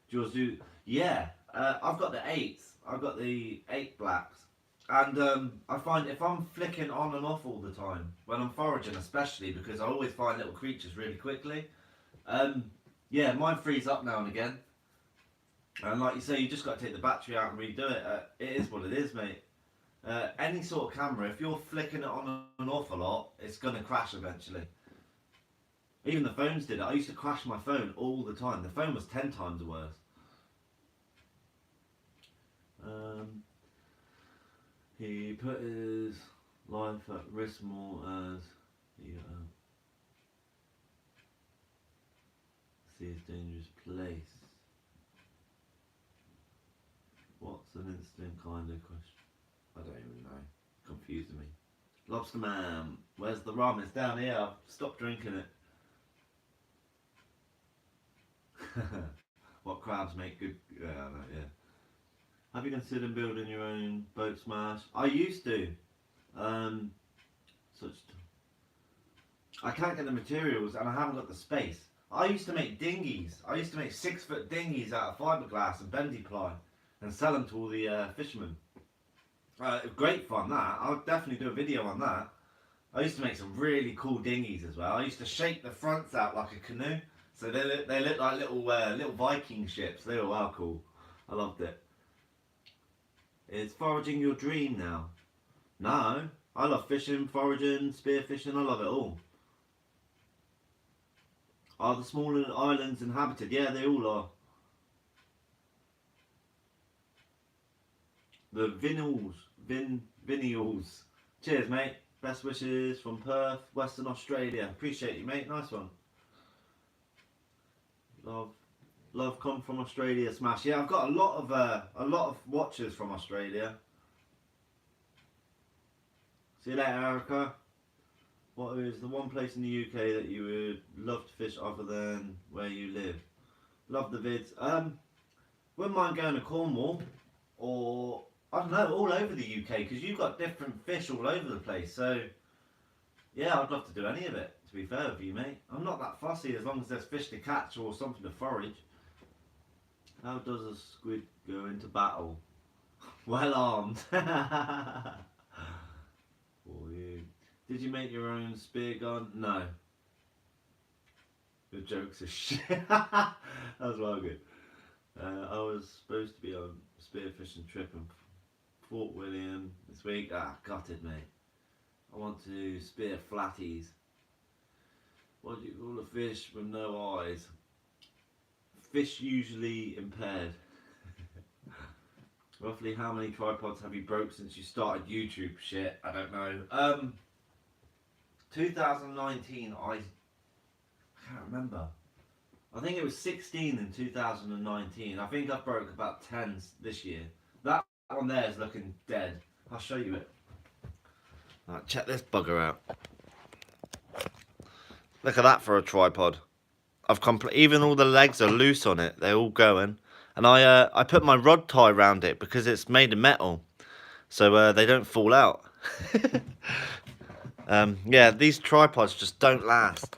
Yours do? Yeah, I've got the 8s. I've got the 8 blacks. And I find if I'm flicking on and off all the time, when I'm foraging especially, because I always find little creatures really quickly, yeah, mine frees up now and again. And like you say, you just got to take the battery out and redo it. It is what it is, mate. Any sort of camera, if you're flicking it on and off a lot, it's going to crash eventually. Even the phones did it. I used to crash my phone all the time. The phone was 10 times worse. He put his life at risk more as he sees dangerous place. What's an instant kind of question? I don't even know. Confusing me. Lobster man, where's the rum? It's down here. I've stopped drinking it. What crabs make good? Yeah, I know, yeah. Have you considered building your own boat, Smash? I used to. I can't get the materials and I haven't got the space. I used to make dinghies. I used to make 6-foot dinghies out of fiberglass and bendy ply. and sell them to all the fishermen. Great fun that. I'll definitely do a video on that. I used to make some really cool dinghies as well. I used to shape the fronts out like a canoe, so they look like little Viking ships. They were well cool. I loved it. Is foraging your dream now? No, I love fishing, foraging, spearfishing. I love it all. Are the smaller islands inhabited? Yeah, they all are. The Vinyals. Cheers, mate. Best wishes from Perth, Western Australia. Appreciate you, mate. Nice one. Love come from Australia. Smash. Yeah, I've got a lot of watchers from Australia. See you later, Erica. What is the one place in the UK that you would love to fish other than where you live? Love the vids. Wouldn't mind going to Cornwall, or I don't know, all over the UK, because you've got different fish all over the place. So yeah, I'd love to do any of it, to be fair with you, mate. I'm not that fussy as long as there's fish to catch or something to forage. How does a squid go into battle? Well armed. For you. Did you make your own spear gun? No. Your jokes are shit. That was well good. I was supposed to be on a spearfishing trip in Fort William this week. Gutted, mate. I want to spear flatties. What do you call a fish with no eyes? Fish usually impaired. Roughly how many tripods have you broke since you started YouTube? Shit, I don't know. 2019, I can't remember. I think it was 16 in 2019. I think I broke about 10 this year. That one there is looking dead. I'll show you it. Right, check this bugger out. Look at that for a tripod. Even all the legs are loose on it. They're all going. And I put my rod tie around it because it's made of metal, so they don't fall out. Yeah, these tripods just don't last.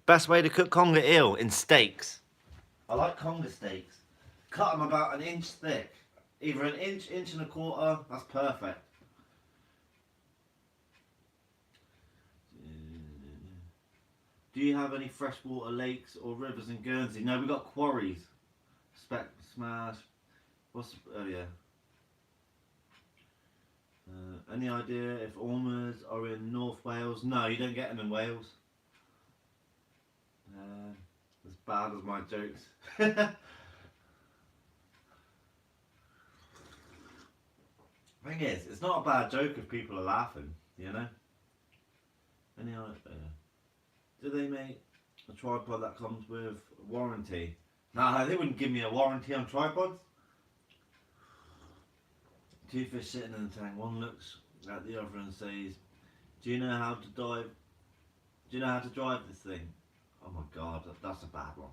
Best way to cook conger eel? In steaks. I like conger steaks. Cut them about an inch thick. Either an inch, inch and a quarter. That's perfect. Do you have any freshwater lakes or rivers in Guernsey? No, we've got quarries. Smash. Oh yeah. Any idea if ormers are in North Wales? No, you don't get them in Wales. As bad as my jokes. Thing is, it's not a bad joke if people are laughing, you know? Any idea? Do they make a tripod that comes with warranty? Nah, they wouldn't give me a warranty on tripods. Two fish sitting in the tank. One looks at the other and says, "Do you know how to dive? Do you know how to drive this thing?" Oh my god, that's a bad one.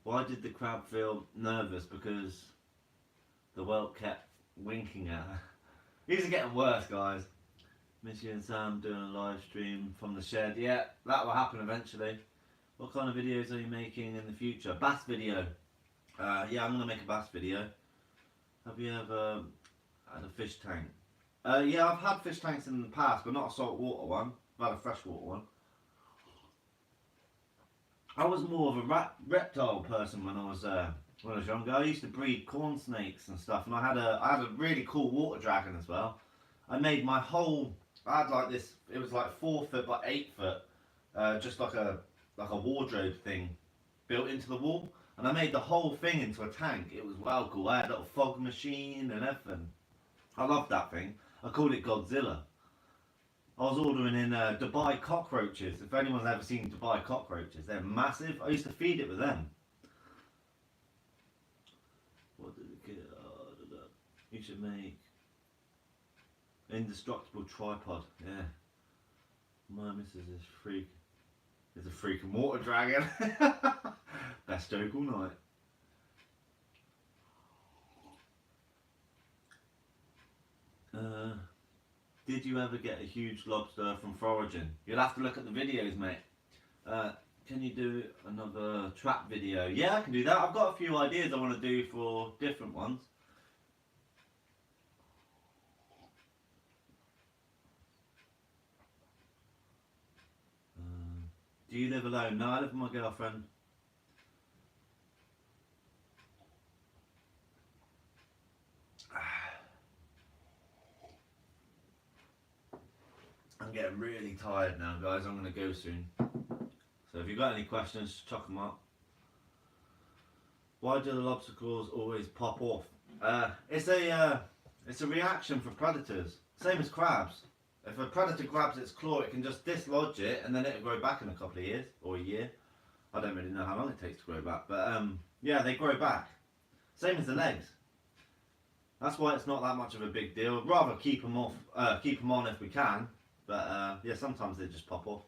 Why did the crab feel nervous? Because the whelk kept winking at her. These are getting worse, guys. Missy and Sam doing a live stream from the shed. Yeah, that will happen eventually. What kind of videos are you making in the future? Bass video. Yeah, I'm going to make a bass video. Have you ever had a fish tank? Yeah, I've had fish tanks in the past, but not a saltwater one. I've had a freshwater one. I was more of a reptile person when I was younger. I used to breed corn snakes and stuff, and I had a really cool water dragon as well. I made my whole. I had like this. It was like 4 foot by 8 foot, just like a wardrobe thing built into the wall, and I made the whole thing into a tank. It was well cool. I had a little fog machine and everything. I loved that thing. I called it Godzilla. I was ordering in Dubai cockroaches. If anyone's ever seen Dubai cockroaches, they're massive. I used to feed it with them. What did it get? You should make indestructible tripod. Yeah. My missus is a freaking water dragon. Best joke all night. Did you ever get a huge lobster from foraging? You'll have to look at the videos, mate. can you do another trap video? Yeah, I can do that. I've got a few ideas I want to do for different ones. Do you live alone? No, I live with my girlfriend. I'm getting really tired now, guys. I'm going to go soon. So if you've got any questions, chuck them up. Why do the lobster claws always pop off? It's a reaction for predators. Same as crabs. If a predator grabs its claw, it can just dislodge it, and then it'll grow back in a couple of years or a year. I don't really know how long it takes to grow back, but yeah, they grow back. Same as the legs. That's why it's not that much of a big deal. Rather keep them off, keep them on if we can. But yeah, sometimes they just pop off.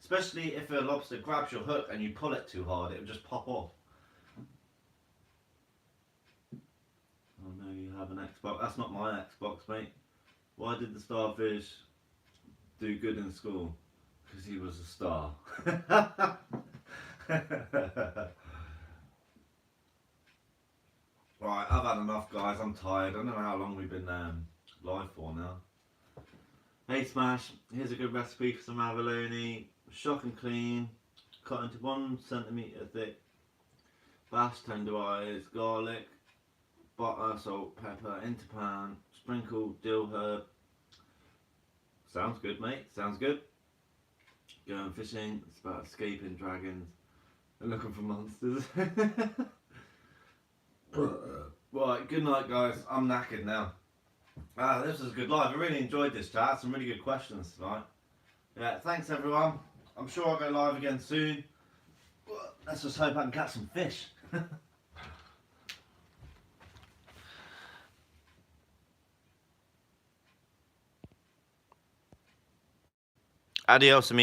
Especially if a lobster grabs your hook and you pull it too hard, it will just pop off. Oh no, you have an Xbox. That's not my Xbox, mate. Why did the starfish do good in school? Because he was a star. Right, I've had enough, guys. I'm tired. I don't know how long we've been live for now. Hey Smash, here's a good recipe for some abalone. Shock and clean, cut into 1 centimetre thick. Bash, tenderise, garlic, butter, salt, pepper, into pan, sprinkle dill herb. Sounds good, mate. Sounds good. Going fishing. It's about escaping dragons and looking for monsters. Right, good night, guys. I'm knackered now. This was a good live. I really enjoyed this chat. Some really good questions tonight. Yeah, thanks everyone. I'm sure I'll go live again soon. Let's just hope I can catch some fish. Adios, amigos.